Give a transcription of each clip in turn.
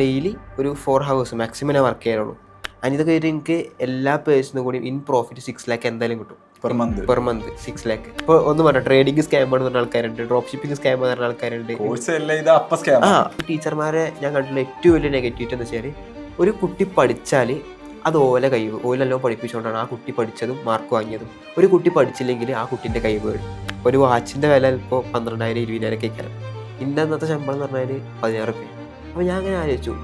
Daily ഒരു 4 hours maximum ഞാൻ work ചെയ്യാനുള്ളൂ. അതിൻ്റെ കയറി എനിക്ക് എല്ലാ പേഴ്സണും കൂടി ഇൻ പ്രോഫിറ്റ് 6 lakh എന്തായാലും കിട്ടും പെർ മന്ത് 6 lakh. ഇപ്പോൾ ഒന്ന് പറഞ്ഞ ട്രേഡിംഗ് സ്കാം എന്ന് പറഞ്ഞ ആൾക്കാരുണ്ട്, ഡ്രോപ്പ് ഷിപ്പിംഗ് സ്കാം എന്ന് പറഞ്ഞ ആൾക്കാരുണ്ട്. ടീച്ചർമാരെ ഞാൻ കണ്ടിട്ടുള്ള ഏറ്റവും വലിയ നെഗറ്റിവിറ്റി എന്ന് വെച്ചാൽ, ഒരു കുട്ടി പഠിച്ചാൽ അത് ഓല കഴിവ്, ഓലെല്ലാം പഠിപ്പിച്ചുകൊണ്ടാണ് ആ കുട്ടി പഠിച്ചതും മാർക്ക് വാങ്ങിയതും. ഒരു കുട്ടി പഠിച്ചില്ലെങ്കിൽ ആ കുട്ടീൻ്റെ കഴിവ് വേണം. ഒരു വാച്ചിൻ്റെ വില ഇപ്പോൾ 12,000 20,000 ഒക്കെ ആയിരിക്കും. ഇൻ്റെ അന്നത്തെ ശമ്പളം എന്ന് പറഞ്ഞാൽ 16 രൂപ. അപ്പോൾ ഞാൻ അങ്ങനെ ആലോചിച്ചു,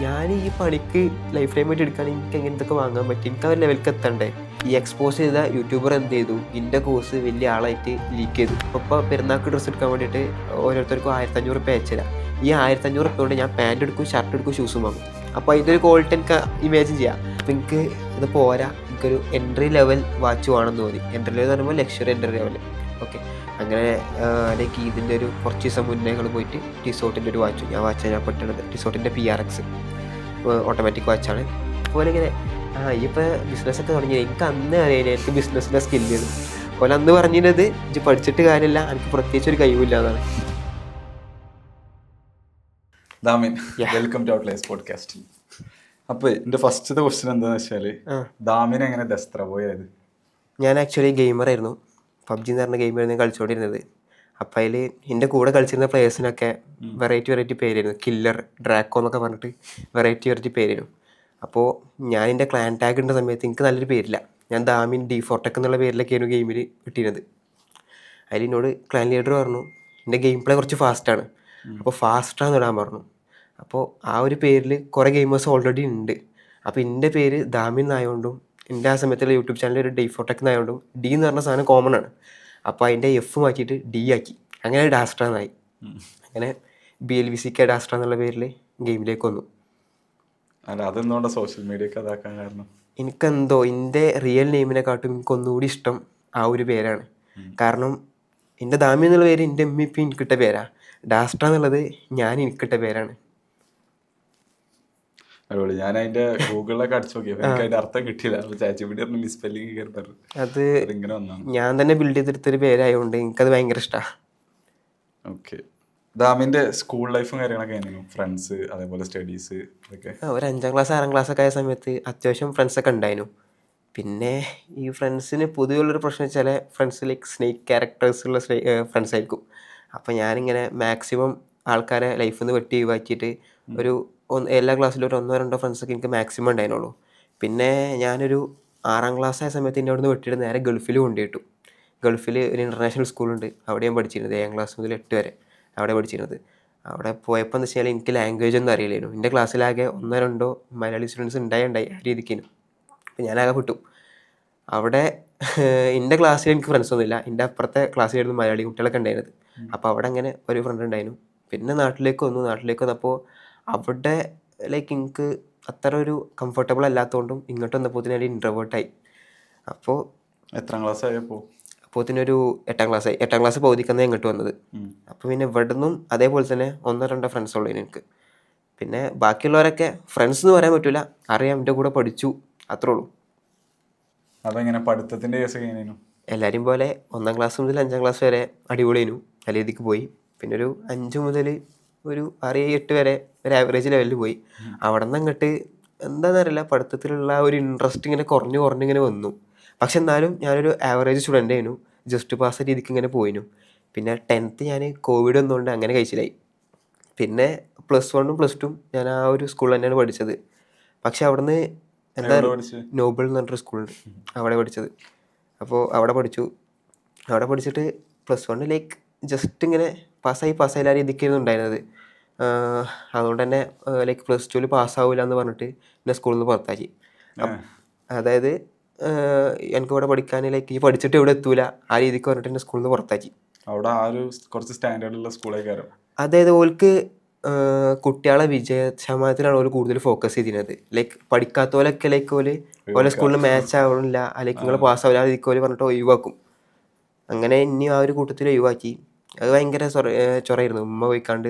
ഞാൻ ഈ പണിക്ക് ലൈഫ് ടൈം ആയിട്ട് എടുക്കുകയാണെങ്കിൽ എനിക്ക് എങ്ങനെ ഇതൊക്കെ വാങ്ങാൻ പറ്റും? എനിക്ക് ആ ലെവലിലേക്ക് എത്തണ്ടേ? ഈ എക്സ്പോസ് ചെയ്ത യൂട്യൂബർ എന്ത് ചെയ്തു, ഇൻ്റെ കോഴ്സ് വലിയ ആളായിട്ട് ലീക്ക് ചെയ്തു. അപ്പോൾ പെരുന്നാൾക്ക് ഡ്രസ്സ് എടുക്കാൻ വേണ്ടിയിട്ട് ഓരോരുത്തർക്കും 1,500 രൂപ അയച്ചില്ല. ഈ 1,500 രൂപ കൊണ്ട് ഞാൻ പാൻറ് എടുക്കും, ഷർട്ട് എടുക്കും, ഷൂസും വാങ്ങും. അപ്പോൾ അതിൻ്റെ ഒരു ക്വാളിറ്റി എനിക്ക് ഇമാജിൻ ചെയ്യാം. അപ്പോൾ എനിക്ക് ഇത് പോരാ, എനിക്കൊരു എൻട്രി ലെവൽ വാച്ച് വേണമെന്ന് തോന്നി. എൻട്രി ലെവൽ എന്ന് പറയുമ്പോൾ ലക്ഷറി എൻട്രി ലെവൽ. ഓക്കെ, അങ്ങനെ ലൈക്ക് ഇതിൻ്റെ ഒരു കുറച്ച് ദിവസം മുന്നേ ഞങ്ങൾ പോയിട്ട് ടിസോട്ടിൻ്റെ ഒരു വാച്ച് ഞാൻ പെട്ടത്. ടിസോട്ടിൻ്റെ PRX ഓട്ടോമാറ്റിക് വാച്ചാണ്. അതുപോലെ ഇങ്ങനെ ഇപ്പോൾ ബിസിനസ്സൊക്കെ തുടങ്ങി. എനിക്ക് അന്ന് അറിയാം എനിക്ക് ബിസിനസ്സിൻ്റെ സ്കില്ല്. അതുപോലെ അന്ന് പറഞ്ഞിരുന്നത്, ഇത് പഠിച്ചിട്ട് കാര്യമില്ല, എനിക്ക് പ്രത്യേകിച്ച് ഒരു കഴിവില്ല എന്നാണ്. ദാമിൻ, വെൽക്കം ടു ഔട്ട്ലൈസ് പോഡ്കാസ്റ്റ്. അപ്പോൾ എൻ്റെ ഫസ്റ്റത്തെ ക്വസ്റ്റ്യൻ എന്താണെന്ന് വെച്ചാൽ, ദാമിൻ എങ്ങനെ ദസ്ത്ര പോയത്? ഞാൻ ആക്ച്വലി ഗെയിമറായിരുന്നു. PUBG എന്ന് പറഞ്ഞ ഗെയിമായിരുന്നു കളിച്ചുകൊണ്ടിരുന്നത്. അപ്പം അതിൽ എൻ്റെ കൂടെ കളിച്ചിരുന്ന പ്ലേയേഴ്സിനൊക്കെ വെറൈറ്റി പേരായിരുന്നു. കില്ലർ, ഡ്രാക്കോ എന്നൊക്കെ പറഞ്ഞിട്ട് വെറൈറ്റി പേരായിരുന്നു. അപ്പോൾ ഞാൻ എൻ്റെ ക്ലാൻ ടാഗ് ഇടുന്ന സമയത്ത് എനിക്ക് നല്ലൊരു പേരില്ല. ഞാൻ ദാമിൻ D4Tech എന്നുള്ള പേരിലൊക്കെയായിരുന്നു ഗെയിമിൽ ഇട്ടിരുന്നത്. അതിൽ എന്നോട് ക്ലാൻ ലീഡർ പറഞ്ഞു, എൻ്റെ ഗെയിം പ്ലേ കുറച്ച് ഫാസ്റ്റാണ്, അപ്പോൾ ഫാസ്റ്റാന്ന് ഇടാൻ പറഞ്ഞു. അപ്പോൾ ആ ഒരു പേരിൽ കുറേ ഗെയിമേഴ്സ് ഓൾറെഡി ഉണ്ട്. അപ്പോൾ എൻ്റെ പേര് ദാമിൻ എന്നായതുകൊണ്ടും എൻ്റെ ആ സമയത്തുള്ള യൂട്യൂബ് ചാനൽ ഒരു D4Tech എന്നായതുകൊണ്ടും D എന്ന് പറഞ്ഞ സാധനം കോമൺ ആണ്. അപ്പോൾ അതിൻ്റെ F മാറ്റിയിട്ട് D ആക്കി. അങ്ങനെ ഡാസ്ട്ര എന്നായി. അങ്ങനെ BLVCK ഡാസ്ട്ര എന്നുള്ള പേരിൽ ഗെയിമിലേക്ക് വന്നു. അല്ല, അതെന്തുകൊണ്ടാണ് സോഷ്യൽ മീഡിയ ഒക്കെ അതാക്കാൻ കാരണം? എനിക്കെന്തോ എൻ്റെ റിയൽ നെയിമിനെക്കാട്ടും എനിക്കൊന്നുകൂടി ഇഷ്ടം ആ ഒരു പേരാണ്. കാരണം എൻ്റെ ദാമി എന്നുള്ള പേര് എൻ്റെ MP എനിക്കിട്ട പേരാണ്. ഡാസ്ട്ര എന്നുള്ളത് ഞാൻ എനിക്കിട്ട പേരാണ്. അടിപൊളി. ഞാൻ അതിന്റെ ഗൂഗിളിലൊക്കെ അടിച്ചു നോക്കിയപ്പോൾ എനിക്ക് അതിന്റെ അർത്ഥം കിട്ടിയില്ല. അത് ഞാൻ തന്നെ ബിൽഡ് ചെയ്തെടുത്തൊരു പേരായതുകൊണ്ട് എനിക്കത് ഭയങ്കര ഇഷ്ടമാണ്. ഓക്കെ, ദാമിന്റെ സ്കൂൾ ലൈഫും കാര്യങ്ങളൊക്കെ എങ്ങനെയായിരുന്നു? ഫ്രണ്ട്സ്, അതേപോലെ സ്റ്റഡീസ് ഒക്കെ? ഒരു 5ാം ക്ലാസ് 6ാം ക്ലാസ് ഒക്കെ ആയ സമയത്ത് അത്യാവശ്യം ഫ്രണ്ട്സൊക്കെ ഉണ്ടായിരുന്നു. പിന്നെ ഈ ഫ്രണ്ട്സിന് പൊതുവെയുള്ളൊരു പ്രശ്നം വെച്ചാൽ, ഫ്രണ്ട്സ് ലൈക്ക് സ്നേക്ക് ക്യാരക്ടേഴ്സുള്ള ഫ്രണ്ട്സ് ആയിരിക്കും. അപ്പോൾ ഞാനിങ്ങനെ മാക്സിമം ആൾക്കാരെ ലൈഫിൽ നിന്ന് വെട്ടി ഒഴിവാക്കിയിട്ട് ഒരു എല്ലാ ക്ലാസ്സിലും ഒരു 1-2 ഫ്രണ്ട്സൊക്കെ എനിക്ക് മാക്സിമം ഉണ്ടായിരുന്നുള്ളൂ. പിന്നെ ഞാനൊരു 6ാം ക്ലാസ് ആയ സമയത്ത് എൻ്റെ അവിടെ നിന്ന് വെട്ടിയിട്ട് നേരെ ഗൾഫിൽ കൊണ്ടുപോയിട്ടു. ഗൾഫിൽ ഒരു ഇൻ്റർനാഷണൽ സ്കൂളുണ്ട്, അവിടെ ഞാൻ പഠിച്ചിരുന്നത്. 7ാം ക്ലാസ് മുതൽ 8 വരെ അവിടെ പഠിച്ചിരുന്നത്. അവിടെ പോയപ്പോൾ എന്ന് വെച്ചാൽ എനിക്ക് ലാംഗ്വേജ് ഒന്നും അറിയില്ലായിരുന്നു. എൻ്റെ ക്ലാസ്സിലാകെ 1-2 മലയാളി സ്റ്റുഡൻസ് ഉണ്ടായി ആ രീതിക്കായിരുന്നു. അപ്പോൾ ഞാനാകെ വിട്ടു. അവിടെ എൻ്റെ ക്ലാസ്സിൽ എനിക്ക് ഫ്രണ്ട്സൊന്നുമില്ല. എൻ്റെ അപ്പുറത്തെ ക്ലാസ്സിലായിരുന്നു മലയാളി കുട്ടികളൊക്കെ ഉണ്ടായിരുന്നത്. അപ്പോൾ അവിടെ അങ്ങനെ ഒരു ഫ്രണ്ട് ഉണ്ടായിരുന്നു. പിന്നെ നാട്ടിലേക്ക് വന്നപ്പോൾ അവിടെ ലൈക്ക് എനിക്ക് അത്ര ഒരു കംഫർട്ടബിൾ അല്ലാത്തതുകൊണ്ടും ഇങ്ങോട്ട് വന്നപ്പോൾ ഞാൻ ഇൻട്രോവേർട്ടായി. അപ്പോൾ എത്രാം ക്ലാസ് ആയപ്പോൾ? അപ്പോൾ ഒരു 8ാം ക്ലാസ്സായി. 8ാം ക്ലാസ് പകുതിക്കാണ് ഇങ്ങോട്ട് വന്നത്. അപ്പോൾ പിന്നെ ഇവിടെ നിന്നും അതേപോലെ തന്നെ 1-2 ഫ്രണ്ട്സ് ഉള്ളൂ എനിക്ക്. പിന്നെ ബാക്കിയുള്ളവരൊക്കെ ഫ്രണ്ട്സ് എന്ന് പറയാൻ പറ്റില്ല, അറിയാം, എൻ്റെ കൂടെ പഠിച്ചു, അത്രേ ഉള്ളൂ. അപ്പോൾ എങ്ങനെ പഠിത്തത്തിൻ്റെ കേസ് എങ്ങനെയായിരുന്നു? എല്ലാവരും പോലെ 1ാം ക്ലാസ് മുതൽ 5ാം ക്ലാസ് വരെ അടിപൊളിയായിരുന്നു, നല്ല രീതിക്ക് പോയി. പിന്നെ ഒരു 5 മുതൽ ഒരു 6-8 വരെ ഒരു ആവറേജ് ലെവലിൽ പോയി. അവിടെ നിന്ന് അങ്ങോട്ട് എന്താണെന്നറിയില്ല, പഠിത്തത്തിലുള്ള ഒരു ഇൻട്രസ്റ്റ് ഇങ്ങനെ കുറഞ്ഞിങ്ങനെ വന്നു. പക്ഷെ എന്നാലും ഞാനൊരു ആവറേജ് സ്റ്റുഡൻ്റ് ആയിരുന്നു, ജസ്റ്റ് പാസ് രീതിക്ക് ഇങ്ങനെ പോയിരുന്നു. പിന്നെ 10th ഞാൻ കോവിഡ് വന്നുകൊണ്ട് അങ്ങനെ കഴിച്ചിലായി. പിന്നെ +1ഉം +2ഉം ഞാൻ ആ ഒരു സ്കൂളിൽ തന്നെയാണ് പഠിച്ചത്. പക്ഷെ അവിടുന്ന് എന്താ നോബിൾ എന്ന് പറഞ്ഞൊരു സ്കൂളുണ്ട്, അവിടെ പഠിച്ചത്. അപ്പോൾ അവിടെ പഠിച്ചിട്ട് +1 ലൈക്ക് ജസ്റ്റ് ഇങ്ങനെ പാസ്സായി ആ രീതിക്കായിരുന്നു ഉണ്ടായിരുന്നത്. അതുകൊണ്ട് തന്നെ ലൈക്ക് +2 പാസ്സാവില്ല എന്ന് പറഞ്ഞിട്ട് എന്നെ സ്കൂളിൽ നിന്ന് പുറത്താക്കി. അതായത് എനിക്കിവിടെ പഠിക്കാൻ ലൈക്ക് ഈ പഠിച്ചിട്ട് ഇവിടെ എത്തൂല ആ രീതിക്ക് പറഞ്ഞിട്ട് എന്നെ സ്കൂളിൽ നിന്ന് പുറത്താക്കി. അവിടെ ആ ഒരു കുറച്ച് സ്റ്റാൻഡേർഡുള്ള സ്കൂളേക്കാരം. അതായത് ഓൾക്ക് കുട്ടികളെ വിജയശതമാനത്തിലാണ് ഓല് കൂടുതൽ ഫോക്കസ് ചെയ്തിരുന്നത്. ലൈക്ക് പഠിക്കാത്തവരൊക്കെ ലൈക്ക് ഓലെ സ്കൂളിൽ മാച്ച് ആവണില്ല, അല്ലെങ്കിൽ നിങ്ങൾ പാസ്സാവില്ല ആ രീതിക്ക് ഓല് പറഞ്ഞിട്ട് ഒഴിവാക്കും. അങ്ങനെ ഇനി ആ ഒരു കൂട്ടത്തിൽ ഒഴിവാക്കി. അത് ഭയങ്കര ചൊറയായിരുന്നു. ഉമ്മ പോയിക്കാണ്ട്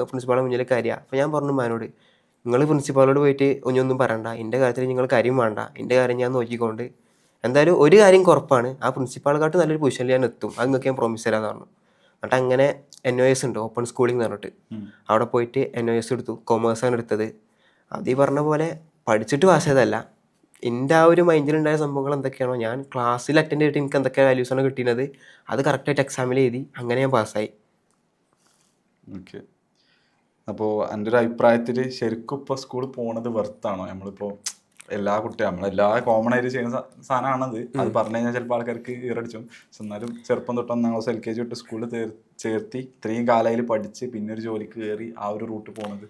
പ്രിൻസിപ്പാളുടെ മുന്നിൽ കാര്യമാണ്. അപ്പോൾ ഞാൻ പറഞ്ഞു ഉമ്മാനോട്, നിങ്ങൾ പ്രിൻസിപ്പാളോട് പോയിട്ട് ഒന്നും പറയണ്ട, എൻ്റെ കാര്യത്തിൽ നിങ്ങൾ കാര്യം വേണ്ട, എൻ്റെ കാര്യം ഞാൻ നോക്കിക്കൊണ്ട് എന്തായാലും ഒരു കാര്യം കുറപ്പാണ്, ആ പ്രിൻസിപ്പാളെക്കാട്ട് നല്ലൊരു പൊസിഷനിൽ ഞാൻ എത്തും, അത് നിങ്ങൾക്ക് ഞാൻ പ്രോമിസ് തരാമെന്ന് പറഞ്ഞു. എന്നിട്ട് അങ്ങനെ NOS ഉണ്ട്, ഓപ്പൺ സ്കൂളിംഗ് എന്ന് പറഞ്ഞിട്ട്, അവിടെ പോയിട്ട് NOS എടുത്തു. കൊമേഴ്സാണ് എടുത്തത്. അത് ഈ പറഞ്ഞ പോലെ പഠിച്ചിട്ട് പാസ് ചെയ്തതല്ല. എൻ്റെ ആ ഒരു മൈൻഡിലുണ്ടായ സംഭവങ്ങൾ എന്തൊക്കെയാണോ, ഞാൻ ക്ലാസ്സിൽ അറ്റൻഡ് ചെയ്തിട്ട് എനിക്ക് എന്തൊക്കെ വാല്യൂസാണ് കിട്ടിയത് അത് കറക്റ്റായിട്ട് എക്സാമിൽ എഴുതി, അങ്ങനെ ഞാൻ പാസ്സായി. ഓക്കെ. അപ്പോൾ എൻ്റെ ഒരു അഭിപ്രായത്തിൽ ശരിക്കും ഇപ്പോൾ സ്കൂളിൽ പോണത് വെർത്താണോ? നമ്മളിപ്പോൾ എല്ലാ കുട്ടികളും നമ്മളെല്ലാ കോമൺ ആയിട്ട് ചെയ്യുന്ന സാധനമാണത്. അത് പറഞ്ഞു കഴിഞ്ഞാൽ ചിലപ്പോൾ ആൾക്കാർക്ക് ഈറടിച്ചും. പക്ഷെ എന്നാലും ചെറുപ്പം തൊട്ട് 1-ാം ക്ലാസ് LKG തൊട്ട് സ്കൂളിൽ ചേർത്തി ഇത്രയും കാലയിൽ പഠിച്ച് പിന്നെ ഒരു ജോലിക്ക് കയറി ആ ഒരു റൂട്ട് പോണത്.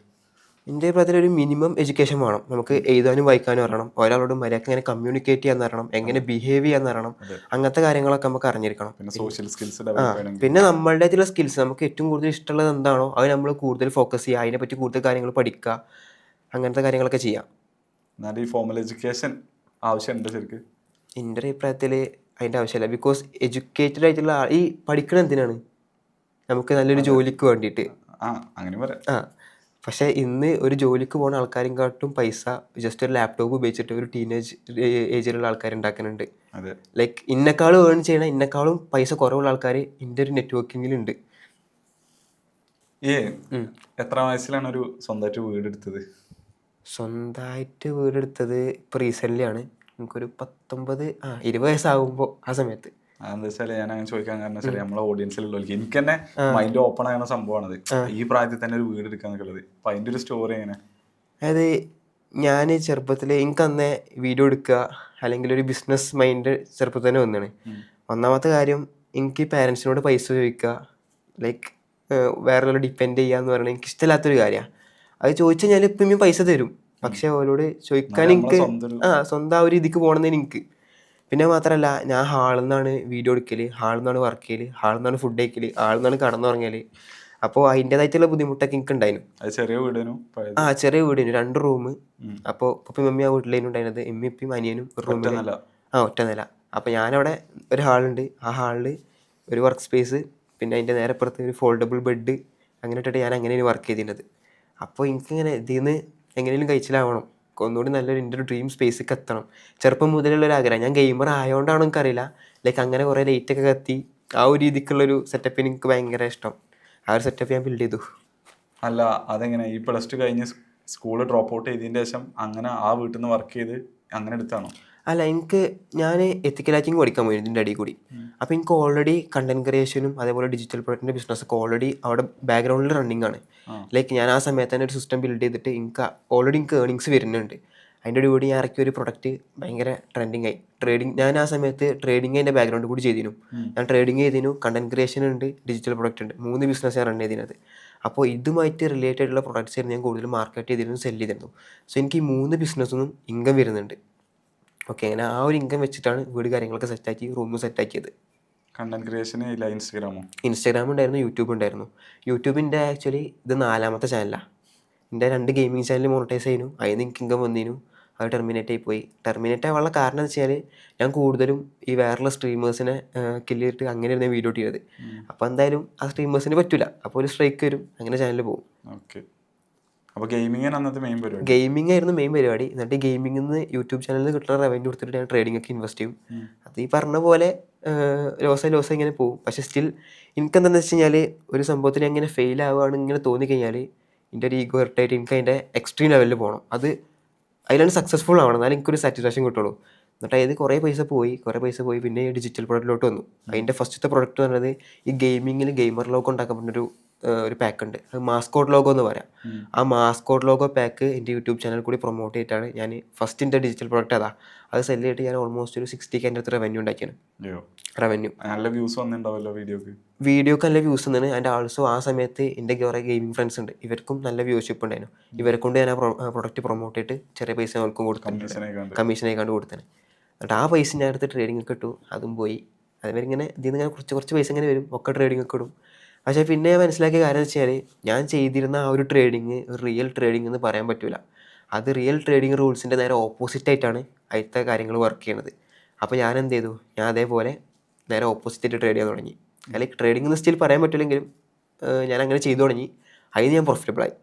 എൻ്റെ അഭിപ്രായത്തിൽ ഒരു മിനിമം എഡ്യൂക്കേഷൻ വേണം. നമുക്ക് എഴുതാനും വായിക്കാനും അറിയണം, ഒരാളോട് മര്യാദക്ക് എങ്ങനെ കമ്മ്യൂണിക്കേറ്റ് ചെയ്യാൻ അറിയണം, എങ്ങനെ ബിഹേവ് ചെയ്യാൻ അറിയണം, അങ്ങനത്തെ കാര്യങ്ങളൊക്കെ നമുക്ക് അറിഞ്ഞിരിക്കണം. പിന്നെ സോഷ്യൽ സ്കിൽസ് ഡെവലപ്പ് ചെയ്യണമെങ്കിൽ പിന്നെ നമ്മളുടെ ആയിട്ടുള്ള സ്കിൽസ്, നമുക്ക് ഏറ്റവും കൂടുതൽ ഇഷ്ടമുള്ളത് എന്താണോ അത് നമ്മൾ കൂടുതൽ ഫോക്കസ് ചെയ്യുക, അതിനെപ്പറ്റി കൂടുതൽ കാര്യങ്ങൾ പഠിക്കുക, അങ്ങനത്തെ കാര്യങ്ങളൊക്കെ ചെയ്യാം. എന്നാലും ഈ ഫോമൽ എഡ്യൂക്കേഷൻ ആവശ്യമുണ്ട് ശരിക്കും? എൻ്റെ ഒരു അഭിപ്രായത്തിൽ അതിൻ്റെ ആവശ്യമില്ല. ബിക്കോസ് എഡ്യൂക്കേറ്റഡ് ആയിട്ടുള്ള ഈ പഠിക്കണം എന്തിനാണ്? നമുക്ക് നല്ലൊരു ജോലിക്ക് വേണ്ടിയിട്ട്. അങ്ങനെ പറയാം. പക്ഷേ ഇന്ന് ഒരു ജോലിക്ക് പോകുന്ന ആൾക്കാരെക്കാട്ടും പൈസ ജസ്റ്റ് ഒരു ലാപ്ടോപ്പ് ഉപയോഗിച്ചിട്ട് ഒരു ടീനേജ് ഏജിലുള്ള ആൾക്കാർ ഉണ്ടാക്കുന്നുണ്ട്. ലൈക്ക് ഇന്നെക്കാളും ഏൺ ചെയ്യണ, ഇന്നെക്കാളും പൈസ കുറവുള്ള ആൾക്കാർ എൻ്റെ ഒരു നെറ്റ്വർക്കിങ്ങിലുണ്ട്. എത്ര വയസ്സിലാണ് ഒരു സ്വന്തമായിട്ട് വീടെടുത്തത്? സ്വന്തമായിട്ട് വീടെടുത്തത് ഇപ്പോൾ റീസെൻ്റ്ലി ആണ്. എനിക്കൊരു 19-20 വയസ്സാകുമ്പോൾ, ആ സമയത്ത്. അതെന്താ വെച്ചാൽ ഞാൻ അങ്ങനെ ചോദിക്കാൻ കാരണം വെച്ചാൽ നമ്മളെ ഓഡിയൻസിലുള്ളവർക്ക് എനിക്ക് തന്നെ മൈൻഡ് ഓപ്പൺ ആകുന്ന സംഭവമാണത്, ഈ പ്രായത്തിൽ തന്നെ ഒരു വീട് എടുക്കാന്നുള്ളത്. അപ്പൊ അതിന്റെ ഒരു സ്റ്റോറി എങ്ങനെ? അതായത് ഞാൻ ചെറുപ്പത്തിൽ എനിക്ക് അന്നേ വീഡിയോ എടുക്കുക അല്ലെങ്കിൽ ഒരു ബിസിനസ് മൈൻഡ് ചെറുപ്പത്തിൽ തന്നെ വന്നാണ്. ഒന്നാമത്തെ കാര്യം, എനിക്ക് പാരൻസിനോട് പൈസ ചോദിക്കുക, ലൈക്ക് വേറെ ഡിപ്പെൻഡ് ചെയ്യുക എന്ന് പറയുന്നത് എനിക്ക് ഇഷ്ടമില്ലാത്തൊരു കാര്യമാണ്. അത് ചോദിച്ചു കഴിഞ്ഞാൽ ഇപ്പം പൈസ തരും, പക്ഷെ അവരോട് ചോദിക്കാൻ എനിക്ക് സ്വന്തം ആ ഒരു ഇതിക്ക് പോകണമെന്ന് എനിക്ക്. പിന്നെ മാത്രമല്ല, ഞാൻ ഹാളിൽ നിന്നാണ് വീഡിയോ എടുക്കൽ, ഹാളിൽ നിന്നാണ് വർക്ക് ചെയ്യൽ, ഹാളിൽ നിന്നാണ് ഫുഡ് കഴിക്കൽ, ഹാളിൽ നിന്നാണ് കടന്നുറങ്ങൽ. അപ്പോൾ അതിൻ്റെതായിട്ടുള്ള ബുദ്ധിമുട്ടൊക്കെ എനിക്ക് ഉണ്ടായിരുന്നു. ചെറിയ വീടിനും ചെറിയ വീടിന് 2 റൂം. അപ്പോൾ ഉപ്പയും മമ്മി ആ വീട്ടിലേനും ഉണ്ടായിരുന്നത്, ഇമ്മയും അനിയനും ഒരു റൂമിൽ. ഒറ്റ നില. അപ്പോൾ ഞാനവിടെ ഒരു ഹാളുണ്ട്, ആ ഹാളിൽ ഒരു വർക്ക് സ്പേസ്, പിന്നെ അതിൻ്റെ നേരെ പുറത്ത് ഒരു ഫോൾഡബിൾ ബെഡ്, അങ്ങനെ ഇട്ടിട്ട് ഞാൻ അങ്ങനെയാണ് വർക്ക് ചെയ്തിരുന്നത്. അപ്പോൾ എനിക്കിങ്ങനെ ഇതിൽ നിന്ന് എങ്ങനെയും കഴിച്ചിലാവണം, ഒന്നുകൂടി നല്ലൊരു എൻ്റെ ഒരു ഡ്രീം സ്പേസിലേക്ക് എത്തണം. ചെറുപ്പം മുതലുള്ളൊരു ആഗ്രഹം. ഞാൻ ഗെയിമർ ആയതുകൊണ്ടാണോ എനിക്കറിയില്ല, ലൈക്ക് അങ്ങനെ കുറേ ലൈറ്റൊക്കെ കത്തി ആ ഒരു രീതിക്കുള്ളൊരു സെറ്റപ്പിന് എനിക്ക് ഭയങ്കര ഇഷ്ടം. ആ ഒരു സെറ്റപ്പ് ഞാൻ ബിൽഡ് ചെയ്തു. അല്ല, അതെങ്ങനെ ഈ +2 കഴിഞ്ഞ് സ്കൂൾ ഡ്രോപ്പ് ഔട്ട് ചെയ്തതിന് ശേഷം അങ്ങനെ ആ വീട്ടിൽ നിന്ന് വർക്ക് ചെയ്ത് അങ്ങനെ എടുത്താണോ? അല്ല, ഞാൻ എത്തിക്കൽ ഹാക്കിങ് പഠിക്കാൻ പോയി ഇതിൻ്റെ അടിയിൽ കൂടി. അപ്പോൾ എനിക്ക് ഓൾറെഡി കണ്ടന്റ് ക്രിയേഷനും അതേപോലെ ഡിജിറ്റൽ പ്രൊഡക്റ്റിൻ്റെ ബിസിനസ്സൊക്കെ ഓൾറെഡി അവിടെ ബാക്ക്ഗ്രൗണ്ടിൽ റണ്ണിങ് ആണ്. ലൈക്ക് ഞാൻ ആ സമയത്ത് തന്നെ ഒരു സിസ്റ്റം ബിൽഡ് ചെയ്തിട്ട് എനിക്ക് ഓൾറെഡി ഏർണിങ്സ് വരുന്നുണ്ട്. അതിൻ്റെ കൂടി ഞാൻ ഇറക്കിയ ഒരു പ്രൊഡക്റ്റ് ഭയങ്കര ട്രെൻഡിങ് ആയി. ഞാൻ ആ സമയത്ത് ട്രേഡിങ് അതിൻ്റെ ബാക്ക്ഗ്രൗണ്ട് കൂടി ചെയ്തിരുന്നു. ഞാൻ ട്രേഡിങ് ചെയ്തിരുന്നു, കണ്ടന്റ് ക്രിയേഷൻ ഉണ്ട്, ഡിജിറ്റൽ പ്രൊഡക്റ്റ് ഉണ്ട്, 3 ബിസിനസ് ഞാൻ റൺ ചെയ്തിരുന്നത്. അപ്പോൾ ഇതുമായിട്ട് റിലേറ്റഡ് ആയിട്ടുള്ള പ്രൊഡക്ട്സ് ആയിരുന്നു ഞാൻ കൂടുതൽ മാർക്കറ്റ് ചെയ്തിരുന്നു, സെല് ചെയ്തിരുന്നു. സോ എനിക്ക് ഈ 3 ബിസിനസ്സിനും ഇൻകം വരുന്നുണ്ട്. ഓക്കെ, അങ്ങനെ ആ ഒരു ഇൻകം വെച്ചിട്ടാണ് വീട് കാര്യങ്ങളൊക്കെ സെറ്റാക്കി, റൂം സെറ്റാക്കിയത്. കണ്ടന്റ് ക്രിയേഷൻ ഇല്ല, ഇൻസ്റ്റാഗ്രാം ഉണ്ടായിരുന്നു, യൂട്യൂബ് ഉണ്ടായിരുന്നു. യൂട്യൂബിൻ്റെ ആക്ച്വലി ഇത് 4ാമത്തെ ചാനലാണ്. എൻ്റെ 2 ഗെയിമിംഗ് ചാനൽ മോണിറ്റൈസ് ചെയ്യുന്നു, അതിന് എനിക്ക് ഇൻകം വന്നിരുന്നു. അത് ടെർമിനേറ്റ് ആയിപ്പോയി. ടെർമിനേറ്റ് ആവാനുള്ള കാരണം എന്ന് വെച്ചാൽ ഞാൻ കൂടുതലും ഈ വേറെയുള്ള സ്ട്രീമേഴ്സിനെ കില്ല് ചെയ്തിട്ട് അങ്ങനെയാണ് ഞാൻ വീഡിയോ ചെയ്തത്. അപ്പോൾ എന്തായാലും ആ സ്ട്രീമേഴ്സിന് പറ്റില്ല, അപ്പോൾ ഒരു സ്ട്രൈക്ക് വരും, അങ്ങനെ ചാനൽ പോകും. അപ്പോൾ ഗെയിമിംഗ് ആയിരുന്നു മെയിൻ പരിപാടി. എന്നിട്ട് ഗെയിമിംഗിൽ നിന്ന് യൂട്യൂബ് ചാനലിൽ നിന്ന് കിട്ടുന്ന റവന്യൂ എടുത്തിട്ട് ഞാൻ ട്രേഡിംഗ് ഒക്കെ ഇൻവെസ്റ്റ് ചെയ്യും. അത് ഈ പറഞ്ഞ പോലെ ലോസ് ഇങ്ങനെ പോകും. പക്ഷേ സ്റ്റിൽ എനിക്കെന്താണെന്ന് വെച്ച് കഴിഞ്ഞാൽ ഒരു സംഭവത്തിന് അങ്ങനെ ഫെയിൽ ആവുകയാണ് ഇങ്ങനെ തോന്നിക്കഴിഞ്ഞാൽ എൻ്റെ ഒരു ഈഗോ ഹെർട്ടായിട്ട് എനിക്ക് അതിൻ്റെ എക്സ്ട്രീം ലെവലിൽ പോകണം. അതിലാണ് സക്സസ്ഫുൾ ആവണം, എന്നാലും എനിക്കൊരു സാറ്റിസ്ഫാക്ഷൻ കിട്ടുള്ളൂ. എന്നിട്ട് അതിൽ കുറേ പൈസ പോയി പിന്നെ ഡിജിറ്റൽ പ്രൊഡക്റ്റിലോട്ട് വന്നു. അതിൻ്റെ ഫസ്റ്റത്തെ പ്രൊഡക്റ്റ് എന്ന് പറയുന്നത് ഈ ഗെയിമിങ്ങിൽ ഗെയിമർ ലോഗോ ഉണ്ടാക്കാൻ പറ്റുന്ന ഒരു പാക്ക് ഉണ്ട്, അത് മാസ്കോട്ട് ലോഗോ എന്ന് പറയാം. ആ മാസ്കോട്ട് ലോഗോ പാക്ക് എൻ്റെ യൂട്യൂബ് ചാനൽ കൂടി പ്രൊമോട്ട് ചെയ്തിട്ടാണ് ഞാൻ ഫസ്റ്റിൻ്റെ ഡിജിറ്റൽ പ്രൊഡക്റ്റ് അത് സെല് ചെയ്തിട്ട് ഞാൻ ഓൾമോസ്റ്റ് ഒരു 60K അടുത്ത് റവന്യൂ ഉണ്ടാക്കിയാണ്. നല്ല വ്യൂസ് വന്നിട്ടുണ്ടാവല്ലോ വീഡിയോക്ക് നല്ല വ്യൂസ് വന്നാണ്. ആൻഡ് ആൾസോ ആ സമയത്ത് എൻ്റെ കുറേ ഗെയിമിംഗ് ഫ്രണ്ട്സ് ഉണ്ട്, ഇവർക്കും നല്ല വ്യൂഷിപ്പ് ഉണ്ടായിരുന്നു. ഇവരെ കൊണ്ട് ഞാൻ ആ പ്രൊഡക്റ്റ് പ്രൊമോട്ട് ചെയ്തിട്ട് ചെറിയ പൈസ അവർക്കും കൊടുത്തിട്ടുണ്ട്, കമ്മീഷനായിക്കാണ്ട് കൊടുത്തത്. എന്നിട്ട് ആ പൈസ ഞാൻ എടുത്ത് ട്രേഡിംഗ് ഒക്കെ ഇട്ടു, അതും പോയി. അതുവരെ ഇങ്ങനെ ഇതിൽ നിന്ന് കുറച്ച് പൈസ ഇങ്ങനെ വരും, ഒക്കെ ട്രേഡിംഗ് ഒക്കെ ഇടും. പക്ഷേ പിന്നെ ഞാൻ മനസ്സിലാക്കിയ കാര്യം എന്ന് വെച്ചാൽ ഞാൻ ചെയ്തിരുന്ന ആ ഒരു ട്രേഡിങ് റിയൽ ട്രേഡിംഗ് എന്ന് പറയാൻ പറ്റില്ല. അത് റിയൽ ട്രേഡിംഗ് റൂൾസിൻ്റെ നേരെ ഓപ്പോസിറ്റ് ആയിട്ടാണ് അതിലത്തെ കാര്യങ്ങൾ വർക്ക് ചെയ്യണത്. അപ്പോൾ ഞാൻ എന്ത് ചെയ്തു, ഞാൻ അതേപോലെ നേരെ ഓപ്പോസിറ്റായിട്ട് ട്രേഡ് ചെയ്യാൻ തുടങ്ങി. അല്ലെങ്കിൽ ട്രേഡിംഗ് എന്ന് സ്റ്റിൽ പറയാൻ പറ്റില്ലെങ്കിലും ഞാൻ അങ്ങനെ ചെയ്തു തുടങ്ങി. അതിന് ഞാൻ പ്രോഫിറ്റബിളായി.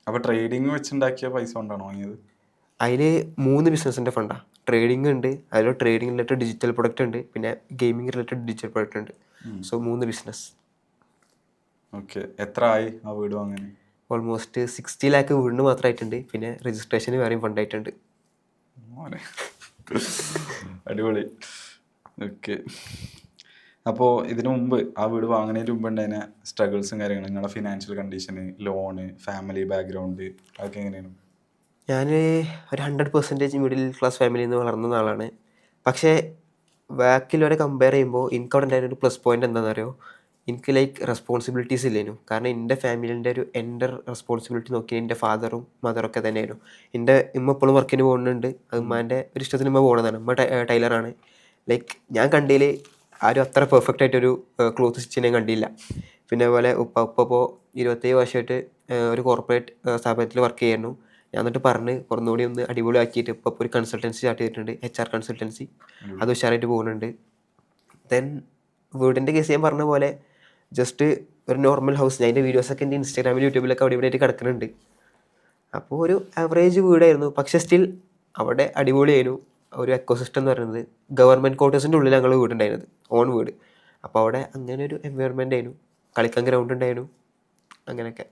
അപ്പോൾ ട്രേഡിംഗ് വെച്ചുണ്ടാക്കിയ പൈസ കൊണ്ടാണോ വാങ്ങിയത്? അതിൽ 3 ബിസിനസ്സിൻ്റെ ഫണ്ടാണ്. ട്രേഡിംഗ് ഉണ്ട്, അതിൽ ട്രേഡിംഗ് റിലേറ്റഡ് ഡിജിറ്റൽ പ്രൊഡക്റ്റ് ഉണ്ട്, പിന്നെ ഗെയിമിംഗ് റിലേറ്റഡ് ഡിജിറ്റൽ പ്രൊഡക്റ്റ് ഉണ്ട്. So 3 business. ഓക്കെ. എത്ര ആയി ആ വീട് വാങ്ങാൻ? ഓൾമോസ്റ്റ് 60 ലാക്ക് വീടിന് മാത്രമായിട്ടുണ്ട്. പിന്നെ രജിസ്ട്രേഷന് വേറെയും ഫണ്ടായിട്ടുണ്ട്. മോനെ അടിപൊളി. ഓക്കെ. അപ്പോൾ ഇതിനു മുമ്പ് ആ വീട് വാങ്ങുന്നതിന് മുമ്പ് ഉണ്ടായിരുന്ന സ്ട്രഗിൾസും കാര്യങ്ങളും, നിങ്ങളുടെ ഫിനാൻഷ്യൽ കണ്ടീഷന്, ലോണ്, ഫാമിലി ബാക്ക്ഗ്രൗണ്ട്, അതൊക്കെ എങ്ങനെയാണ്? ഞാൻ ഒരു 100% മിഡിൽ ക്ലാസ് ഫാമിലിയിൽ നിന്ന് വളർന്ന ആളാണ്. പക്ഷേ ബാക്കിയുള്ളവരെ കമ്പയർ ചെയ്യുമ്പോൾ എനിക്ക് അവിടെ ഉണ്ടായിരുന്ന ഒരു പ്ലസ് പോയിന്റ് എന്താണെന്ന് അറിയോ, എനിക്ക് ലൈക്ക് റെസ്പോൺസിബിലിറ്റീസ് ഇല്ലേനു. കാരണം എൻ്റെ ഫാമിലിൻ്റെ ഒരു എൻ്റെ റെസ്പോൺസിബിലിറ്റി നോക്കിയാൽ എൻ്റെ ഫാദറും മദറൊക്കെ തന്നെയായിരുന്നു. എൻ്റെ ഉമ്മ എപ്പോഴും വർക്കിന് പോകുന്നുണ്ട്. അത് ഉമ്മാൻ്റെ ഒരു ഇഷ്ടത്തിന് ഉമ്മ പോകുന്നതാണ്. ഉമ്മ ടൈലറാണ്. ലൈക്ക് ഞാൻ കണ്ടതിൽ ആരും അത്ര പെർഫെക്റ്റ് ആയിട്ടൊരു ക്ലോത്ത് സ്റ്റിച്ച് ഞാൻ കണ്ടില്ല. പിന്നെ അതുപോലെ ഉപ്പ ഇപ്പോൾ 27 വർഷമായിട്ട് ഒരു കോർപ്പറേറ്റ് സ്ഥാപനത്തിൽ വർക്ക് ചെയ്യായിരുന്നു. ഞാൻ എന്നിട്ട് പറഞ്ഞ് കുറച്ചുകൂടി ഒന്ന് അടിപൊളിയാക്കിയിട്ട് ഇപ്പോൾ ഒരു കൺസൾട്ടൻസി സ്റ്റാർട്ട് ചെയ്തിട്ടുണ്ട്, HR കൺസൾട്ടൻസി. അത് ഉഷാറായിട്ട് പോകുന്നുണ്ട്. ദെൻ വീടിൻ്റെ കേസ് ഞാൻ പറഞ്ഞ പോലെ ജസ്റ്റ് ഒരു നോർമൽ ഹൗസ്. ഞാൻ എൻ്റെ വീഡിയോസൊക്കെ എൻ്റെ ഇൻസ്റ്റാഗ്രാമിൽ യൂട്യൂബിലൊക്കെ അവിടെ ഇവിടെ ആയിട്ട് കിടക്കുന്നുണ്ട്. അപ്പോൾ ഒരു ആവറേജ് വീടായിരുന്നു. പക്ഷേ സ്റ്റിൽ അവിടെ അടിപൊളിയായിരുന്നു. ഒരു എക്കോസിസ്റ്റം എന്ന് പറയുന്നത് ഗവൺമെൻറ് ക്വാർട്ടേഴ്സിൻ്റെ ഉള്ളിൽ ഞങ്ങൾ വീടുണ്ടായിരുന്നത്, ഓൺ വീട്. അപ്പോൾ അവിടെ അങ്ങനെ ഒരു എൻവയോൺമെൻ്റ് ആയിരുന്നു. കളിക്കാൻ ഗ്രൗണ്ട് ഉണ്ടായിരുന്നു. അങ്ങനെയൊക്കെ.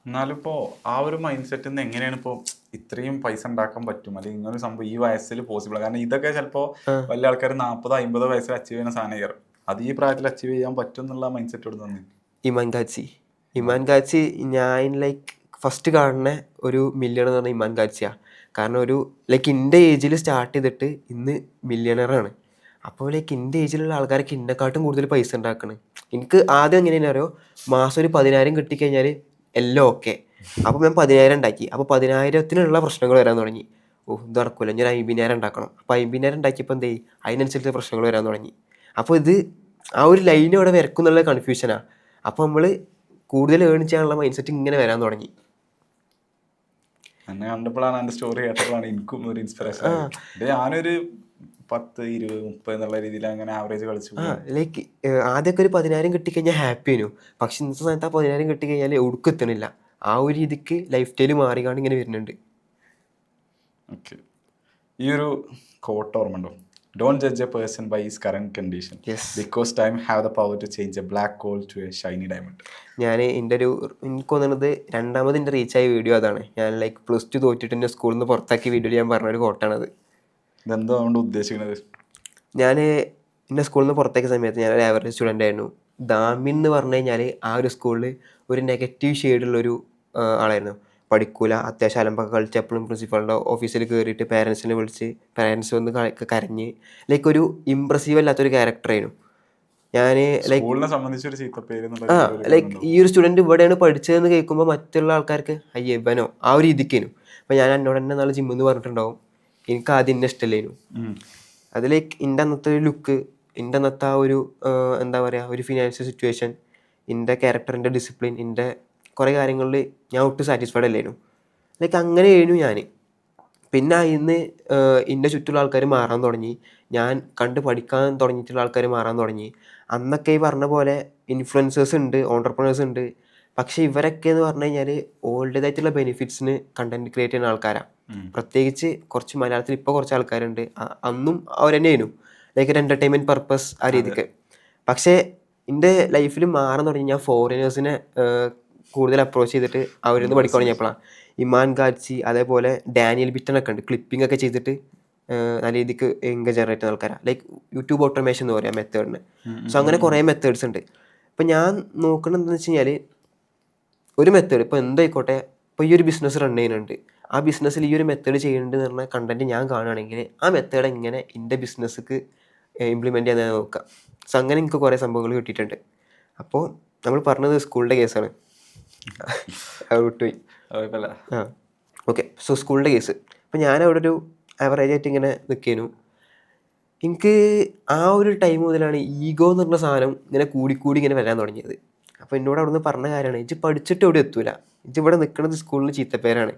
എന്നാലും ഇപ്പോൾ ആ ഒരു മൈൻഡ് സെറ്റിൽ നിന്ന് എങ്ങനെയാണ് ഇപ്പോൾ ഇത്രയും പൈസ ഉണ്ടാക്കാൻ പറ്റും, അല്ലെങ്കിൽ ഇങ്ങനെ ഒരു സംഭവം ഈ വയസ്സിൽ പോസിബിൾ? കാരണം ഇതൊക്കെ ചിലപ്പോൾ വലിയ ആൾക്കാർ 40-50 വയസ്സിൽ അച്ചീവ് ചെയ്യുന്ന സാധനം കയറും. അത് ഈ പ്രായത്തിൽ അച്ചീവ് ചെയ്യാൻ പറ്റും എന്നുള്ള മൈൻഡ് സെറ്റ് എടുത്ത് തന്നെ. ഇമാൻ ഗാച്ചി ഞാൻ ലൈക്ക് ഫസ്റ്റ് കാണുന്ന ഒരു മില്യണർ എന്ന് പറഞ്ഞാൽ ഇമാൻ ഗാച്ചിയാണ്. കാരണം ഒരു ലൈക്ക് എൻ്റെ ഏജിൽ സ്റ്റാർട്ട് ചെയ്തിട്ട് ഇന്ന് മില്യണറാണ്. അപ്പോൾ ലൈക്ക് എൻ്റെ ഏജിലുള്ള ആൾക്കാരൊക്കെ എന്നെക്കാട്ടും കൂടുതൽ പൈസ ഉണ്ടാക്കണം. എനിക്ക് ആദ്യം എങ്ങനെയാണ് അറിയോ, മാസം ഒരു 10,000 കിട്ടിക്കഴിഞ്ഞാൽ എല്ലാം ഓക്കെ. അപ്പോൾ ഞാൻ 10,000 ഉണ്ടാക്കി. അപ്പോൾ 10,000-ത്തിനുള്ള പ്രശ്നങ്ങൾ വരാൻ തുടങ്ങി. ഇത് നടക്കില്ല, ഞാൻ 50,000 ഉണ്ടാക്കണം. അപ്പോൾ 50,000 ഉണ്ടാക്കിയപ്പോൾ എന്തേ, അതിനനുസരിച്ച് പ്രശ്നങ്ങൾ വരാൻ തുടങ്ങി. അപ്പോൾ ഇത് ആ ഒരു ലൈൻ അവിടെ വരക്കും എന്നുള്ള കൺഫ്യൂഷനാണ്. അപ്പോൾ നമ്മൾ കൂടുതൽ ഏൺ ചെയ്യാനുള്ള മൈൻഡ് സെറ്റ് ഇങ്ങനെ വരാൻ തുടങ്ങി. എന്നെ കണ്ടപ്പോഴാണ്, എൻ്റെ സ്റ്റോറി കേട്ടപ്പോഴാണ് എനിക്കും ഒരു ഇൻസ്പിറേഷൻ. ഞാനൊരു 10, 20, 30 എന്നുള്ള രീതിയിൽ അങ്ങനെ ആവറേജ് കളിച്ചു. ലൈക്ക് ആദ്യമൊക്കെ ഒരു 10,000 കിട്ടിക്കഴിഞ്ഞാൽ ഹാപ്പി ആയിരുന്നു. പക്ഷെ ഇന്നത്തെ സമയത്ത് ആ 10,000 കിട്ടിക്കഴിഞ്ഞാൽ ഒടുക്കും എത്തണില്ല. ആ ഒരു രീതിക്ക് ലൈഫ് സ്റ്റൈൽ മാറിക്കാണ്ട് ഇങ്ങനെ വരുന്നുണ്ട്. ഓക്കെ. ഈ ഒരു കോട്ട് ഓർമ്മയുണ്ടോ? Don't judge a person by his current condition, because time have the power to change a black coal to a shiny diamond. എനിക്ക് തോന്നുന്നത് രണ്ടാമത് എൻ്റെ റീച്ചായ വീഡിയോ അതാണ്. ഞാൻ ലൈക്ക് +2 തോറ്റിട്ട് എൻ്റെ സ്കൂളിൽ നിന്ന് പുറത്താക്കിയ വീഡിയോയിൽ ഞാൻ പറഞ്ഞൊരു കോട്ടാണത്. ഇതെന്താ കൊണ്ട് ഉദ്ദേശിക്കുന്നത്? ഞാൻ എൻ്റെ സ്കൂളിൽ നിന്ന് പുറത്താക്കിയ സമയത്ത് ഞാനൊരു ആവറേജ് സ്റ്റുഡൻ്റ് ആയിരുന്നു. ദാമിൻ എന്ന് പറഞ്ഞു കഴിഞ്ഞാൽ ആ ഒരു സ്കൂളിൽ ഒരു നെഗറ്റീവ് ഷെയ്ഡുള്ളൊരു ആളായിരുന്നു. പഠിക്കൂല, അത്യാവശ്യം അലമ്പൊക്കെ കളിച്ച് എപ്പോഴും പ്രിൻസിപ്പാളിൻ്റെ ഓഫീസിൽ കയറിയിട്ട് പേരൻസിനെ വിളിച്ച് പേരൻസ് വന്ന് കരഞ്ഞ് ലൈക്ക് ഒരു ഇമ്പ്രസീവ് അല്ലാത്തൊരു ക്യാരക്ടറായിരുന്നു ഞാൻ. ലൈക്ക് ഈ ഒരു സ്റ്റുഡൻറ്റ് ഇവിടെയാണ് പഠിച്ചതെന്ന് കേൾക്കുമ്പോൾ മറ്റുള്ള ആൾക്കാർക്ക് അയ്യേ ഇവനോ ആ ഒരു രീതിക്കേനു. അപ്പോൾ ഞാൻ എന്നോട് തന്നെ നാളെ ജിമ്മെന്ന് പറഞ്ഞിട്ടുണ്ടാവും. എനിക്ക് ആദ്യം എന്നെ ഇഷ്ടമല്ലേനു. അത് ലൈക്ക് എൻ്റെ അന്നത്തെ ഒരു ലുക്ക്, എൻ്റെ അന്നത്തെ ആ ഒരു എന്താ പറയുക, ഒരു ഫിനാൻഷ്യൽ സിറ്റുവേഷൻ, എൻ്റെ ക്യാരക്ടറിൻ്റെ ഡിസിപ്ലിൻ, എൻ്റെ കുറേ കാര്യങ്ങളിൽ ഞാൻ ഒട്ടും സാറ്റിസ്ഫൈഡ് അല്ലായിരുന്നു. ലൈക്ക് അങ്ങനെ ആയിരുന്നു ഞാൻ. പിന്നെ ഇന്ന് എൻ്റെ ചുറ്റുള്ള ആൾക്കാർ മാറാൻ തുടങ്ങി. ഞാൻ കണ്ട് പഠിക്കാൻ തുടങ്ങിയിട്ടുള്ള ആൾക്കാർ മാറാൻ തുടങ്ങി. അന്നൊക്കെ ഈ പറഞ്ഞ പോലെ ഇൻഫ്ലുവൻസേഴ്സ് ഉണ്ട്, ഓൺടർപ്രണേഴ്സ് ഉണ്ട്. പക്ഷേ ഇവരൊക്കെ എന്ന് പറഞ്ഞു കഴിഞ്ഞാൽ ഓൾഡേതായിട്ടുള്ള ബെനിഫിറ്റ്സിന് കണ്ടന്റ് ക്രിയേറ്റ് ചെയ്യുന്ന ആൾക്കാരാണ്. പ്രത്യേകിച്ച് കുറച്ച് മലയാളത്തിൽ ഇപ്പോൾ കുറച്ച് ആൾക്കാരുണ്ട്, അന്നും അവർ തന്നെയായിരുന്നു ലൈക്ക് ഒരു എൻ്റർടൈൻമെൻറ്റ് പർപ്പസ് ആ രീതിക്ക്. പക്ഷേ എൻ്റെ ലൈഫിൽ മാറാൻ തുടങ്ങി. ഞാൻ ഫോറിനേഴ്സിനെ കൂടുതൽ അപ്രോച്ച് ചെയ്തിട്ട് അവരിൽ നിന്ന് പഠിക്കാൻ തുടങ്ങിയപ്പോഴാണ്. ഇമാൻ ഗാച്ചി, അതേപോലെ ഡാനിയൽ ബിറ്റനൊക്കെ ഉണ്ട്, ക്ലിപ്പിംഗ് ഒക്കെ ചെയ്തിട്ട് നല്ല രീതിക്ക് ഇൻകം ജനറേറ്റ് ചെയ്യുന്ന ആൾക്കാരാണ്. ലൈക്ക് യൂട്യൂബ് ഓട്ടോമേഷൻ എന്ന് പറയാം മെത്തേഡിന്. സോ അങ്ങനെ കുറേ മെത്തേഡ്സ് ഉണ്ട്. ഇപ്പം ഞാൻ നോക്കുന്നത് എന്താണെന്ന് വെച്ച് കഴിഞ്ഞാൽ ഒരു മെത്തേഡ് ഇപ്പോൾ എന്തായിക്കോട്ടെ, ഇപ്പോൾ ഈ ഒരു ബിസിനസ് റൺ ചെയ്യുന്നുണ്ട്, ആ ബിസിനസ്സിൽ ഈ ഒരു മെത്തേഡ് ചെയ്യുന്നുണ്ട് എന്ന് പറഞ്ഞ കണ്ടന്റ് ഞാൻ കാണുകയാണെങ്കിൽ ആ മെത്തേഡ് എങ്ങനെ എൻ്റെ ബിസിനസ്സിക്ക് ഇംപ്ലിമെൻറ്റ് ചെയ്യാൻ നോക്കാം. സോ അങ്ങനെ എനിക്ക് കുറേ സംഭവങ്ങൾ കിട്ടിയിട്ടുണ്ട്. അപ്പോൾ നമ്മൾ പറഞ്ഞത് സ്കൂളിൻ്റെ കേസാണ്, വിട്ടുപോയി. ഓക്കെ. സോ സ്കൂളിൻ്റെ കേസ്, അപ്പോൾ ഞാൻ അവിടെ ഒരു ആവറേജ് ആയിട്ട് ഇങ്ങനെ നിൽക്കേനു. എനിക്ക് ആ ഒരു ടൈം മുതലാണ് ഈഗോ എന്ന് പറഞ്ഞ സാധനം ഇങ്ങനെ കൂടിക്കൂടി ഇങ്ങനെ വരാൻ തുടങ്ങിയത്. അപ്പോൾ എന്നോട് അവിടെ നിന്ന് പറഞ്ഞ കാര്യമാണ്, ഇജ്ജ് പഠിച്ചിട്ട് എവിടെ എത്തൂല, ഇജ്ജ് ഇവിടെ നിൽക്കുന്നത് സ്കൂളിൽ ചീത്തപ്പേരാണ്,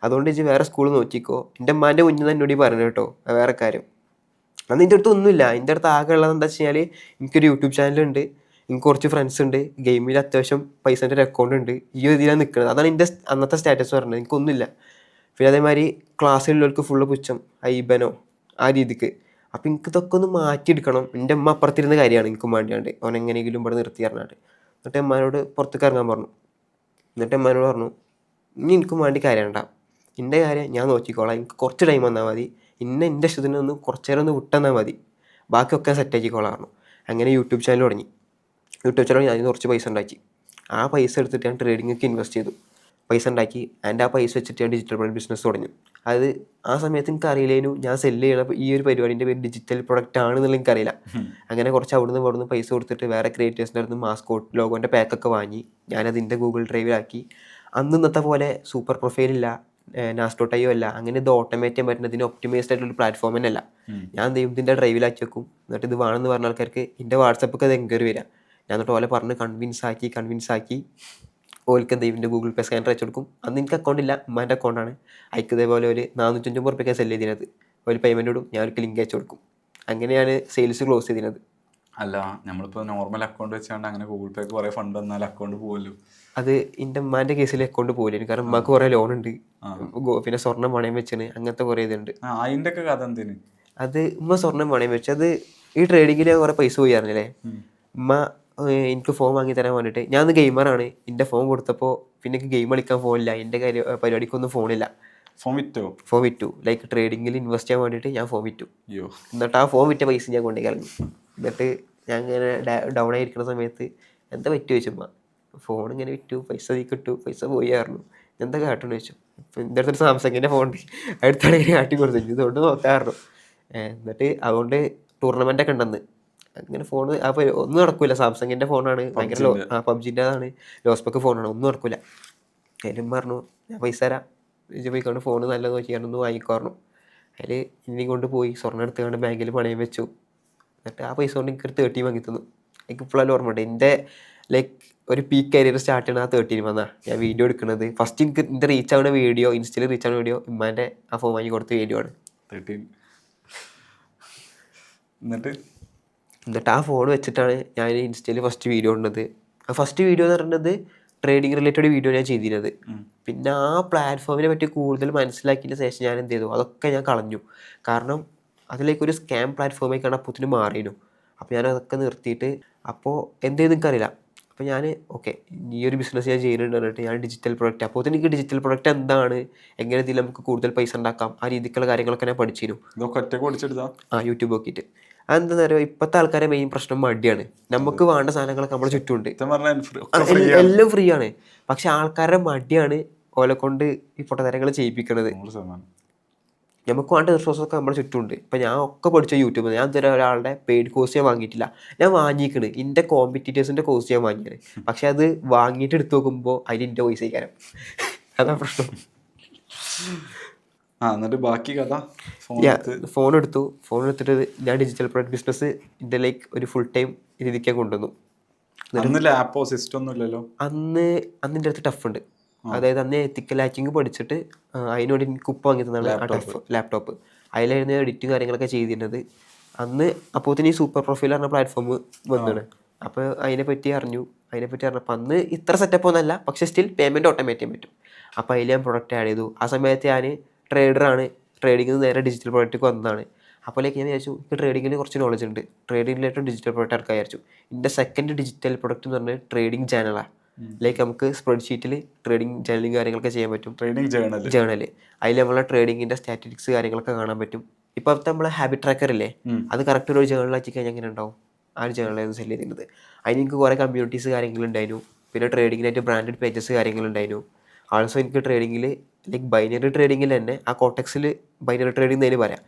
അതുകൊണ്ട് ഇജ്ജ് വേറെ സ്കൂൾ നോക്കിക്കോ. എൻ്റെ അമ്മാൻ്റെ മുന്നിൽ നിന്ന് എന്നോട് പറഞ്ഞു കേട്ടോ. വേറെ കാര്യം, അന്ന് എൻ്റെ അടുത്ത് ഒന്നുമില്ല. എൻ്റെ അടുത്ത് ആകെ ഉള്ളത് എന്താ വെച്ച് കഴിഞ്ഞാൽ എനിക്കൊരു യൂട്യൂബ് ചാനലുണ്ട്, എനിക്ക് കുറച്ച് ഫ്രണ്ട്സ് ഉണ്ട്, ഗെയിമിൽ അത്യാവശ്യം പൈസൻ്റെ ഒരു അക്കൗണ്ട് ഉണ്ട്. ഈ ഒരു ഇതിലാണ് നിൽക്കുന്നത്. അതാണ് എൻ്റെ അന്നത്തെ സ്റ്റാറ്റസ് പറഞ്ഞത്. എനിക്കൊന്നുമില്ല. പിന്നെ അതേമാതിരി ക്ലാസ്സിലുള്ളവർക്ക് ഫുള്ള് പുച്ഛം, ഐബനോ ആ രീതിക്ക്. അപ്പം എനിക്ക് ഇതൊക്കെ ഒന്ന് മാറ്റിയെടുക്കണം. എൻ്റെ അമ്മ അപ്പുറത്തിരുന്ന കാര്യമാണ് എനിക്കും വേണ്ടിയാണ്ട്, അവൻ എങ്ങനെയെങ്കിലും ഇവിടെ നിർത്തി പറഞ്ഞാണ്ട്. എന്നിട്ട് അമ്മാനോട് പുറത്തേക്ക് ഇറങ്ങാൻ പറഞ്ഞു. എന്നിട്ട് അമ്മാനോട് പറഞ്ഞു, ഇനി എനിക്കും വേണ്ടി കാര്യം ഉണ്ടാവും, എൻ്റെ കാര്യം ഞാൻ നോക്കിക്കോളാം, എനിക്ക് കുറച്ച് ടൈം വന്നാൽ മതി, എൻ്റെ ഇഷ്ടത്തിന് ഒന്ന് കുറച്ച് നേരം ഒന്ന് വിട്ടെന്നാൽ മതി, ബാക്കിയൊക്കെ സെറ്റ് ആക്കിക്കോളാം. അങ്ങനെ യൂട്യൂബ് ചാനൽ തുടങ്ങി. യൂട്യൂബ് ചാനൽ ഞാൻ കുറച്ച് പൈസ ഉണ്ടാക്കി. ആ പൈസ എടുത്തിട്ട് ഞാൻ ട്രേഡിങ്ങൊക്കെ ഇൻവെസ്റ്റ് ചെയ്തു, പൈസ ഉണ്ടാക്കി. ആ പൈസ വെച്ചിട്ട് ഞാൻ ഡിജിറ്റൽ പ്രൊഡക്റ്റ് ബിസിനസ് തുടങ്ങി. അത് ആ സമയത്ത് എനിക്ക് അറിയില്ലേനു ഞാൻ സെല്ല് ചെയ്യണം ഈ ഒരു പരിപാടിൻ്റെ പേര് ഡിജിറ്റൽ പ്രൊഡക്റ്റ് ആണെന്നുള്ള എനിക്കറിയില്ല. അങ്ങനെ കുറച്ച് അവിടുന്ന് പൈസ കൊടുത്തിട്ട് വേറെ ക്രിയേറ്റേഴ്സിൻ്റെ അടുത്ത് മാസ്കോട്ട് ലോഗോൻ്റെ പാക്കൊക്കെ വാങ്ങി ഞാനതിൻ്റെ ഗൂഗിൾ ഡ്രൈവിലാക്കി. ഇന്നത്തെ പോലെ സൂപ്പർ പ്രൊഫൈലില്ല, നാസ്റ്റോട്ടയോ അല്ല, അങ്ങനെ ഇത് ഓട്ടോമേറ്റ് ചെയ്യാൻ പറ്റുന്ന ഇതിന് ഒപ്റ്റിമൈസ്ഡ് ആയിട്ടുള്ള പ്ലാറ്റ്ഫോം തന്നെ അല്ല. ഞാൻ ഇതിൻ്റെ ഡ്രൈവിലാക്കി വെക്കും. എന്നിട്ട് ഇത് വേണമെന്ന് പറഞ്ഞ ആൾക്കാർക്ക് എൻ്റെ വാട്സപ്പൊക്കെ അത് എൻക്വയറി വരിക. ഞാൻ എന്നിട്ട് പോലെ പറഞ്ഞ് കൺവിൻസ് ആക്കി ഓൽക്ക് ഇതിൻ്റെ ഗൂഗിൾ പേ സ്കാനർ അയച്ചു കൊടുക്കും. അന്ന് എനിക്ക് അക്കൗണ്ടില്ല, ഉമ്മാൻ്റെ അക്കൗണ്ടാണ്. അയക്ക് ഇതേപോലെ ഒരു 450 റുപ്യൊക്കെ സെല് ചെയ്തിരുന്നത്. ഒരു പേയ്മെൻറ്റ് ഇടും, ഞാൻ ഒരു ലിങ്ക് അയച്ചു കൊടുക്കും. അങ്ങനെയാണ് സെയിൽസ് ക്ലോസ് ചെയ്തിരുന്നത്. അല്ല, നമ്മളിപ്പോൾ നോർമൽ അക്കൗണ്ട് വെച്ചാണ്ട് അങ്ങനെ ഗൂഗിൾ പേക്ക് കുറേ ഫണ്ട് വന്നാൽ അക്കൗണ്ട് പോകുമല്ലോ. അത് എൻ്റെ ഉമ്മാൻ്റെ കേസിൽ അക്കൗണ്ട് പോകില്ല, കാരണം ഉമ്മാക്ക് കുറേ ലോൺ ഉണ്ട്, പിന്നെ സ്വർണ്ണം പണയം വെച്ചാണ്, അങ്ങനത്തെ കുറേ ഇതുണ്ട്. അതിൻ്റെ ഒക്കെ കഥ എന്തിന്? അത് ഉമ്മ സ്വർണ്ണം പണയം വെച്ച് അത് ഈ ട്രേഡിങ്ങിൽ കുറേ പൈസ പോയി അറിഞ്ഞില്ലേ. ഉമ്മ എനിക്ക് ഫോൺ വാങ്ങി തരാൻ വേണ്ടിയിട്ട്, ഞാൻ ഗെയിമറാണ്, എൻ്റെ ഫോൺ കൊടുത്തപ്പോൾ പിന്നെ എനിക്ക് ഗെയിം കളിക്കാൻ ഫോണില്ല, എൻ്റെ പരിപാടിക്കൊന്നും ഫോണില്ല. ഫോൺ വിറ്റു ലൈക്ക് ട്രേഡിങ്ങിൽ ഇൻവെസ്റ്റ് ചെയ്യാൻ വേണ്ടിയിട്ട് ഞാൻ ഫോൺ വിറ്റു. എന്നിട്ട് ആ ഫോൺ വിറ്റ പൈസ ഞാൻ കൊണ്ടേ കളഞ്ഞു. എന്നിട്ട് ഞാൻ ഇങ്ങനെ ഡൗൺ ആയിരിക്കുന്ന സമയത്ത് എന്താ പറ്റി ചോദിച്ചമ്മ, ഫോൺ ഇങ്ങനെ വിറ്റു, പൈസ നീ കിട്ടു, പൈസ പോയി ആയിരുന്നു, എന്താ കാട്ടെന്ന് ചോദിച്ചു. ഇപ്പം എൻ്റെ അടുത്തൊരു സാംസങ്ങിൻ്റെ ഫോൺ ഉണ്ട്, അടുത്താണ് ഇങ്ങനെ കാട്ടി കൊടുത്തു, ഇതുകൊണ്ട് നോക്കാറുള്ളൂ. എന്നിട്ട് അതുകൊണ്ട് ടൂർണമെൻ്റൊക്കെ ഉണ്ടെന്ന്. അങ്ങനെ ഫോൺ ഒന്നും നടക്കില്ല, സാംസങ്ങിൻ്റെ ഫോണാണ്, ഭയങ്കര പബ്ജിൻ്റെതാണ്, ലോസ്പെക്ക് ഫോണാണ്, ഒന്നും നടക്കില്ല. അതിലും പറഞ്ഞു ഞാൻ പൈസ തരാം, ഇത് പോയിക്കൊണ്ട് ഫോൺ നല്ല നോക്കിയാണ്ടൊന്ന് വാങ്ങിക്കോറണം. അതിൽ ഇനി കൊണ്ട് പോയി സ്വർണ്ണം എടുത്തുകൊണ്ട് ബാങ്കിൽ പണയം വെച്ചു. എന്നിട്ട് ആ പൈസ കൊണ്ട് എനിക്കൊരു 30 വാങ്ങി തന്നു. എനിക്ക് ഇപ്പോഴെല്ലാം ഓർമ്മയുണ്ട്, എൻ്റെ ലൈക്ക് ഒരു പീക്ക് കരിയർ സ്റ്റാർട്ട് ചെയ്യണ ആ 30 വന്നാൽ ഞാൻ വീഡിയോ എടുക്കുന്നത്. ഫസ്റ്റ് എനിക്ക് എൻ്റെ റീച്ച് ആവുന്ന വീഡിയോ, ഇൻസ്റ്റയിൽ റീച്ച് ആവുന്ന വീഡിയോ ഉമ്മാൻ്റെ ആ ഫോൺ വാങ്ങി കൊടുത്ത വീഡിയോ ആണ്. എന്നിട്ട് ആ ഫോൺ വെച്ചിട്ടാണ് ഞാൻ ഇൻസ്റ്റയിൽ ഫസ്റ്റ് വീഡിയോ ഇടുന്നത്. ആ ഫസ്റ്റ് വീഡിയോ എന്ന് പറയുന്നത് ട്രേഡിങ് റിലേറ്റഡ് വീഡിയോ ഞാൻ ചെയ്തിരുന്നത്. പിന്നെ ആ പ്ലാറ്റ്ഫോമിനെ പറ്റി കൂടുതൽ മനസ്സിലാക്കിയതിന് ശേഷം ഞാൻ എന്ത് ചെയ്തു, അതൊക്കെ ഞാൻ കളഞ്ഞു. കാരണം അതിലേക്കൊരു സ്കാം പ്ലാറ്റ്ഫോമേക്കാണ് അപ്പോഴത്തേന് മാറിയിരുന്നു. അപ്പോൾ ഞാൻ അതൊക്കെ നിർത്തിയിട്ട്, അപ്പോൾ എന്ത് ചെയ്ത് എനിക്കറിയില്ല. അപ്പോൾ ഞാൻ ഓക്കെ ഈ ഒരു ബിസിനസ് ഞാൻ ചെയ്യുന്നുണ്ട് പറഞ്ഞിട്ട് ഞാൻ ഡിജിറ്റൽ പ്രൊഡക്റ്റ്, അപ്പോൾ എനിക്ക് ഡിജിറ്റൽ പ്രൊഡക്റ്റ് എന്താണ്, എങ്ങനെ ഇതിൽ നമുക്ക് കൂടുതൽ പൈസ ഉണ്ടാക്കാം, ആ രീതിക്കുള്ള കാര്യങ്ങളൊക്കെ ഞാൻ പഠിച്ചിരുന്നു. യൂട്യൂബ് നോക്കിയിട്ട്. അതെന്താണെന്ന് അറിയുമോ, ഇപ്പോഴത്തെ ആൾക്കാരെ മെയിൻ പ്രശ്നം മടിയാണ്. നമുക്ക് വേണ്ട സാധനങ്ങളൊക്കെ നമ്മുടെ ചുറ്റുമുണ്ട്, എല്ലാം ഫ്രീ ആണ്. പക്ഷെ ആൾക്കാരുടെ മടിയാണ് ഓലെ കൊണ്ട് ഈ പൊട്ടത്തരങ്ങൾ ചെയ്യിപ്പിക്കുന്നത്. നമുക്ക് വേണ്ട റിസോഴ്സൊക്കെ നമ്മുടെ ചുറ്റുമുണ്ട്. ഇപ്പം ഞാൻ ഒക്കെ പഠിച്ച യൂട്യൂബിൽ. ഞാൻ ഇതുവരെ ഒരാളുടെ പെയ്ഡ് കോഴ്സ് ഞാൻ വാങ്ങിയിട്ടില്ല. ഞാൻ വാങ്ങിക്കണ് എൻ്റെ കോമ്പറ്റീറ്റേഴ്സിൻ്റെ കോഴ്സ് ഞാൻ വാങ്ങിയത്. പക്ഷെ അത് വാങ്ങിയിട്ട് എടുത്ത് നോക്കുമ്പോൾ അതിന് എൻ്റെ പൈസ കയറാം. അതാ പ്രശ്നം. എന്നിട്ട് ബാക്കി കഥ, ഫോൺ എടുത്തിട്ട് ഞാൻ ഡിജിറ്റൽ പ്രൊഡക്റ്റ് ബിസിനസ് എൻ്റെ ലൈക്ക് ഒരു ഫുൾ ടൈം രീതിക്ക് കൊണ്ടുവന്നു. ലാപ്പോ സിസ്റ്റം ഒന്നും ഇല്ലല്ലോ അന്ന് എൻ്റെ അടുത്ത് ടഫ് ഉണ്ട്. അതായത് അന്ന് എത്തിക്കൽ ഹാക്കിങ് പഠിച്ചിട്ട് അതിനോട് എനിക്ക് ഉപ്പ് വാങ്ങി തന്നാണ് ആ ടഫ് ലാപ്ടോപ്പ്. അതിലായിരുന്നു എഡിറ്റും കാര്യങ്ങളൊക്കെ ചെയ്തിരുന്നത്. അന്ന് അപ്പോഴത്തേന് ഈ സൂപ്പർ പ്രൊഫൈൽ പറഞ്ഞ പ്ലാറ്റ്ഫോം വന്നാണ്. അപ്പോൾ അതിനെപ്പറ്റി അറിഞ്ഞപ്പോൾ അന്ന് ഇത്ര സെറ്റപ്പ് ഒന്നല്ല, പക്ഷേ സ്റ്റിൽ പേയ്മെൻറ്റ് ഓട്ടോമേറ്റ് ചെയ്യാൻ പറ്റും. അപ്പോൾ അതിൽ ഞാൻ പ്രൊഡക്റ്റ് ആഡ് ചെയ്തു. ആ സമയത്ത് ഞാൻ ട്രേഡറാണ്, ട്രേഡിങ്ങിൽ നേരെ ഡിജിറ്റൽ പ്രൊഡക്റ്റ് വന്നതാണ്. അപ്പോഴേക്ക് ഞാൻ വിചാരിച്ചു എനിക്ക് ട്രേഡിങ്ങിൽ കുറച്ച് നോളജ് ഉണ്ട്, ട്രേഡിംഗ് റിലേറ്റഡ് ഡിജിറ്റൽ പ്രൊഡക്റ്റ് ഇറക്കാൻ വിചാരിച്ചു. എൻ്റെ സെക്കൻഡ് ഡിജിറ്റൽ പ്രൊഡക്റ്റ് എന്ന് പറഞ്ഞാൽ ട്രേഡിംഗ് ജേണലാണ്. ലൈക്ക് നമുക്ക് സ്പ്രെഡ്ഷീറ്റിൽ ട്രേഡിംഗ് ജേണലിങ് കാര്യങ്ങളൊക്കെ ചെയ്യാൻ പറ്റും. ട്രേഡിംഗ് ജേണൽ അതിൽ നമ്മളെ ട്രേഡിങ്ങിൻ്റെ സ്റ്റാറ്റിസ്റ്റിക്സ് കാര്യങ്ങളൊക്കെ കാണാൻ പറ്റും. ഇപ്പോഴത്തെ നമ്മളെ ഹാബിറ്റ് ട്രാക്കർ ഇല്ലേ, അത് കറക്റ്റ് ഒരു ജേണലാക്കി കഴിഞ്ഞാൽ എങ്ങനെ ഉണ്ടാവും, ആ ഒരു ജേണലായിരുന്നു സെല് ചെയ്തിരുന്നത്. അതിന് എനിക്ക് കുറേ കമ്മ്യൂണിറ്റീസ് കാര്യങ്ങളുണ്ടായിരുന്നു. പിന്നെ ട്രേഡിങ്ങിനായിട്ട് ബ്രാൻഡഡ് പേജസ് കാര്യങ്ങളുണ്ടായിരുന്നു. ആൾസോ എനിക്ക് ട്രേഡിങ്ങിൽ ലൈക്ക് ബൈനറി ട്രേഡിങ്ങിൽ തന്നെ ആ കോട്ടക്സിൽ ബൈനറി ട്രേഡിംഗ് എന്നതിന് പറയാം.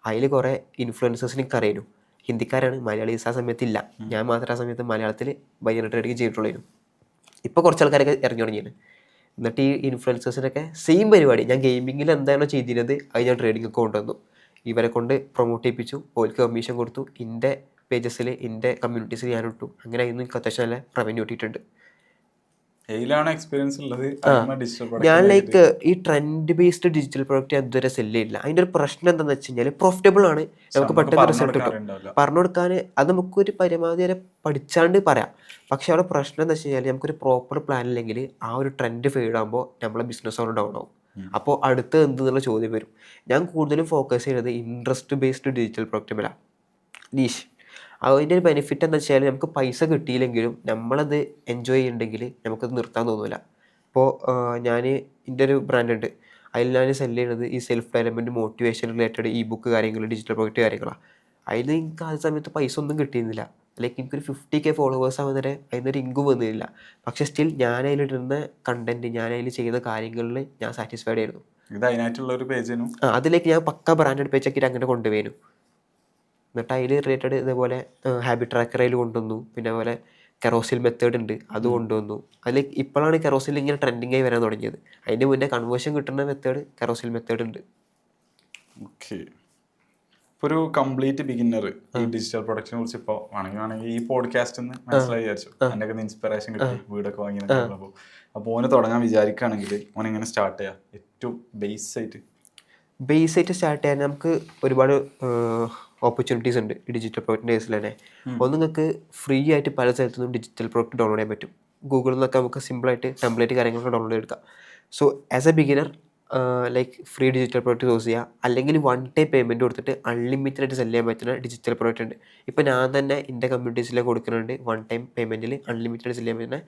അതിൽ കുറേ ഇൻഫ്ലുവൻസേഴ്സിന് എനിക്ക് അറിയുന്നു. ഹിന്ദിക്കാരാണ്, മലയാളീസ് ആ സമയത്തില്ല. ഞാൻ മാത്രം ആ സമയത്ത് മലയാളത്തിൽ ബൈനറി ട്രേഡിങ് ചെയ്തിട്ടുള്ളൂ. ഇപ്പോൾ കുറച്ച് ആൾക്കാരൊക്കെ ഇറങ്ങി തുടങ്ങിയാണ്. എന്നിട്ട് ഈ ഇൻഫ്ലുവൻസേഴ്സിനൊക്കെ സെയിം പരിപാടി, ഞാൻ ഗെയിമിങ്ങിൽ എന്താണോ ചെയ്തിരുന്നത് അത് ഞാൻ ട്രേഡിംഗ് ഒക്കെ കൊണ്ടുവന്നു. ഇവരെ കൊണ്ട് പ്രൊമോട്ട് ചെയ്യിപ്പിച്ചു, ഓർക്ക് കമ്മീഷൻ കൊടുത്തു. എൻ്റെ പേജസിൽ എൻ്റെ കമ്മ്യൂണിറ്റീസിൽ ഞാൻ ഇട്ടു. അങ്ങനെ അതിൽ നിന്ന് എനിക്ക് അത്യാവശ്യം നല്ല റവന്യൂ കിട്ടിയിട്ടുണ്ട്. എക്സ്പീരിയൻസ് ഉള്ളത് ഞാൻ ലൈക്ക് ഈ ട്രെൻഡ് ബേസ്ഡ് ഡിജിറ്റൽ പ്രൊഡക്റ്റ് ഞാൻ ഇതുവരെ സെല് ചെയ്യില്ല. അതിൻ്റെ ഒരു പ്രശ്നം എന്താണെന്ന് വെച്ച് കഴിഞ്ഞാൽ പ്രോഫിറ്റബിൾ ആണ്, നമുക്ക് പെട്ടെന്ന് റിസൾട്ട് കിട്ടും. പറഞ്ഞു കൊടുക്കാൻ അത് നമുക്കൊരു പരമാവധി വരെ പഠിച്ചാണ്ട് പറയാം. പക്ഷെ അവിടെ പ്രശ്നം എന്താ വെച്ച് കഴിഞ്ഞാൽ നമുക്കൊരു പ്രോപ്പർ പ്ലാൻ ഇല്ലെങ്കിൽ ആ ഒരു ട്രെൻഡ് ഫെയ്ഡ് ആകുമ്പോൾ നമ്മളെ ബിസിനസ് അവിടെ ഡൗൺ ആവും. അപ്പോൾ അടുത്ത് എന്തെന്നുള്ള ചോദ്യം വരും. ഞാൻ കൂടുതലും ഫോക്കസ് ചെയ്യുന്നത് ഇൻട്രസ്റ്റ് ബേസ്ഡ് ഡിജിറ്റൽ പ്രൊഡക്റ്റ് മേലാണ്, നീഷ്. അതിൻ്റെ ഒരു ബെനിഫിറ്റ് എന്താ വെച്ചാൽ നമുക്ക് പൈസ കിട്ടിയില്ലെങ്കിലും നമ്മളത് എൻജോയ് ചെയ്യുന്നുണ്ടെങ്കിൽ നമുക്കത് നിർത്താൻ തോന്നില്ല. ഇപ്പോൾ ഞാൻ എൻ്റെ ഒരു ബ്രാൻഡ് ഉണ്ട്, അതിൽ ഞാൻ സെല് ചെയ്യുന്നത് ഈ self development, motivation related E book കാര്യങ്ങൾ, ഡിജിറ്റൽ പ്രോഡക്റ്റ് കാര്യങ്ങളാണ്. അതിന് എനിക്ക് ആ സമയത്ത് പൈസ ഒന്നും കിട്ടിയിരുന്നില്ല. ലൈക്ക് എനിക്കൊരു 50K ഫോളോവേഴ്സ് ആവുന്നവരെ അതിനൊരു ഇൻകം വന്നില്ല. പക്ഷേ സ്റ്റിൽ ഞാൻ അതിലിടുന്ന കണ്ടൻറ്റ്, ഞാൻ അതിൽ ചെയ്യുന്ന കാര്യങ്ങളിൽ ഞാൻ സാറ്റിസ്ഫൈഡ് ആയിരുന്നു. ഇത് അതിനായിട്ടുള്ള ഒരു പേജിനും അതിലേക്ക് ഞാൻ പക്ക ബ്രാൻഡഡ് പേജ് ആക്കിയിട്ട് അങ്ങനെ കൊണ്ടുപോയിരുന്നു. എന്നിട്ട് അതിൽ റിലേറ്റഡ് ഇതേപോലെ ഹാബിറ്റ് ട്രാക്കർ അതിൽ കൊണ്ടുവന്നു. പിന്നെ അതുപോലെ കെറോസിൽ മെത്തേഡ് ഉണ്ട്, അത് കൊണ്ടുവന്നു. അതിൽ ഇപ്പോഴാണ് കെറോസിൽ ഇങ്ങനെ ട്രെൻഡിങ് ആയി വരാൻ തുടങ്ങിയത്. അതിൻ്റെ മുന്നേ കൺവേർഷൻ കിട്ടുന്ന മെത്തേഡ് കെറോസിൽ മെത്തേഡ് ഉണ്ട്. ഓക്കെ. ഇപ്പോൾ ഒരു കംപ്ലീറ്റ് ബിഗിന്നർ ഈ ഡിജിറ്റൽ പ്രൊഡക്റ്റിനെ കുറിച്ച് ഇപ്പോൾ വേണമെങ്കിൽ ഈ പോഡ്കാസ്റ്റ് മനസ്സിലായി വിചാരിച്ചു, എൻ്റെ ഇൻസ്പിറേഷൻ കിട്ടി, വീടൊക്കെ വാങ്ങി അപ്പോൾ ഓന് തുടങ്ങാൻ വിചാരിക്കുകയാണെങ്കിൽ ഓൻ എങ്ങനെ സ്റ്റാർട്ട് ചെയ്യാം? ഏറ്റവും ബേസ് ആയിട്ട് സ്റ്റാർട്ട് ചെയ്യാൻ നമുക്ക് ഒരുപാട് ഓപ്പർച്യൂണിറ്റീസ് ഉണ്ട് ഈ ഡിജിറ്റൽ പ്രോഡക്റ്റിൻ്റെ കേസിൽ തന്നെ. ഒന്ന്, നിങ്ങൾക്ക് ഫ്രീ ആയിട്ട് പല സ്ഥലത്തുനിന്നും ഡിജിറ്റൽ പ്രോഡക്റ്റ് ഡൗൺലോഡ് ചെയ്യാൻ പറ്റും. ഗൂഗിളിൽ നിന്നൊക്കെ നമുക്ക് സിമ്പിളായിട്ട് ടെംപ്ലേറ്റ് കാര്യങ്ങളൊക്കെ ഡൗൺലോഡ് ചെയ്തെടുക്കാം. So as A beginner like free digital product use ചെയ്യുക, അല്ലെങ്കിൽ 1 ടൈം പേയ്മെൻറ്റ് കൊടുത്തിട്ട് അൺലിമിറ്റഡ് ആയിട്ട് സെല് ചെയ്യാൻ പറ്റുന്ന ഡിജിറ്റൽ പ്രോഡക്റ്റ് ഉണ്ട്. ഇപ്പോൾ ഞാൻ തന്നെ എൻ്റെ കമ്മ്യൂണിറ്റീസിലേക്ക് കൊടുക്കുന്നുണ്ട് 1 ടൈം പേയ്മെൻറ്റിൽ അൺലിമിറ്റഡ് സെല് ചെയ്യാൻ പറ്റുന്ന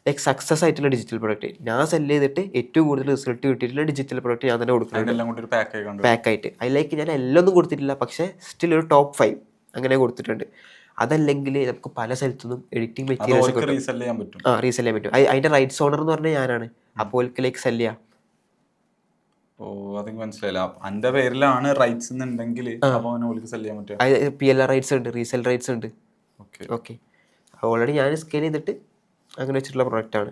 ലൈക്ക് സക്സസ് ആയിട്ടുള്ള ഡിജിറ്റൽ പ്രോഡക്റ്റ്. ഞാൻ സെല് ചെയ്തിട്ട് ഏറ്റവും കൂടുതൽ റിസൾട്ട് കിട്ടിയിട്ടുള്ള ഡിജിറ്റൽ പ്രോഡക്റ്റ് ഞാൻ തന്നെ കൊടുക്കുന്നുണ്ട് പാക്കായിട്ട്. അതിലേക്ക് ഞാൻ എല്ലാം ഒന്നും കൊടുത്തിട്ടില്ല, പക്ഷേ സ്റ്റിൽ ഒരു ടോപ്പ് 5 അങ്ങനെ കൊടുത്തിട്ടുണ്ട്. അതല്ലെങ്കിൽ നമുക്ക് പല സ്ഥലത്തുനിന്നും എഡിറ്റിംഗ് മെറ്റീരിയൽസ് റീസെല് ചെയ്യാൻ പറ്റും. അതിൻ്റെ റൈറ്റ്സ് ഓണർ എന്ന് പറഞ്ഞാൽ ഞാനാണ്. അപ്പോൾ ലൈക്ക് സെല് ചെയ്യാം. അതെനിക്ക് മനസ്സിലായില്ല. എൻ്റെ പേരിലാണ് റൈറ്റ്സ് എന്നുണ്ടെങ്കിൽ സെല് ചെയ്യാൻ പറ്റും. PLR റൈറ്റ്സ് ഉണ്ട്, റീസെൽ റൈറ്റ്സ് ഉണ്ട്. ഓക്കെ, ഓൾറെഡി ഞാൻ സ്കെയിൽ ചെയ്തിട്ട് അങ്ങനെ വെച്ചിട്ടുള്ള പ്രൊഡക്റ്റാണ്.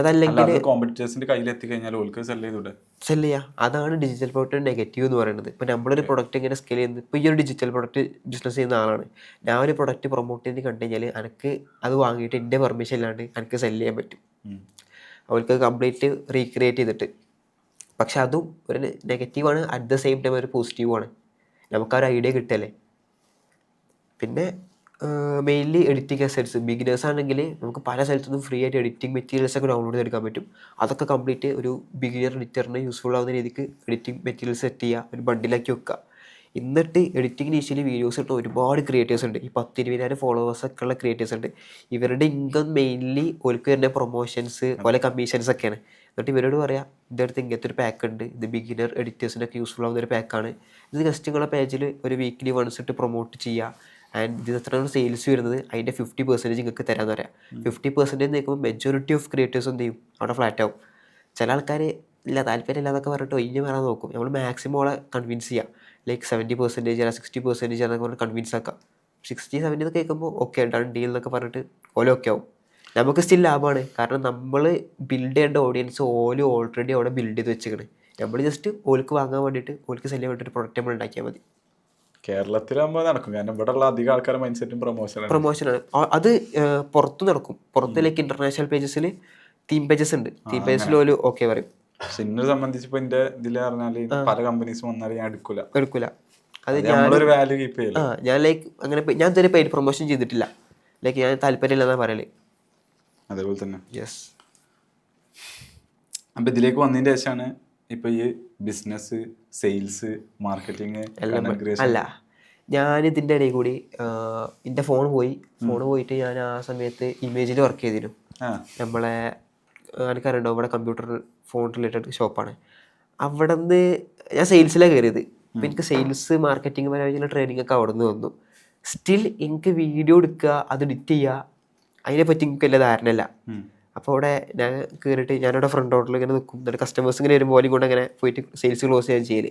അതല്ലെങ്കിൽ കോമ്പറ്റീറ്റേഴ്സിന്റെ കയ്യിൽ എത്തിക്കഴിഞ്ഞാൽ സെല് ചെയ്യാം. അതാണ് ഡിജിറ്റൽ പ്രോഡക്റ്റ് നെഗറ്റീവ് എന്ന് പറയുന്നത്. ഇപ്പോൾ നമ്മളൊരു പ്രൊഡക്റ്റ് ഇങ്ങനെ സ്കെയിൽ ചെയ്യുന്നത്, ഇപ്പോൾ ഈ ഒരു ഡിജിറ്റൽ പ്രൊഡക്റ്റ് ബിസിനസ് ചെയ്യുന്ന ആളാണ്, ഞാൻ ഒരു പ്രൊഡക്റ്റ് പ്രൊമോട്ട് ചെയ്ത് കണ്ടു കഴിഞ്ഞാൽ എനിക്ക് അത് വാങ്ങിയിട്ട് എൻ്റെ പെർമിഷൻ ഇല്ലാണ്ട് എനിക്ക് സെല് ചെയ്യാൻ പറ്റും. അവർക്ക് കംപ്ലീറ്റ് റീക്രിയേറ്റ് ചെയ്തിട്ട്. പക്ഷെ അതും ഒരു നെഗറ്റീവാണ്, അറ്റ് ദ സെയിം ടൈം ഒരു പോസിറ്റീവാണ്. നമുക്ക് ആ ഒരു ഐഡിയ കിട്ടല്ലേ. പിന്നെ മെയിൻലി എഡിറ്റിംഗ് അസറ്റ്സ്, ബിഗിനേഴ്സ് ആണെങ്കിൽ നമുക്ക് പല സ്ഥലത്തുനിന്നും ഫ്രീ ആയിട്ട് എഡിറ്റിംഗ് മെറ്റീരിയൽസ് ഒക്കെ ഡൗൺലോഡ് ചെയ്തെടുക്കാൻ പറ്റും. അതൊക്കെ കംപ്ലീറ്റ് ഒരു ബിഗിനർ എഡിറ്ററിന് യൂസ്ഫുൾ ആവുന്ന രീതിക്ക് എഡിറ്റിംഗ് മെറ്റീരിയൽസ് സെറ്റ് ചെയ്യുക, ഒരു ബണ്ടിലാക്കി വെക്കുക. എന്നിട്ട് എഡിറ്റിംഗ് ഈശ്വലി വീഡിയോസ് ഇട്ട് ഒരുപാട് ക്രിയേറ്റേഴ്സ് ഉണ്ട്. ഈ 10-20,000 ഫോളോവേഴ്സൊക്കെ ഉള്ള ക്രിയേറ്റേഴ്സ് ഉണ്ട്. ഇവരുടെ ഇൻകം മെയിൻലി ഓർക്ക് തന്നെ പ്രൊമോഷൻസ് പോലെ കമ്മീഷൻസ് ഒക്കെയാണ്. എന്നിട്ട് ഇവരോട് പറയാം, ഇതിൻ്റെ അടുത്ത് ഇങ്ങനത്തെ ഒരു പാക്ക് ഉണ്ട്, ഇത് ബിഗിനർ എഡിറ്റേഴ്സിനൊക്കെ യൂസ്ഫുൾ ആവുന്ന ഒരു പാക്കാണ്, ഇത് ജസ്റ്റ് നിങ്ങളുടെ പേജിൽ ഒരു വീക്ക്ലി വൺസ് ഇട്ട് പ്രൊമോട്ട് ചെയ്യുക, ആൻഡ് ഇത് എത്രയാണ് സെയിൽസ് വരുന്നത് അതിൻ്റെ 50% നിങ്ങൾക്ക് തരാമെന്ന് പറയാം. 50% നിൽക്കുമ്പോൾ മെജോറിറ്റി ഓഫ് ക്രിയേറ്റേഴ്സ് എന്ത് ചെയ്യും, അവിടെ ഫ്ലാറ്റ് ആവും. ചില ആൾക്കാർ ഇല്ല, താല്പര്യം ഇല്ലാതൊക്കെ പറഞ്ഞിട്ട് ഒഴിഞ്ഞ് വരാൻ നോക്കും. നമ്മൾ മാക്സിമം അവളെ കൺവിൻസ് ചെയ്യാം. ലൈക്ക് 70% അല്ല 60% എന്നൊക്കെ പറഞ്ഞ് കൺവിൻസ് ആക്കാം. 60-70 എന്ന് കേൾക്കുമ്പോൾ ഓക്കെ ഡൺ ഡീൽ എന്നൊക്കെ പറഞ്ഞിട്ട് ഓല ഓക്കെ ആവും. നമുക്ക് സ്റ്റിൽ ലാഭമാണ്, കാരണം നമ്മൾ ബിൽഡ് ചെയ്യേണ്ട ഓഡിയൻസ് ഓൾറെഡി അവിടെ ബിൽഡ് ചെയ്ത് വെച്ചിരിക്കണ്. നമ്മൾ ജസ്റ്റ് ഓൾക്ക് വാങ്ങാൻ വേണ്ടിയിട്ട്, ഓൾക്ക് സെല് ചെയ്യാൻ വേണ്ടിയിട്ട് പ്രൊഡക്റ്റ് നമ്മൾ ഉണ്ടാക്കിയാൽ മതി. കേരളത്തിലാകുമ്പോൾ നടക്കും, കാരണം ഇവിടെ ഉള്ള അധികം ആൾക്കാരുടെ മൈൻഡ് സെറ്റും പ്രൊമോഷനാണ്. അത് പുറത്ത് നടക്കും. പുറത്തിലേക്ക് ഇന്റർനാഷണൽ പേജസിൽ തീം പേജസ് ഉണ്ട്, തീം പേജസിൽ ഓല് ഓക്കെ പറയും. എന്നെ സംബന്ധിച്ച് ഇപ്പോൾ എൻ്റെ ഇതിൽ പറഞ്ഞാൽ പല കമ്പനീസും വന്നാലും ഞാൻ എടുക്കൂല. അത് നമ്മളൊരു വാല്യൂ കീപ്പ് ചെയ്യില്ല. ഞാൻ ലൈക്ക് അങ്ങനെ ഞാൻ ഇതുവരെ പെയ്ഡ് പ്രൊമോഷൻ ചെയ്തിട്ടില്ല. ലൈക്ക് ഞാൻ താല്പര്യമില്ലെന്നാണ് പറയല്. അതേപോലെ തന്നെ യെസ്. അപ്പം ഇതിലേക്ക് വന്നതിൻ്റെ ശേഷമാണ് ഇപ്പോൾ ഈ ബിസിനസ്, സെയിൽസ്, മാർക്കറ്റിംഗ് അല്ല, ഞാനിതിൻ്റെ ഇടയിൽ കൂടി എൻ്റെ ഫോൺ പോയിട്ട് ഞാൻ ആ സമയത്ത് ഇമേജിൽ വർക്ക് ചെയ്തിരുന്നു. നമ്മളെ എനിക്കറിയണ്ടോ, ഇവിടെ കമ്പ്യൂട്ടർ ഫോൺ റിലേറ്റഡ് ഷോപ്പാണ്. അവിടെ നിന്ന് ഞാൻ സെയിൽസിലാണ് കയറിയത്. അപ്പോൾ എനിക്ക് സെയിൽസ് മാർക്കറ്റിംഗ് പരമായിട്ടുള്ള ട്രെയിനിങ് ഒക്കെ അവിടെ നിന്ന് വന്നു. സ്റ്റിൽ എനിക്ക് വീഡിയോ എടുക്കുക, അത് എഡിറ്റ് ചെയ്യുക, അതിനെപ്പറ്റി എനിക്ക് വലിയ ധാരണയില്ല. അപ്പോൾ അവിടെ ഞാൻ കയറിയിട്ട് ഞാനവിടെ ഫ്രണ്ട് ഓർഡറിൽ ഇങ്ങനെ നിൽക്കും. എന്നിട്ട് കസ്റ്റമേഴ്സ് ഇങ്ങനെ വരുമ്പോൾ പോലും കൊണ്ട് അങ്ങനെ പോയിട്ട് സെയിൽസ് ക്ലോസ് ചെയ്യാൻ ചെയ്യല്.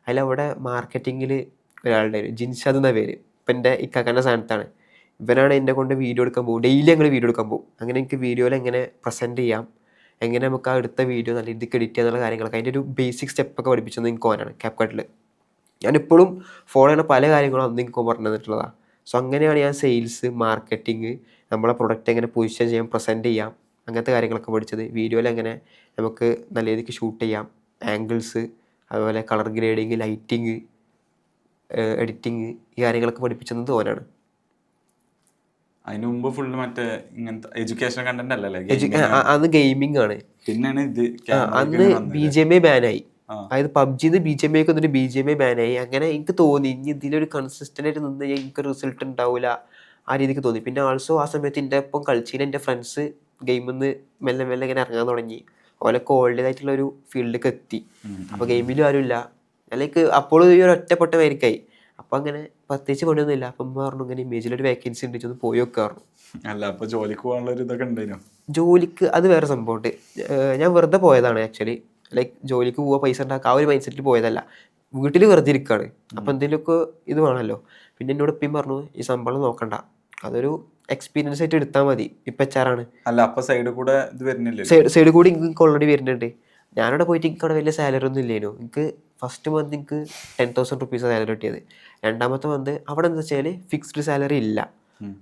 അതിലവിടെ മാർക്കറ്റിങ്ങിൽ ഒരാളുണ്ടായിരുന്നു, ജിൻഷാദ് എന്ന പേര്. ഇപ്പം എൻ്റെ ഇക്കാക്കാൻ്റെ സ്ഥാനത്താണ്. ഇവനാണ് എന്നെ കൊണ്ട് വീഡിയോ എടുക്കാൻ പോകും. ഡെയിലി അങ്ങനെ വീഡിയോ എടുക്കാൻ പോകും. അങ്ങനെ എനിക്ക് വീഡിയോയിൽ എങ്ങനെ പ്രസൻറ്റ് ചെയ്യാം, എങ്ങനെ നമുക്ക് ആ എടുത്ത വീഡിയോ നല്ല രീതിക്ക് എഡിറ്റ് ചെയ്യാന്നുള്ള കാര്യങ്ങളൊക്കെ അതിൻ്റെ ഒരു ബേസിക് സ്റ്റെപ്പൊക്കെ പഠിപ്പിച്ചത് എനിക്ക് ഓനാണ് CapCut. ഞാനിപ്പോഴും ഫോളോ ചെയ്യുന്ന പല കാര്യങ്ങളും അന്ന് എനിക്ക് പറഞ്ഞു തന്നിട്ടുള്ളതാണ്. സോ അങ്ങനെയാണ് ഞാൻ സെയിൽസ്, മാർക്കറ്റിംഗ്, നമ്മളെ പ്രൊഡക്റ്റ് എങ്ങനെ പൊസിഷൻ ചെയ്യാം, പ്രസൻറ്റ് ചെയ്യാം, അങ്ങനത്തെ കാര്യങ്ങളൊക്കെ പഠിച്ചത്. വീഡിയോയിൽ എങ്ങനെ നമുക്ക് നല്ല രീതിക്ക് ഷൂട്ട് ചെയ്യാം, ആംഗിൾസ്, അതുപോലെ കളർ ഗ്രേഡിങ്, ലൈറ്റിങ്, എഡിറ്റിങ്, ഈ കാര്യങ്ങളൊക്കെ പഠിപ്പിച്ചത് തോന്നാണ്. അതിന് മുമ്പ് ഫുള്ള് മറ്റേ ഇങ്ങനത്തെ എഡ്യൂക്കേഷൻ കണ്ടന്റ് അല്ലല്ലേ? അന്ന് ഗെയിമിംഗ് ആണ്. പിന്നെയാണ് ഇത് അന്ന് BGMI ബാനായി. അതായത് PUBGന്ന് BGMI വന്നിട്ട് BGMI ബാനായി. അങ്ങനെ എനിക്ക് തോന്നി ഇനി ഇതിലൊരു കൺസിസ്റ്റൻ്റ് ആയിട്ട് നിന്ന് കഴിഞ്ഞാൽ എനിക്ക് റിസൾട്ട് ഉണ്ടാവില്ല, ആ രീതിക്ക് തോന്നി. പിന്നെ ആൾസോ ആ സമയത്ത് എൻ്റെ ഒപ്പം കളിച്ചതിന് എൻ്റെ ഫ്രണ്ട്സ് ഗെയിമിൽ നിന്ന് മെല്ലെ ഇങ്ങനെ ഇറങ്ങാൻ തുടങ്ങി. ഓലൊക്കെ ഓൾഡായിട്ടുള്ള ഒരു ഫീൽഡിലേക്ക് എത്തി. അപ്പോൾ ഗെയിമിലും ആരുമില്ല. ലൈക്ക് അപ്പോഴും ഈ ഒരു ഒറ്റപ്പെട്ട പേരിക്കായി. അപ്പം അങ്ങനെ പ്രത്യേകിച്ച് പണിയൊന്നുമില്ല. അപ്പം ഉമ്മ പറഞ്ഞു ഇങ്ങനെ ഇമേജിലൊരു വേക്കൻസി ഉണ്ട്, ഒന്ന് പോയി വെക്കാറുണ്ട്. അല്ല അപ്പൊ ജോലിക്ക് പോകാനുള്ള ഒരു ഇതൊക്കെ ഉണ്ടായിരുന്നു? ജോലിക്ക് അത് വേറെ സംഭവമുണ്ട്. ഞാൻ വെറുതെ പോയതാണ് ആക്ച്വലി. ലൈക്ക് ജോലിക്ക് പോവുക, പൈസ ഉണ്ടാക്കുക, ആ ഒരു മൈൻഡ് സെറ്റിൽ പോയതല്ല. വീട്ടിൽ വെറുതെ ഇരിക്കുകയാണ്. അപ്പം എന്തെങ്കിലുമൊക്കെ ഇത് വേണമല്ലോ. പിന്നെ എന്നോട് ഇപ്പം പറഞ്ഞു ഈ ശമ്പളം നോക്കണ്ട, അതൊരു എക്സ്പീരിയൻസ് ആയിട്ട് എടുത്താൽ മതി. ഇപ്പം എച്ചാറാണ്. അല്ല അപ്പൊ സൈഡിൽ കൂടെ ഇത് വരുന്നില്ലേ? സൈഡ് കൂടി എനിക്ക് ഓൾറെഡി വരുന്നുണ്ട്. ഞാനവിടെ പോയിട്ട് എനിക്ക് അവിടെ വലിയ സാലറി ഒന്നും ഇല്ലേനു. എനിക്ക് ഫസ്റ്റ് മന്ത് എനിക്ക് 10,000 റുപ്പീസ് സാലറി കിട്ടിയത്. രണ്ടാമത്തെ മന്ത് അവിടെ എന്താ വെച്ചാൽ ഫിക്സ്ഡ് സാലറി ഇല്ല,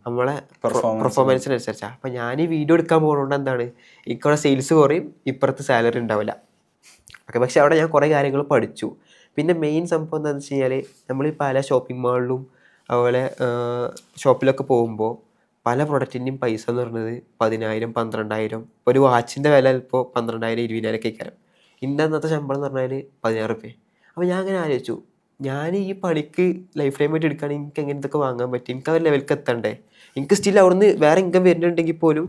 നമ്മളെ പെർഫോമൻസിനനുസരിച്ചാണ്. അപ്പം ഞാൻ ഈ വീഡിയോ എടുക്കാൻ പോകുന്നതുകൊണ്ട് എന്താണ്, എനിക്കവിടെ സെയിൽസ് കുറയും, ഇപ്പുറത്ത് സാലറി ഉണ്ടാവില്ല. ഓക്കെ, പക്ഷെ അവിടെ ഞാൻ കുറേ കാര്യങ്ങൾ പഠിച്ചു. പിന്നെ മെയിൻ സംഭവം എന്താണെന്ന് വെച്ച് കഴിഞ്ഞാൽ നമ്മൾ ഈ പല ഷോപ്പിംഗ് മാളിലും അതുപോലെ ഷോപ്പിലൊക്കെ പോകുമ്പോൾ പല പ്രൊഡക്റ്റിൻ്റെയും പൈസ എന്ന് പറയുന്നത് 10,000 12,000. ഒരു വാച്ചിൻ്റെ വില ഇപ്പോൾ 12,000 20,000 ഒക്കെ ആയിരിക്കും. ഇൻ്റെ അന്നത്തെ ശമ്പളം എന്ന് പറഞ്ഞാൽ 16 റുപ്യ. അപ്പോൾ ഞാൻ അങ്ങനെ ആലോചിച്ചു, ഞാൻ ഈ പണിക്ക് ലൈഫ് ടൈം ആയിട്ട് എടുക്കുകയാണെങ്കിൽ എനിക്ക് എങ്ങനെ ഇതൊക്കെ വാങ്ങാൻ പറ്റും? എനിക്ക് ആ ലെവലിലേക്ക് എത്തണ്ടേ? എനിക്ക് സ്റ്റിൽ അവിടുന്ന് വേറെ ഇൻകം വരുന്നുണ്ടെങ്കിൽ പോലും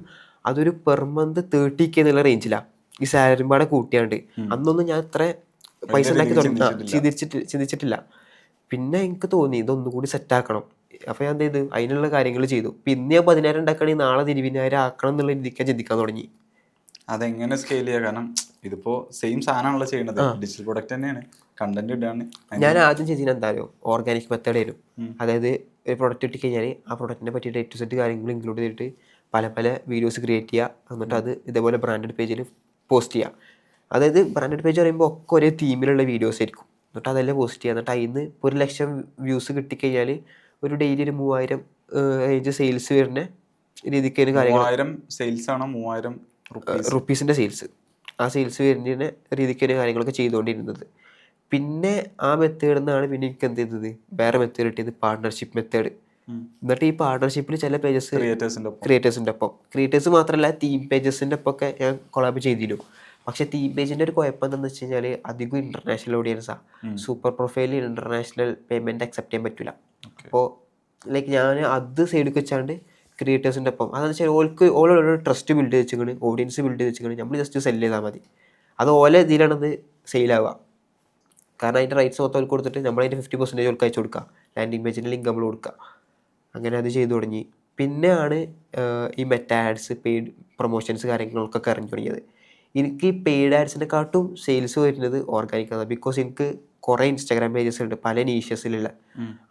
അതൊരു പെർ മന്ത് 30K എന്നുള്ള റേഞ്ചിലാണ് ഈ സാലറി പാടെ കൂട്ടിയാണ്ട്. അന്നൊന്നും ഞാൻ അത്ര പൈസ ഉണ്ടാക്കി ചിന്തിച്ചിട്ടില്ല. പിന്നെ എനിക്ക് തോന്നി ഇതൊന്നുകൂടി സെറ്റാക്കണം. അപ്പോൾ ഞാൻ എന്ത് ചെയ്തു, അതിനുള്ള കാര്യങ്ങൾ ചെയ്തു. ഇപ്പം ഇന്ന് ഞാൻ 10,000 ഉണ്ടാക്കുകയാണെങ്കിൽ നാളെ 20,000 ആക്കണം എന്നുള്ള രീതിക്ക് ചിന്തിക്കാൻ തുടങ്ങി. അതെങ്ങനെ സ്കെയിൽ ചെയ്യുക? കാരണം ഇതിപ്പോ സെയിം സാധനമാണല്ലോ ചെയ്യുന്നത്, ഡിജിറ്റൽ പ്രൊഡക്റ്റ് തന്നെയാണ്, കണ്ടന്റ് ഇടാണ്. ഞാൻ ആദ്യം ചെയ്തത് എന്തായാലും ഓർഗാനിക് മെത്തേഡ് ആയിരുന്നു. അതായത് ഒരു പ്രൊഡക്റ്റ് കിട്ടിക്കഴിഞ്ഞാൽ ആ പ്രൊഡക്റ്റിനെ പറ്റിയിട്ട് A to Z കാര്യങ്ങൾ ഇൻക്ലൂഡ് ചെയ്തിട്ട് പല പല വീഡിയോസ് ക്രിയേറ്റ് ചെയ്യുക. എന്നിട്ട് അത് ഇതേപോലെ ബ്രാൻഡഡ് പേജിൽ പോസ്റ്റ് ചെയ്യുക. അതായത് ബ്രാൻഡഡ് പേജ് പറയുമ്പോൾ ഒക്കെ ഒരേ തീമിലുള്ള വീഡിയോസ് ആയിരിക്കും. എന്നിട്ട് അതെല്ലാം പോസ്റ്റ് ചെയ്യുക. എന്നിട്ട് അതിൽ നിന്ന് 1,00,000 വ്യൂസ് കിട്ടിക്കഴിഞ്ഞാൽ ഒരു ഡെയിലി ഒരു 3,000 റേഞ്ച് സെയിൽസ് വരുന്ന രീതിക്ക് കാര്യങ്ങൾ. 3,000 സെയിൽസ് ആണോ? 3,000 റുപ്പീസിൻ്റെ സെയിൽസ്, ആ സെയിൽസ് വരുന്ന രീതിക്ക് കാര്യങ്ങളൊക്കെ ചെയ്തുകൊണ്ടിരുന്നത്. പിന്നെ ആ മെത്തേഡിൽ നിന്നാണ് പിന്നെ എനിക്ക് എന്ത് ചെയ്തത്, വേറെ മെത്തേഡ് കിട്ടിയത്, പാർട്ണർഷിപ്പ് മെത്തേഡ്. എന്നിട്ട് ഈ പാർട്ണർഷിപ്പിൽ ചില പേജസ് ക്രിയേറ്റേഴ്സിൻ്റെ ഒപ്പം, ക്രിയേറ്റേഴ്സ് മാത്രമല്ല തീം പേജസിൻ്റെ ഒപ്പം ഒക്കെ ഞാൻ കൊളാബ് ചെയ്തിരുന്നു. പക്ഷെ തീം പേജിൻ്റെ ഒരു കുഴപ്പം എന്താണെന്ന് വെച്ച് കഴിഞ്ഞാൽ അധികം ഇൻ്റർനാഷണൽ ഓഡിയൻസാണ്. സൂപ്പർ പ്രൊഫൈലിൽ ഇൻ്റർനാഷണൽ പേയ്മെൻറ്റ് അക്സെപ്റ്റ് ചെയ്യാൻ പറ്റില്ല. അപ്പോൾ ലൈക്ക് ഞാൻ അത് സൈഡിൽ വെച്ചാണ്ട് ക്രിയേറ്റേഴ്സിൻ്റെ ഒപ്പം, അതെന്ന് വെച്ചാൽ ഓരോരോ ട്രസ്റ്റ് ബിൽഡ് ചെയ്ത് വെച്ചിങ്ങനെ, ഓഡിയൻസ് ബിൽഡ് ചെയ്ത് വെച്ചിങ്ങനെ, നമ്മൾ ജസ്റ്റ് സെല് ചെയ്താൽ മതി. അത് ഓലെ ഇതിലാണത് സെയിലാവുക. കാരണം അതിൻ്റെ റൈറ്റ്സ് മൊത്തം അവർക്ക് കൊടുത്തിട്ട് നമ്മളതിൻ്റെ 50% അവർക്ക് അയച്ചു കൊടുക്കുക, ലാൻഡിങ് പേജിൻ്റെ ലിങ്ക് നമ്മൾ കൊടുക്കുക. അങ്ങനെ അത് ചെയ്തു തുടങ്ങി. പിന്നെയാണ് ഈ മെറ്റ ആഡ്സ്, പെയ്ഡ് പ്രൊമോഷൻസ് കാര്യങ്ങളൊക്കെ ഇറങ്ങി തുടങ്ങിയത്. എനിക്ക് ഈ പെയ്ഡ് ആഡ്സിനെക്കാട്ടും സെയിൽസ് വരുന്നത് ഓർഗാനിക്കാണ്. ബിക്കോസ് എനിക്ക് കുറേ ഇൻസ്റ്റാഗ്രാം പേജസ് ഉണ്ട് പല നീഷ്യസിലുള്ള.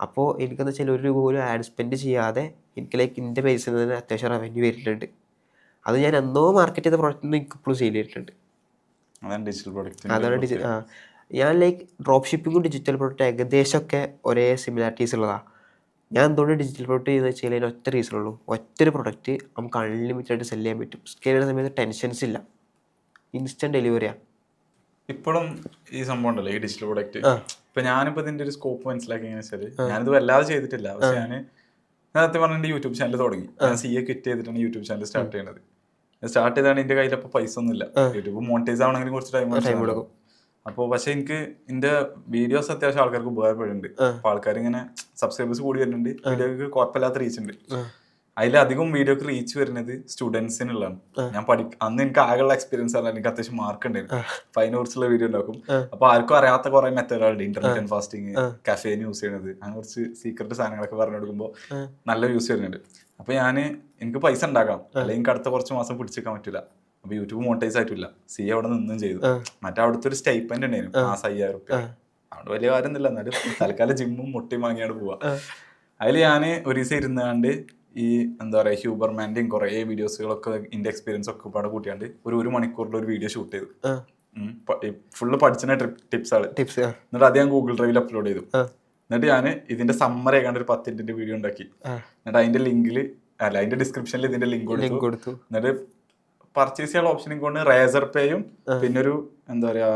അപ്പോൾ എനിക്കെന്ന് വെച്ചാൽ ഒരു രൂപ പോലും ആഡ് സ്പെൻഡ് ചെയ്യാതെ എനിക്ക് ലൈക്ക് എൻ്റെ പേജിൽ നിന്ന് തന്നെ അത്യാവശ്യം റവന്യൂ വരുന്നുണ്ട്. അത് ഞാൻ എന്നോ മാർക്കറ്റ് ചെയ്ത പ്രോഡക്റ്റിന് എനിക്ക് ഇപ്പോഴും സെയിൽ ചെയ്തിട്ടുണ്ട്. അതാണ് ഞാൻ ലൈക്ക് ഡ്രോപ്പ് ഷിപ്പിങ്ങും ഡിജിറ്റൽ പ്രോഡക്റ്റ് ഏകദേശമൊക്കെ ഒരേ സിമിലാരിറ്റീസ് ഉള്ളതാണ്. ഞാൻ എന്തുകൊണ്ട് ഡിജിറ്റൽ പ്രോഡക്റ്റ് ചെയ്യുന്നത് വെച്ചാൽ അതിന് ഒറ്റ റീസൺ ഉള്ളൂ, ഒറ്റൊരു പ്രൊഡക്റ്റ് നമുക്ക് അൺലിമിറ്റഡ് ആയിട്ട് സെല് ചെയ്യാൻ പറ്റും. സ്കെയിൽ ചെയ്യുന്ന സമയത്ത് ടെൻഷൻസ് ഇല്ല, ഇൻസ്റ്റന്റ് ഡെലിവറിയാണ്. ഇപ്പോഴും ഈ സംഭവം ഉണ്ടല്ലോ ഈ ഡിജിറ്റൽ പ്രൊഡക്റ്റ്. ഇപ്പൊ ഞാനിപ്പോ ഇതിന്റെ ഒരു സ്കോപ്പ് മനസ്സിലാക്കി എങ്ങനെ വെച്ചാൽ, ഞാനിത് വല്ലാതെ ചെയ്തിട്ടില്ല. പക്ഷെ ഞാൻ സത്യം പറഞ്ഞ എന്റെ യൂട്യൂബ് ചാനൽ തുടങ്ങി. ഞാൻ CA ക്വിറ്റ് ചെയ്തിട്ടാണ് യൂട്യൂബ് ചാനൽ സ്റ്റാർട്ട് ചെയ്യുന്നത്. സ്റ്റാർട്ട് ചെയ്താണ് എന്റെ കയ്യിൽ അപ്പോൾ പൈസ ഒന്നും ഇല്ല. യൂട്യൂബ് മോണിറ്റൈസ് ആവണമെങ്കിൽ കുറച്ച് ടൈം എടുക്കും. അപ്പോൾ പക്ഷെ എനിക്ക് എന്റെ വീഡിയോസ് അത്യാവശ്യം ആൾക്കാർക്ക് ഉപകാരപ്പെടുന്നുണ്ട്. അപ്പൊ ആൾക്കാർ ഇങ്ങനെ സബ്സ്ക്രൈബേഴ്സ് കൂടി വരുന്നുണ്ട്, വീഡിയോക്ക് കുഴപ്പമില്ലാത്ത റീച്ച് ഉണ്ട്. അതിലധികം വീഡിയോക്ക് റീച്ച് വരുന്നത് സ്റ്റുഡൻസിനുള്ളതാണ്. ഞാൻ അന്ന് എനിക്ക് ആകെയുള്ള എക്സ്പീരിയൻസ് ആണ്, എനിക്ക് അത്യാവശ്യം മാർക്ക് ഉണ്ടായിരുന്നു. അപ്പൊ അതിനെക്കുറിച്ചുള്ള വീഡിയോ ഉണ്ടാക്കും. അപ്പൊ ആർക്കും അറിയാത്ത കുറെ മെത്തേഡുകളുണ്ട്, ഇന്റർമീഡിയറ്റ് ഫാസ്റ്റിംഗ്, കഫേന് യൂസ് ചെയ്യുന്നത്, അങ്ങനെ കുറച്ച് സീക്രട്ട് സാധനങ്ങളൊക്കെ പറഞ്ഞു കൊടുക്കുമ്പോൾ നല്ല യൂസ് വരുന്നുണ്ട്. അപ്പൊ എനിക്ക് പൈസ ഉണ്ടാക്കാം, അല്ലെങ്കിൽ എനിക്ക് അടുത്ത കുറച്ച് മാസം പിടിച്ചേക്കാൻ പറ്റില്ല. അപ്പൊ യൂട്യൂബ് മോണിറ്റൈസ് ആയിട്ടില്ല. CA അവിടെ നിന്നും ചെയ്തു. മറ്റേ അവിടുത്തെ ഒരു സ്റ്റൈപ്പൻഡ് ഉണ്ടായിരുന്നു, മാസം 5,000 റുപ്യ. അവിടെ വലിയ കാര്യമൊന്നുമില്ല, എന്നാലും തൽക്കാലം ജിമ്മും മുട്ടയും വാങ്ങിയാണ് പോവാ. അതിൽ ഞാൻ ഒരു ദിവസം ഇരുന്നാണ്ട് ഈ എന്താ പറയുക ഹ്യൂബർമാൻ്റെയും കുറേ വീഡിയോസുകളൊക്കെ എൻ്റെ എക്സ്പീരിയൻസ് ഒക്കെ പാടെ കൂട്ടിയാണ്ട് ഒരു മണിക്കൂറിൽ ഒരു വീഡിയോ ഷൂട്ട് ചെയ്തു. ഫുള്ള് പഠിച്ചിന ടിപ്സ്. എന്നിട്ട് അത് ഞാൻ ഗൂഗിൾ ഡ്രൈവിൽ അപ്ലോഡ് ചെയ്തു. എന്നിട്ട് ഞാൻ ഇതിന്റെ സമ്മറി ആയിക്കാണ്ട് ഒരു 10 മിനിറ്റ് വീഡിയോ ഉണ്ടാക്കി. എന്നിട്ട് അതിന്റെ ഡിസ്ക്രിപ്ഷനിൽ ഇതിന്റെ ലിങ്ക് കൊടുത്തു. എന്നിട്ട് പർച്ചേസ് ചെയ്യാനുള്ള ഓപ്ഷനും കൊണ്ട് റേസർ പേയും പിന്നെ ഒരു എന്താ പറയാ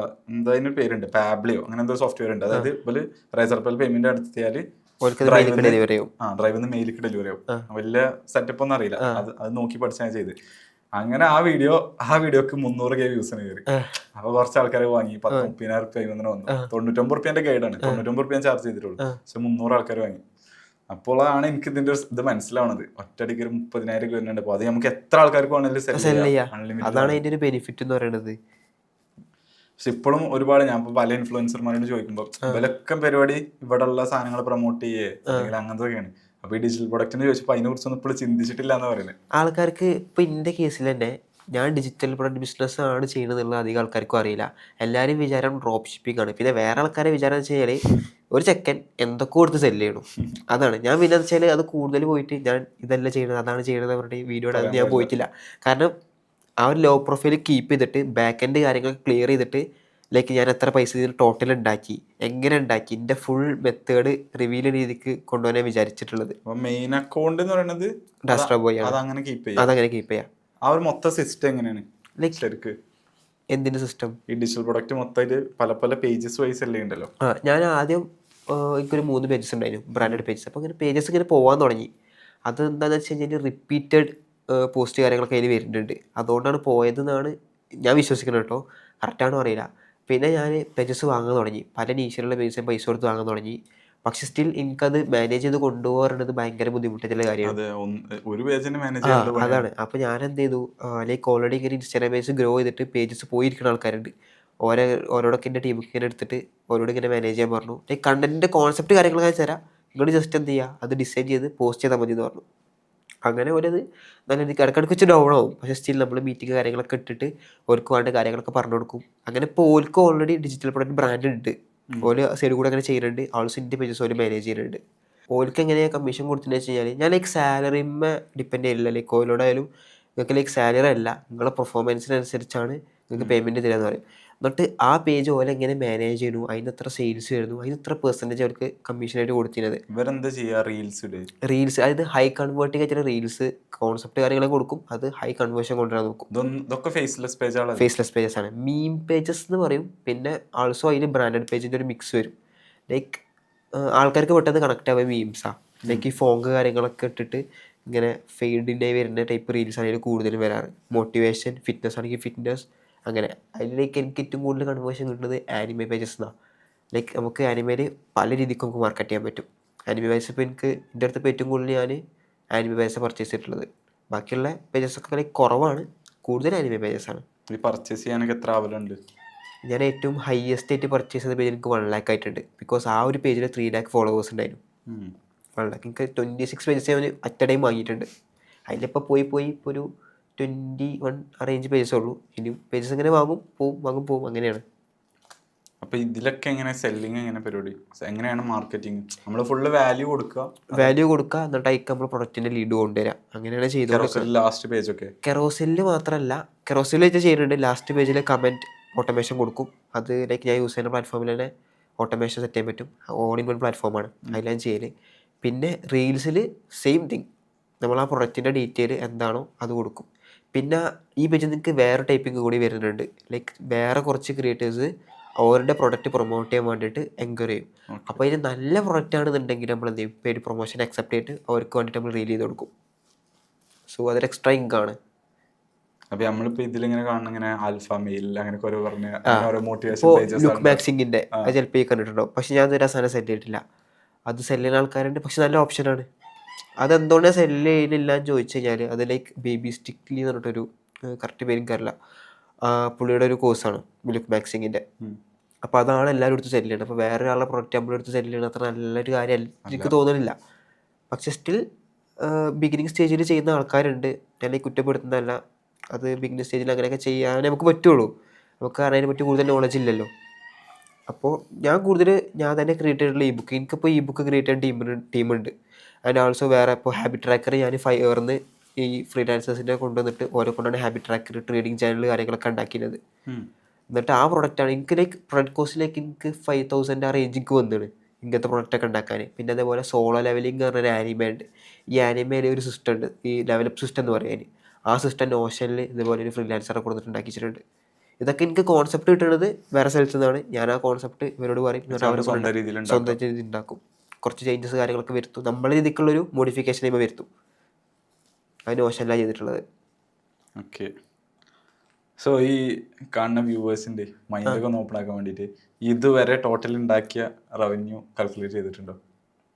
അതിനൊരു പേരുണ്ട്, പാബ്ലിയോ അങ്ങനെ എന്തോ സോഫ്റ്റ്വെയർ ഉണ്ട്. അതായത് ഇപ്പൊ റേസർ പേയിൽ പേയ്മെന്റ് നടത്തിയാൽ ഡ്രൈവിൽ നിന്ന് മെയിലേക്ക് ഡെലിവറി ആവും. വലിയ സെറ്റപ്പ് ഒന്നും അറിയില്ല, അത് നോക്കി പഠിച്ചാൽ ചെയ്ത്. അങ്ങനെ ആ വീഡിയോക്ക് 300K വ്യൂസിന് കയറി. അപ്പൊ കുറച്ച് ആൾക്കാരെ വാങ്ങി. 30,000 റുപ്യ വന്നു. 99 റുപ്യന്റെ ഗൈഡാണ്, 99 റുപ്യ ചാർജ് ചെയ്തിട്ടുള്ളൂ. പക്ഷെ 300 ആൾക്കാർ വാങ്ങി. അപ്പോഴാണ് എനിക്ക് ഇതിന്റെ ഇത് മനസ്സിലാവുന്നത്. ഒറ്റയടിക്ക് ഒരു 30,000 വരുന്നുണ്ട്. അപ്പൊ അത് നമുക്ക് എത്ര ആൾക്കാർക്ക് വേണമെങ്കിലും സെല് ചെയ്യാം. അതാണ് അതിന്റെ ഒരു ബെനിഫിറ്റ് എന്ന് പറയുന്നത്. പക്ഷെ ഇപ്പോഴും ഒരുപാട് ഞാൻ ഇപ്പൊ പല ഇൻഫ്ലുവൻസർമാരോട് ചോദിക്കുമ്പോൾ ഇവരൊക്കെ പരിപാടി ഇവിടെ ഉള്ള സാധനങ്ങൾ പ്രൊമോട്ട് ചെയ്യേ അല്ലെങ്കിൽ അങ്ങനത്തെയൊക്കെയാണ്. അപ്പൊ ഈ ഡിജിറ്റൽ പ്രൊഡക്റ്റിനെ ചോദിച്ചപ്പോൾ അതിനെ കുറിച്ചൊന്നും ഇപ്പോൾ ചിന്തിച്ചിട്ടില്ല എന്ന് പറയുന്നത്. ആൾക്കാർക്ക് ഇപ്പം എൻ്റെ കേസിൽ തന്നെ ഞാൻ ഡിജിറ്റൽ പ്രൊഡക്റ്റ് ബിസിനസ് ആണ് ചെയ്യുന്നതെന്നുള്ളത് അധികം ആൾക്കാർക്കും അറിയില്ല. എല്ലാവരും വിചാരം ഡ്രോപ്പ് ഷിപ്പിംഗ് ആണ്. പിന്നെ വേറെ ആൾക്കാരെ വിചാരം എന്ന് വെച്ച് കഴിഞ്ഞാൽ ഒരു ചെക്കൻ എന്തൊക്കെ കൊടുത്ത് സെല്ല് ചെയ്യണം, അതാണ്. ഞാൻ പിന്നെ എന്ന് വെച്ചാൽ അത് കൂടുതൽ പോയിട്ട് ഞാൻ ഇതല്ല ചെയ്യണത് അതാണ് ചെയ്യണത് പറഞ്ഞിട്ട് വീഡിയോ ഇടാൻ ഞാൻ പോയിട്ടില്ല. കാരണം ആ ഒരു ലോ പ്രൊഫൈൽ കീപ്പ് ചെയ്തിട്ട് ബാക്ക് എൻഡ് കാര്യങ്ങൾ ക്ലിയർ ചെയ്തിട്ട് ലൈക്ക് ഞാൻ എത്ര പൈസ ഇതിന് ടോട്ടൽ ഉണ്ടാക്കി, എങ്ങനെ ഉണ്ടാക്കി, എൻ്റെ ഫുൾ മെത്തേഡ് റിവീൽ രീതിക്ക് കൊണ്ടുപോകാൻ വിചാരിച്ചിട്ടുള്ളത്. അപ്പൊ മെയിൻ അക്കൗണ്ട് എന്ന് പറയുന്നത് ഡാസ്ട്രാ ബോയ് ആണ്. അതങ്ങനെ കീപ്പ് ചെയ്യാം. അതങ്ങനെ കീപ്പ് ചെയ്യാം. ആ ഒരു മൊത്തം സിസ്റ്റം എങ്ങനെയാണ് ലൈക്ക് ശരിക്ക് എന്തിൻ്റെ സിസ്റ്റം? ഈ ഡിജിറ്റൽ പ്രൊഡക്റ്റ് മൊത്തമായിട്ട് പല പല പേജസ് വൈസ് അല്ലേ ഉണ്ടല്ലോ. ഞാൻ ആദ്യം എനിക്കൊരു 3 പേജസ് ഉണ്ടായിരുന്നു, ബ്രാൻഡഡ് പേജസ്. അപ്പോൾ ഇങ്ങനെ പേജസ് ഇങ്ങനെ പോകാൻ തുടങ്ങി. അത് എന്താണെന്ന് വെച്ച് കഴിഞ്ഞാൽ റിപ്പീറ്റഡ് പോസ്റ്റ് കാര്യങ്ങളൊക്കെ അതിൽ വരുന്നുണ്ട്. അതുകൊണ്ടാണ് പോയതെന്നാണ് ഞാൻ വിശ്വസിക്കുന്നത് കേട്ടോ, കറക്റ്റാണോ അറിയില്ല. പിന്നെ ഞാൻ പേജസ് വാങ്ങാൻ തുടങ്ങി, പല നീശിലുള്ള പേജസ് പൈസ കൊടുത്ത് വാങ്ങാൻ തുടങ്ങി. പക്ഷെ സ്റ്റിൽ എനിക്കത് മാനേജ് ചെയ്ത് കൊണ്ടുപോകാറുള്ളത് ഭയങ്കര ബുദ്ധിമുട്ടുള്ള കാര്യമാണ്. ഒരു പേജിന് മാനേജ് അതാണ്. അപ്പോൾ ഞാൻ എന്ത് ചെയ്തു, ലൈക്ക് ഓൾറെഡി ഇങ്ങനെ ഇൻസ്റ്റാഗ്രാം പേജ് ഗ്രോ ചെയ്തിട്ട് പേജസ് പോയിരിക്കുന്ന ആൾക്കാരുണ്ട്, ഓരോടൊക്കെ എൻ്റെ ടീമിൽ ഇങ്ങനെ എടുത്തിട്ട് ഓരോട് ഇങ്ങനെ മാനേജ് ചെയ്യാൻ പറഞ്ഞു. ലൈക്ക് കണ്ടൻറ്റിൻ്റെ കോൺസെപ്റ്റ് കാര്യങ്ങളൊക്കെ ഞാൻ തരാം, നിങ്ങൾ ജസ്റ്റ് എന്ത് ചെയ്യുക, അത് ഡിസൈൻ ചെയ്ത് പോസ്റ്റ് ചെയ്താൽ മതി എന്ന് പറഞ്ഞു. അങ്ങനെ ഒരത് നല്ല രീതിക്ക് ഇടയ്ക്കിടയ്ക്ക് വെച്ച് ഡൗൺ ആവും. പക്ഷേ സ്റ്റിൽ നമ്മൾ മീറ്റിംഗ് കാര്യങ്ങളൊക്കെ ഇട്ടിട്ട് ഓർക്ക് വേണ്ട കാര്യങ്ങളൊക്കെ പറഞ്ഞു കൊടുക്കും. അങ്ങനെ ഇപ്പോൾ ഓർക്ക് ഓൾറെഡി ഡിജിറ്റൽ പ്രൊഡക്റ്റ് ബ്രാൻഡ് ഉണ്ട്, ഓല് സൈഡ് കൂടെ അങ്ങനെ ചെയ്യുന്നുണ്ട്. ആൾസോ എൻ്റെ പേജസ് ഓല് മാനേജ് ചെയ്യുന്നുണ്ട്. ഓർക്ക് എങ്ങനെയാണ് കമ്മീഷൻ കൊടുത്തതെന്ന് വെച്ച് കഴിഞ്ഞാൽ ഞാൻ ലൈക്ക് സാലറിമ്മ ഡിപ്പെൻഡ് ചെയ്യില്ല. ലൈക്ക് ഓലോടായാലും നിങ്ങൾക്ക് ലൈക്ക് സാലറി അല്ല, നിങ്ങളുടെ പെർഫോമൻസിനനുസരിച്ചാണ് നിങ്ങൾക്ക് പേയ്മെൻറ്റ് തരാമെന്ന് പറയും. എന്നിട്ട് ആ പേജ് ഓലെ എങ്ങനെ മാനേജ് ചെയ്യുന്നു, അതിന് എത്ര സെയിൽസ് വരുന്നു, അതിന് എത്ര പെർസെൻറ്റേജ് അവർക്ക് കമ്മീഷനായിട്ട് കൊടുത്തിരുന്നത്. ഇവരെന്താ ചെയ്യുക, റീൽസ് അതായത് ഹൈ കൺവേർട്ടിങ് ആയിട്ടുള്ള റീൽസ് കോൺസെപ്റ്റ് കാര്യങ്ങളൊക്കെ കൊടുക്കും, അത് ഹൈ കൺവേർഷൻ കൊണ്ടുവരാൻ നോക്കും. ഇതൊക്കെ ഫേസ്ലെസ് പേജാണ്, ഫേസ്ലെസ് പേജസ് ആണ്. മീം പേജസ് എന്ന് പറയും. പിന്നെ ആൾസോ അതിൽ ബ്രാൻഡഡ് പേജിൻ്റെ ഒരു മിക്സ് വരും. ലൈക്ക് ആൾക്കാർക്ക് പെട്ടെന്ന് കണക്ട് ആവുക മീംസാണ്. ലൈക്ക് ഈ ഫോങ്ക് കാര്യങ്ങളൊക്കെ ഇട്ടിട്ട് ഇങ്ങനെ ഫെയ്ഡിൻ്റെ വരുന്ന ടൈപ്പ് റീൽസാണ് അതിൽ കൂടുതലും വരാറ്. മോട്ടിവേഷൻ, ഫിറ്റ്നസ് ആണെങ്കിൽ ഫിറ്റ്നസ്, അങ്ങനെ. അതിലേക്ക് എനിക്ക് ഏറ്റവും കൂടുതൽ കൺവേർഷൻ കിട്ടുന്നത് ആനിമേ പേജസ് എന്നാണ്. ലൈക്ക് നമുക്ക് ആനിമയിൽ പല രീതിക്ക് നമുക്ക് മാർക്കറ്റ് ചെയ്യാൻ പറ്റും. ആനിമേ പേജസ് ഇപ്പോൾ എനിക്ക് എൻ്റെ അടുത്ത് ഇപ്പോൾ ഏറ്റവും കൂടുതൽ ഞാൻ ആനിമേ പേജസ് പർച്ചേസ് ചെയ്തിട്ടുള്ളത്. ബാക്കിയുള്ള പേജസൊക്കെ ലൈക്ക് കുറവാണ്, കൂടുതൽ ആനിമേ പേജസാണ്. ഈ പർച്ചേസ് ചെയ്യാനൊക്കെ എത്ര ആവലുണ്ട്? ഞാൻ ഏറ്റവും ഹയസ്റ്റ് ആയിട്ട് പർച്ചേസ് ചെയ്ത പേജ് എനിക്ക് 1 lakh ആയിട്ടുണ്ട്. ബിക്കോസ് ആ ഒരു പേജിൽ 3 lakh ഫോളോവേഴ്സ് ഉണ്ടായിരുന്നു. 1 lakh എനിക്ക് 26 പേജസ് ഞാൻ അറ്റ് ടൈം വാങ്ങിയിട്ടുണ്ട്. അതിലിപ്പോൾ പോയി ഇപ്പോൾ ഒരു 21 അറേഞ്ച് പേജസേ ഉള്ളൂ. ഇനിയും പേജസ് ഇങ്ങനെ വാങ്ങും പോവും അങ്ങനെയാണ്. അപ്പോൾ ഇതിലൊക്കെ എങ്ങനെ സെല്ലിങ്, എങ്ങനെ പരിപാടി, എങ്ങനെയാണ് മാർക്കറ്റിംഗ്? നമ്മൾ ഫുള്ള് വാല്യൂ കൊടുക്കുക എന്നിട്ട് അതിക്ക് നമ്മൾ പ്രൊഡക്റ്റിൻ്റെ ലീഡ് കൊണ്ടുവരാം, അങ്ങനെയാണ് ചെയ്തത്. ലാസ്റ്റ് പേജൊക്കെ കെറോസെല്ലിൽ മാത്രമല്ല, കെറോസെല്ലിൽ വെച്ച് ചെയ്യുന്നുണ്ട്. ലാസ്റ്റ് പേജിൽ കമൻറ്റ് ഓട്ടോമേഷൻ കൊടുക്കും. അത് ലൈക്ക് ഞാൻ യൂസ് ചെയ്യുന്ന പ്ലാറ്റ്ഫോമിൽ തന്നെ ഓട്ടോമേഷൻ സെറ്റ് ചെയ്യാൻ പറ്റും. ഓൾ ഇൻ വൺ പ്ലാറ്റ്ഫോമാണ്, അതിലാണ് ചെയ്യൽ. പിന്നെ റീൽസിൽ സെയിം തിങ്, നമ്മൾ ആ പ്രൊഡക്റ്റിൻ്റെ ഡീറ്റെയിൽ എന്താണോ അത് കൊടുക്കും. പിന്നെ ഈ പേജിൽ നിങ്ങൾക്ക് വേറെ ടൈപ്പിംഗ് കൂടി വരുന്നുണ്ട്. ലൈക്ക് വേറെ കുറച്ച് ക്രിയേറ്റേഴ്സ് അവരുടെ പ്രൊഡക്റ്റ് പ്രൊമോട്ട് ചെയ്യാൻ വേണ്ടിയിട്ട് എൻക്വയറി ചെയ്യും. അപ്പോൾ ഇതിന് നല്ല പ്രൊഡക്റ്റ് ആണെന്നുണ്ടെങ്കിൽ നമ്മൾ എന്ത് ചെയ്യും, പെയ്ഡ് പ്രൊമോഷൻ അക്സെപ്റ്റ് ചെയ്തിട്ട് അവർക്ക് വേണ്ടിയിട്ട് നമ്മൾ റീൽ ചെയ്ത് കൊടുക്കും. സോ അതൊരു എക്സ്ട്രാ ഇൻകാണ്. അപ്പോൾ നമ്മളിപ്പോൾ ഇതിലിങ്ങനെ കാണുന്ന ഇങ്ങനെ ആൽഫ മെയിൽ അങ്ങനെയൊക്കെ ഓരോ പറഞ്ഞ മോട്ടിവേഷൻ പേജസ്, ലുക്ക് മാക്സിങ്ങിൻ്റെ അത് ചിലപ്പോൾ കണ്ടിട്ടുണ്ടോ. പക്ഷെ ഞാൻ ഇതുവരെ സാധനം സെല് ചെയ്തിട്ടില്ല. അത് സെല് ചെയ്യുന്ന ആൾക്കാരുണ്ട്, പക്ഷെ നല്ല ഓപ്ഷനാണ്. അതെന്തുകൊണ്ടാണ് സെല് ചെയ്യുന്നില്ല എന്ന് ചോദിച്ചു കഴിഞ്ഞാൽ അത് ലൈക്ക് ബേബി സ്റ്റിക്ലി എന്ന് പറഞ്ഞിട്ടൊരു കറക്റ്റ് പേരും കയറില്ല, പുള്ളിയുടെ ഒരു കോഴ്സാണ് ലുക്ക് മാക്സിങ്ങിൻ്റെ. അപ്പോൾ അതാണ് എല്ലാവരും എടുത്ത് സെല് ചെയ്യണം. അപ്പോൾ വേറെ ഒരാളുടെ പ്രൊഡക്റ്റ് നമ്മളെടുത്ത് സെല് ചെയ്യണം അത്ര നല്ലൊരു കാര്യം എനിക്ക് തോന്നുന്നില്ല. പക്ഷെ സ്റ്റിൽ ബിഗിനിങ് സ്റ്റേജിൽ ചെയ്യുന്ന ആൾക്കാരുണ്ട്, ഞാൻ കുറ്റപ്പെടുത്തുന്നതല്ല. അത് ബിഗിനിങ് സ്റ്റേജിൽ അങ്ങനെയൊക്കെ ചെയ്യാനേ നമുക്ക് പറ്റുള്ളൂ, നമുക്ക് അതിനെ പറ്റി കൂടുതൽ നോളജ് ഇല്ലല്ലോ. അപ്പോൾ ഞാൻ തന്നെ ക്രിയേറ്റ് ചെയ്തിട്ടുള്ള ഇ ബുക്ക്, എനിക്കിപ്പോൾ ഇ ബുക്ക് ക്രിയേറ്റ് ചെയ്യാൻ ടീമുണ്ട്. ആൻഡ് ആൾസോ വേറെ ഇപ്പോൾ ഹാബിറ്റ് ട്രാക്കർ ഞാൻ ഫയർന്ന് ഈ ഫ്രീലാൻസേഴ്സിനെ കൊണ്ടുവന്നിട്ട് ഓരോ കൊണ്ടാണ് ഹാബിറ്റ് ട്രാക്കർ, ട്രേഡിങ് ചാനൽ കാര്യങ്ങളൊക്കെ ഉണ്ടാക്കിയത്. എന്നിട്ട് ആ പ്രൊഡക്റ്റാണ് എനിക്ക് ലൈക്ക് പ്രൊഡക്റ്റ് കോസ്റ്റിലേക്ക് എനിക്ക് 5,000 ആ റേഞ്ചിക്ക് വന്നത് ഇങ്ങനത്തെ പ്രൊഡക്റ്റൊക്കെ ഉണ്ടാക്കാൻ. പിന്നെ അതേപോലെ സോളോ ലെവലിംഗ് എന്ന് പറഞ്ഞൊരു ആനിമ ഉണ്ട്. ഈ ആനിമയിൽ ഒരു സിസ്റ്റം ഉണ്ട്, ഈ ലെവലപ്പ് സിസ്റ്റം എന്ന് പറയാൻ. ആ സിസ്റ്റം നോഷനിൽ ഇതുപോലെ ഒരു ഫ്രീലാൻസറെ കൊടുത്തിട്ട് ഉണ്ടാക്കിച്ചിട്ടുണ്ട്. ഇതൊക്കെ എനിക്ക് കോൺസെപ്റ്റ് കിട്ടുന്നത് വേറെ സ്ഥലത്തു നിന്നാണ്. ഞാൻ ആ കോൺസെപ്റ്റ് ഇവരോട് പറയും, എന്നിട്ട് അവർ സ്വന്തം രീതി ഉണ്ടാക്കും. കുറച്ച് ചേഞ്ചസ് കാര്യങ്ങളൊക്കെ വരുത്തും, നമ്മളെ രീതിക്കുള്ളൊരു മോഡിഫിക്കേഷൻ ഇവ വരുത്തും. അത് നോഷനിലാണ് ചെയ്തിട്ടുള്ളത്. ഓക്കെ. സോ ഈ കാണുന്ന വ്യൂവേഴ്സിൻ്റെ മൈൻഡൊക്കെ ഒന്ന് ഓപ്പൺ ആക്കാൻ വേണ്ടിയിട്ട് ഇതുവരെ ടോട്ടൽ ഉണ്ടാക്കിയ റവന്യൂ കാൽക്കുലേറ്റ് ചെയ്തിട്ടുണ്ടോ?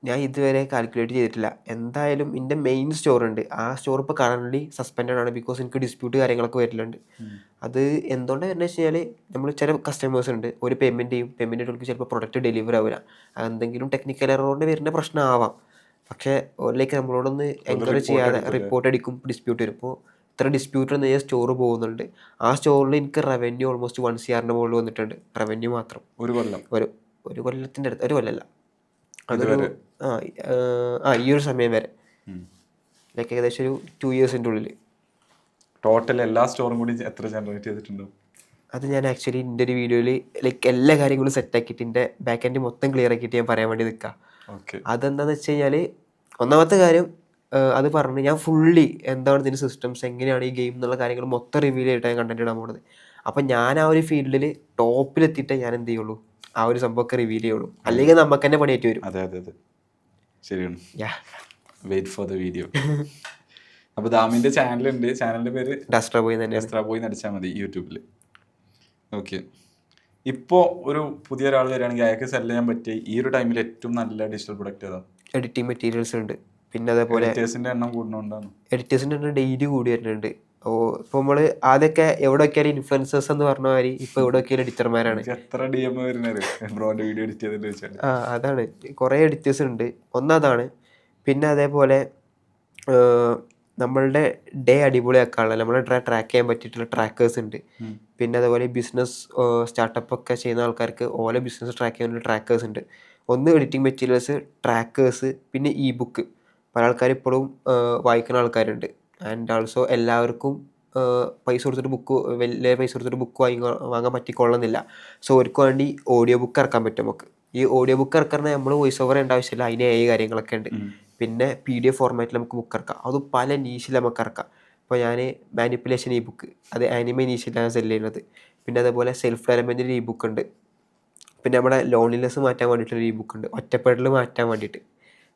ഞാൻ ഇതുവരെ കാൽക്കുലേറ്റ് ചെയ്തിട്ടില്ല. എന്തായാലും എൻ്റെ മെയിൻ സ്റ്റോർ ഉണ്ട്, ആ സ്റ്റോർ ഇപ്പോൾ കറൻ്റ്ലി സസ്പെൻഡഡ് ആണ്. ബിക്കോസ് എനിക്ക് ഡിസ്പ്യൂട്ട് കാര്യങ്ങളൊക്കെ വരലുണ്ട്. അത് എന്തുകൊണ്ടാണ് വരുന്നത് വെച്ച് കഴിഞ്ഞാൽ, നമ്മൾ ചില കസ്റ്റമേഴ്സ് ഉണ്ട്, ഒരു പേയ്മെൻറ്റ് ചെയ്യും, പേയ്മെൻറ്റ് ചെയ്തിട്ട് ചിലപ്പോൾ പ്രൊഡക്റ്റ് ഡെലിവർ ആവില്ല. എന്തെങ്കിലും ടെക്നിക്കൽ എറർ കൊണ്ട് വരുന്ന പ്രശ്നമാവാം. പക്ഷേ ലൈക്ക് നമ്മളോടൊന്ന് എൻകറേജ് ചെയ്യാതെ റിപ്പോർട്ട് അടിക്കും, ഡിസ്പ്യൂട്ട് വരും. ഇപ്പോൾ ഇത്ര ഡിസ്പ്യൂട്ട് വന്ന് ഞാൻ സ്റ്റോർ പോകുന്നുണ്ട്, ആ സ്റ്റോറിൽ എനിക്ക് റവന്യൂ ഓൾമോസ്റ്റ് 1 CR മുകളിൽ വന്നിട്ടുണ്ട്. റവന്യൂ മാത്രം ഒരു കൊല്ലം, ഒരു കൊല്ലത്തിൻ്റെ അടുത്ത്, ഒരു കൊല്ലമല്ല, അതൊരു ഈ ഒരു സമയം വരെ, ലൈക്ക് ഏകദേശം ഒരു 2 ഇയേഴ്സിൻ്റെ ഉള്ളിൽ. ടോട്ടൽ എല്ലാ സ്റ്റോറും കൂടി എത്ര ജനറേറ്റ് ചെയ്തിട്ടുണ്ടോ? അത് ഞാൻ ആക്ച്വലി എൻ്റെ ഒരു വീഡിയോയിൽ ലൈക്ക് എല്ലാ കാര്യങ്ങളും സെറ്റ് ആക്കിയിട്ട് എൻ്റെ ബാക്ക് എൻഡ് മൊത്തം ക്ലിയർ ആക്കിയിട്ട് ഞാൻ പറയാൻ വേണ്ടി നിൽക്കാം. അതെന്താണെന്ന് വെച്ച് കഴിഞ്ഞാൽ, ഒന്നാമത്തെ കാര്യം അത് പറഞ്ഞ് ഞാൻ ഫുള്ളി എന്താണ് ഇതിൻ്റെ സിസ്റ്റംസ്, എങ്ങനെയാണ് ഈ ഗെയിം എന്നുള്ള കാര്യങ്ങൾ മൊത്തം റിവീൽ ചെയ്തിട്ടാണ് ഞാൻ കണ്ടന്റ് ഇടാൻ പോകുന്നത്. അപ്പം ഞാൻ ആ ഒരു ഫീൽഡിൽ ടോപ്പിലെത്തിയിട്ടേ ഞാൻ എന്ത് ചെയ്യുള്ളൂ, ആ ഒരു സംഭവമൊക്കെ റിവീൽ ചെയ്യുള്ളൂ. അല്ലെങ്കിൽ നമുക്ക് തന്നെ പണിയേറ്റ് വരും. അതെ അതെ അതെ, ശരിയാണ്. Wait for the video. അപ്പോൾ ദാമിൻ്റെ ചാനലുണ്ട്, ചാനലിൻ്റെ പേര് ഡസ്ട്രാ ബോയ് തന്നെ, ഡസ്ട്രാ ബോയ് നടിച്ചാൽ മതി യൂട്യൂബിൽ. ഓക്കെ. ഇപ്പോൾ ഒരു പുതിയ ഒരാൾ വരികയാണെങ്കിൽ അയാൾക്ക് സെല് ചെയ്യാൻ പറ്റിയ ഈ ഒരു ടൈമിൽ ഏറ്റവും നല്ല ഡിജിറ്റൽ പ്രൊഡക്റ്റ് ഏതാണ്? എഡിറ്റിംഗ് മെറ്റീരിയൽസ് ഉണ്ട്. പിന്നെ അതേപോലെ എഡിറ്റേഴ്സിൻ്റെ എണ്ണം കൂടുന്നുണ്ടാണ്, എഡിറ്റേഴ്സിൻ്റെ എണ്ണം ഡെയിലി കൂടി വരുന്നുണ്ട്. ഇപ്പോൾ നമ്മൾ ആദ്യമൊക്കെ എവിടെ വയ്ക്കാലും ഇൻഫ്ലുവൻസേഴ്സ് എന്ന് പറഞ്ഞ മാതിരി ഇപ്പോൾ എവിടെ വയ്ക്കാലും എഡിറ്റർമാരാണ്. എത്ര DM വരുന്നത് ബ്രോൻ്റെ വീഡിയോ എഡിറ്റ് ചെയ്തിട്ട് വെച്ചാൽ. അതാണ്, കുറേ എഡിറ്റേഴ്സ് ഉണ്ട്, ഒന്നതാണ്. പിന്നെ അതേപോലെ നമ്മളുടെ ഡേ അടിപൊളിയാക്കാനുള്ള നമ്മളെ ട്രാക്ക് ചെയ്യാൻ പറ്റിയിട്ടുള്ള ട്രാക്കേഴ്സ് ഉണ്ട്. പിന്നെ അതേപോലെ ബിസിനസ് സ്റ്റാർട്ടപ്പ് ഒക്കെ ചെയ്യുന്ന ആൾക്കാർക്ക് ഓരോ ബിസിനസ് ട്രാക്ക് ചെയ്യാനുള്ള ട്രാക്കേഴ്സ് ഉണ്ട്. ഒന്ന് എഡിറ്റിംഗ് മെറ്റീരിയൽസ്, ട്രാക്കേഴ്സ്, പിന്നെ ബുക്ക്. പല ആൾക്കാർ ഇപ്പോഴും വായിക്കുന്ന ആൾക്കാരുണ്ട്. ആൻഡ് ഓൾസോ എല്ലാവർക്കും പൈസ കൊടുത്തിട്ട് വലിയ പൈസ കൊടുത്തിട്ട് ബുക്ക് വാങ്ങാൻ പറ്റിക്കൊള്ളുന്നില്ല. സോ അവർക്ക് വേണ്ടി ഓഡിയോ ബുക്ക് ഇറക്കാൻ പറ്റും നമുക്ക്. ഈ ഓഡിയോ ബുക്ക് ഇറക്കാൻ നമ്മൾ വോയിസ് ഓവർ ചെയ്യേണ്ട ആവശ്യമില്ല, അതിന് കാര്യങ്ങളൊക്കെ ഉണ്ട്. പിന്നെ PDF ഫോർമാറ്റിൽ നമുക്ക് ബുക്ക് ഇറക്കാം, അത് പല നീഷിൽ നമുക്ക് ഇറക്കാം. ഇപ്പോൾ ഞാൻ മാനിപ്പുലേഷൻ ബുക്ക്, അത് ആനിമേ നീഷിലാണ് സെല് ചെയ്യുന്നത്. പിന്നെ അതേപോലെ സെൽഫ് ഡെവലപ്മെൻറ്റിൻ്റെ ബുക്ക് ഉണ്ട്. പിന്നെ നമ്മുടെ ലോൺലിനെസ് മാറ്റാൻ വേണ്ടിയിട്ടൊരു ബുക്ക് ഉണ്ട്, ഒറ്റപ്പെടൽ മാറ്റാൻ വേണ്ടിയിട്ട്.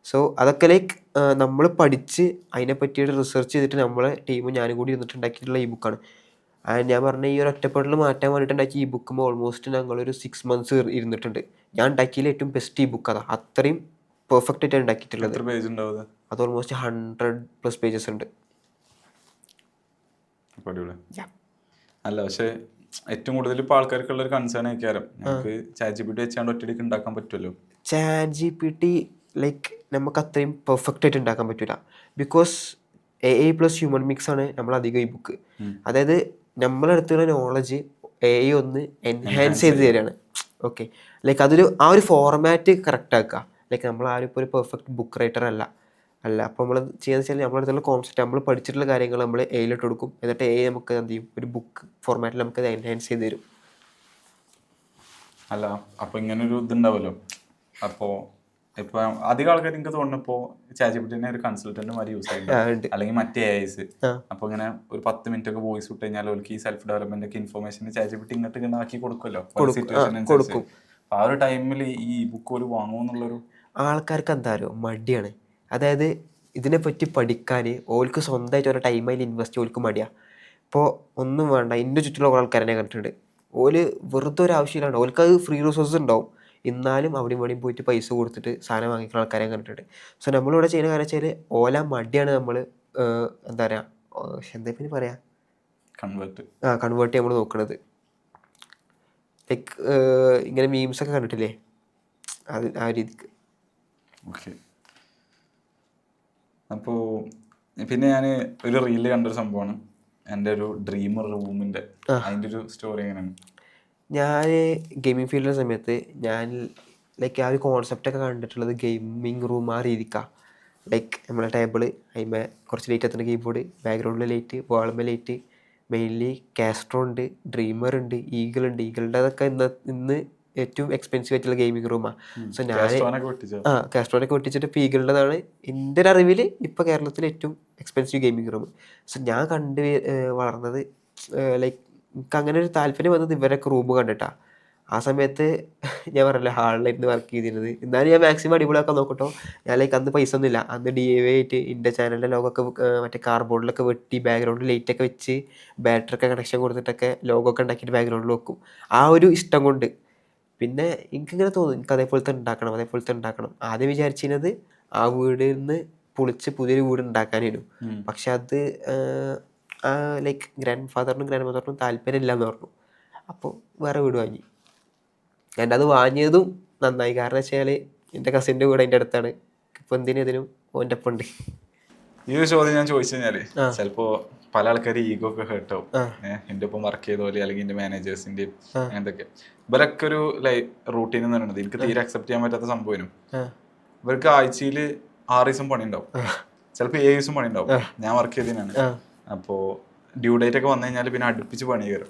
സോ അതൊക്കെ ലൈക്ക് നമ്മൾ പഠിച്ച് അതിനെ പറ്റിയിട്ട് റിസർച്ച് ചെയ്തിട്ട് നമ്മളെ ടീമും ഞാനും കൂടി ഇരുന്നിട്ട് ഉണ്ടാക്കിയിട്ടുള്ള ബുക്കാണ്. ഞാൻ പറഞ്ഞ ഈ ഒരു ഒറ്റപ്പെടൽ മാറ്റാൻ വേണ്ടിയിട്ട് ഉണ്ടാക്കിയ ബുക്കുമ്പോൾ ഓൾമോസ്റ്റ് ഞങ്ങളൊരു 6 months ഇരുന്നിട്ടുണ്ട്. ഞാൻ ഉണ്ടാക്കിയതിൽ ഏറ്റവും ബെസ്റ്റ് ബുക്ക് അതാണ്. അത്രയും പെർഫെക്റ്റ് ആയിട്ടാണ് ഉണ്ടാക്കിയിട്ടുള്ളത്. അത് ഓൾമോസ്റ്റ് 100+ പേജസ് ഉണ്ട്. അല്ല, പക്ഷേ ഏറ്റവും കൂടുതൽ ഇപ്പോൾ ആൾക്കാർക്കുള്ള ഒരു കൺസേൺ ആയിരിക്കും നമുക്ക് ChatGPT വെച്ചാണ്ട് ഒറ്റയടിക്ക് ഉണ്ടാക്കാൻ പറ്റുമല്ലോ. ChatGPT ലൈക്ക് നമുക്ക് അത്രയും പെർഫെക്റ്റ് ആയിട്ട് ഉണ്ടാക്കാൻ പറ്റില്ല. ബിക്കോസ് AI + ഹ്യൂമൻ മിക്സ് ആണ് നമ്മളധികം ഈ ബുക്ക്. അതായത് നമ്മളെ അടുത്തുള്ള നോളജ് AI ഒന്ന് എൻഹാൻസ് ചെയ്ത് തരികയാണ്. ഓക്കെ, ലൈക്ക് അതൊരു ആ ഒരു ഫോർമാറ്റ് കറക്റ്റ് ആക്കുക. ലൈക്ക് നമ്മൾ ആരും ഇപ്പോൾ ഒരു പെർഫെക്റ്റ് ബുക്ക് റൈറ്റർ അല്ല. അപ്പോൾ നമ്മൾ ചെയ്യുന്നത് വെച്ചാൽ നമ്മുടെ അടുത്തുള്ള കോൺസെപ്റ്റ്, നമ്മൾ പഠിച്ചിട്ടുള്ള കാര്യങ്ങൾ നമ്മൾ AI-ലിട്ട് കൊടുക്കും. എന്നിട്ട് AI നമുക്ക് എന്ത് ചെയ്യും, ഒരു ബുക്ക് ഫോർമാറ്റിൽ നമുക്ക് എൻഹാൻസ് ചെയ്ത് തരും. അല്ല, അപ്പോൾ ഇങ്ങനൊരു ഇതുണ്ടാവുമല്ലോ. അപ്പോൾ ഇപ്പോൾ അധികം ആൾക്കാർ എനിക്ക് തോന്നുന്നപ്പോൾ ChatGPT ഒരു കൺസൾട്ടന്റ് മാതിരി യൂസ് ചെയ്യുന്നുണ്ട്, അല്ലെങ്കിൽ മറ്റേ AIs. അപ്പോൾ ഇങ്ങനെ ഒരു 10 minute ഒക്കെ വോയിസ് ഇട്ട് കഴിഞ്ഞാൽ അവർക്ക് ഈ സെൽഫ് ഡെവലപ്മെന്റ് ഒക്കെ ഇൻഫർമേഷൻ ChatGPT ഇങ്ങോട്ട് ആക്കി കൊടുക്കുമല്ലോ സിറ്റുവേഷൻ അനുസരിച്ച്. ആ ഒരു ടൈമിൽ ഈ ബുക്ക് ഒരു വാങ്ങുമെന്നുള്ളൊരു ആൾക്കാർക്ക് എന്തായാലും മടിയാണ്. അതായത് ഇതിനെപ്പറ്റി പഠിക്കാൻ ഓൾക്ക് സ്വന്തമായിട്ട് ഒരു ടൈം അതിൽ ഇൻവെസ്റ്റ് ഓൾക്ക് മടിയാണ്. ഇപ്പോൾ ഒന്നും വേണ്ട, എൻ്റെ ചുറ്റുള്ള കുറേ ആൾക്കാരെ കണ്ടിട്ടുണ്ട്. ഓല് വെറുതെ ഒരു ആവശ്യമില്ലാണ്ട് ഓൾക്ക് അത് ഫ്രീ റിസോഴ്സ് ഉണ്ടാവും, എന്നാലും അവിടെയും ഇവിടെയും പോയിട്ട് പൈസ കൊടുത്തിട്ട് സാധനം വാങ്ങിക്കുന്ന ആൾക്കാരെ കണ്ടിട്ടുണ്ട്. സോ നമ്മളിവിടെ ചെയ്യുന്ന കാര്യം വെച്ചാൽ ഓല മടിയാണ് നമ്മൾ എന്താ പറയുക, എന്താ പിന്നെ പറയാ, കൺവേർട്ട് നമ്മൾ നോക്കണത്. ലൈക്ക് ഇങ്ങനെ മീംസൊക്കെ കണ്ടിട്ടില്ലേ, അത് ആ രീതിക്ക്. ഓക്കെ. അപ്പോൾ പിന്നെ ഞാൻ ഒരു റീല് കണ്ടൊരു സംഭവമാണ് എൻ്റെ ഒരു ഡ്രീം റൂമിൻ്റെ, അതിൻ്റെ ഒരു സ്റ്റോറി എങ്ങനെയാണ്? ഞാൻ ഗെയിമിംഗ് ഫീൽഡിൻ്റെ സമയത്ത് ഞാൻ ലൈക്ക് ആ ഒരു കോൺസെപ്റ്റൊക്കെ കണ്ടിട്ടുള്ളത് ഗെയിമിംഗ് റൂം ആ രീതിക്കാണ്. ലൈക്ക് നമ്മളെ ടേബിള്, അതിന്മേൽ കുറച്ച് ലൈറ്റ് എത്തുന്ന കീബോർഡ്, ബാക്ക്ഗ്രൗണ്ടിൽ ലൈറ്റ്, വാൾമേ ലൈറ്റ്, മെയിൻലി കാസ്ട്രോ ഉണ്ട്, ഡ്രീമർ ഉണ്ട്, ഈഗിൾ ഉണ്ട്. ഈഗിളിൻ്റെ അതൊക്കെ ഇന്ന് ഏറ്റവും എക്സ്പെൻസീവ് ആയിട്ടുള്ള ഗെയിമിംഗ് റൂമാണ്. സോ ഞാൻ കാസ്ട്രോനൊക്കെ ഒട്ടിച്ചിട്ട് ഇപ്പോൾ ഈഗിളിൻ്റെതാണ് എൻ്റെ ഒരു അറിവിൽ ഇപ്പോൾ കേരളത്തിലെ ഏറ്റവും എക്സ്പെൻസീവ് ഗെയിമിംഗ് റൂം. സോ ഞാൻ വളർന്നത് ലൈക്ക് എനിക്ക് അങ്ങനെ ഒരു താല്പര്യം വന്നത് ഇവരൊക്കെ റൂം കണ്ടിട്ടാണ്. ആ സമയത്ത് ഞാൻ പറഞ്ഞില്ല ഹാളിലായിരുന്നു വർക്ക് ചെയ്തിരുന്നത്. എന്നാലും ഞാൻ മാക്സിമം അടിപൊളിയാക്കാൻ നോക്കട്ടോ. ഞാൻ ലൈക്ക് അന്ന് പൈസ ഒന്നുമില്ല, അന്ന് DIY ആയിട്ട് എൻ്റെ ചാനലിൻ്റെ ലോഗൊക്കെ മറ്റേ കാർഡ്ബോർഡിലൊക്കെ വെട്ടി ബാക്ക്ഗ്രൗണ്ടിൽ ലൈറ്റൊക്കെ വെച്ച് ബാറ്ററി ഒക്കെ കണക്ഷൻ കൊടുത്തിട്ടൊക്കെ ലോഗൊക്കെ ഉണ്ടാക്കിയിട്ട് ബാക്ക്ഗ്രൗണ്ടിൽ വെക്കും. ആ ഒരു ഇഷ്ടം കൊണ്ട് പിന്നെ എനിക്കിങ്ങനെ തോന്നും എനിക്ക് അതേപോലത്തെ ഉണ്ടാക്കണം. ആദ്യം വിചാരിച്ചിരുന്നത് ആ വീടിൽ നിന്ന് പൊളിച്ച് പുതിയൊരു വീട് ഉണ്ടാക്കാനായിരുന്നു. പക്ഷെ അത് ലൈക്ക് ഗ്രാൻഡ് ഫാദറിനും ഗ്രാൻഡ് മദറിനും താല്പര്യമില്ല എന്ന് പറഞ്ഞു. അപ്പോൾ വേറെ വീട് വാങ്ങി. എൻ്റെ അത് വാങ്ങിയതും നന്നായി. കാരണം വെച്ചാൽ എൻ്റെ കസിൻ്റെ വീട് അതിൻ്റെ അടുത്താണ്. ഇപ്പോൾ എന്തിനും ഓൻ്റെ ഒപ്പം ഉണ്ട്. ഈ ഒരു ചോദ്യം ഞാൻ ചോദിച്ചു കഴിഞ്ഞാല് ചിലപ്പോ പല ആൾക്കാരും ഈഗോ ഒക്കെ ഹേർട്ട് ആവും. എന്റെ ഒപ്പം വർക്ക് ചെയ്ത പോലെ അല്ലെങ്കിൽ എന്റെ മാനേജേഴ്സിന്റെയും അങ്ങനത്തെ ഇവരൊക്കെ ഒരു റൂട്ടീൻ എന്ന് പറയുന്നത് എനിക്ക് തീരെ അക്സെപ്റ്റ് ചെയ്യാൻ പറ്റാത്ത സംഭവം. ഇവർക്ക് ആഴ്ചയിൽ 6 ദിവസം പണി ഉണ്ടാവും, ചിലപ്പോൾ 7 ദിവസം പണി ഉണ്ടാവും. ഞാൻ വർക്ക് ചെയ്തതിനാണ്. അപ്പോ ഡ്യൂ ഡേറ്റ് ഒക്കെ വന്നു കഴിഞ്ഞാൽ പിന്നെ അടുപ്പിച്ച് പണി കയറും.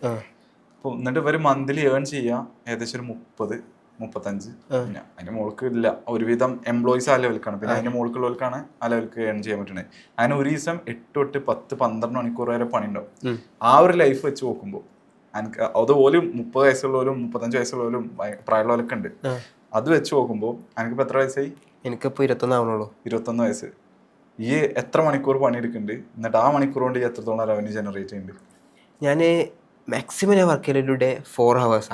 അപ്പോൾ എന്നിട്ട് ഇവർ മന്ത്ലി ഏൺ ചെയ്യുക ഏകദേശം ഒരു 30-35. പിന്നെ അതിന്റെ മുകൾക്ക് ഇല്ല, ഒരുവിധം എംപ്ലോയീസ് ആ ലെവൽക്കാണ്. പിന്നെ അതിന്റെ മുകൾക്കുള്ളവർക്കാണ് ആ ലെവൽക്ക് ഏൺ ചെയ്യാൻ പറ്റുന്നത്. അങ്ങനെ ഒരു ദിവസം 8 തൊട്ട് 10-12 മണിക്കൂർ വരെ പണി ഉണ്ടാവും. ആ ഒരു ലൈഫ് വെച്ച് നോക്കുമ്പോൾ എനിക്ക് അതുപോലും 30 വയസ്സുള്ളവരും 35 വയസ്സുള്ളവരും പ്രായമുള്ളവരൊക്കെ ഉണ്ട്. അത് വെച്ച് നോക്കുമ്പോൾ എനിക്കിപ്പോൾ എത്ര വയസ്സായി? എനിക്കിപ്പോൾ 21 ആവണുള്ളൂ. 21 വയസ്സ്. ഈ എത്ര മണിക്കൂർ പണിയെടുക്കുന്നുണ്ട്? എന്നിട്ട് ആ മണിക്കൂർ കൊണ്ട് എത്രത്തോളം റവന്യൂ ജനറേറ്റ് ചെയ്യുന്നുണ്ട്? ഞാൻ മാക്സിമം ഞാൻ വർക്ക് ചെയ്യലൊരു ഡേ 4 hours.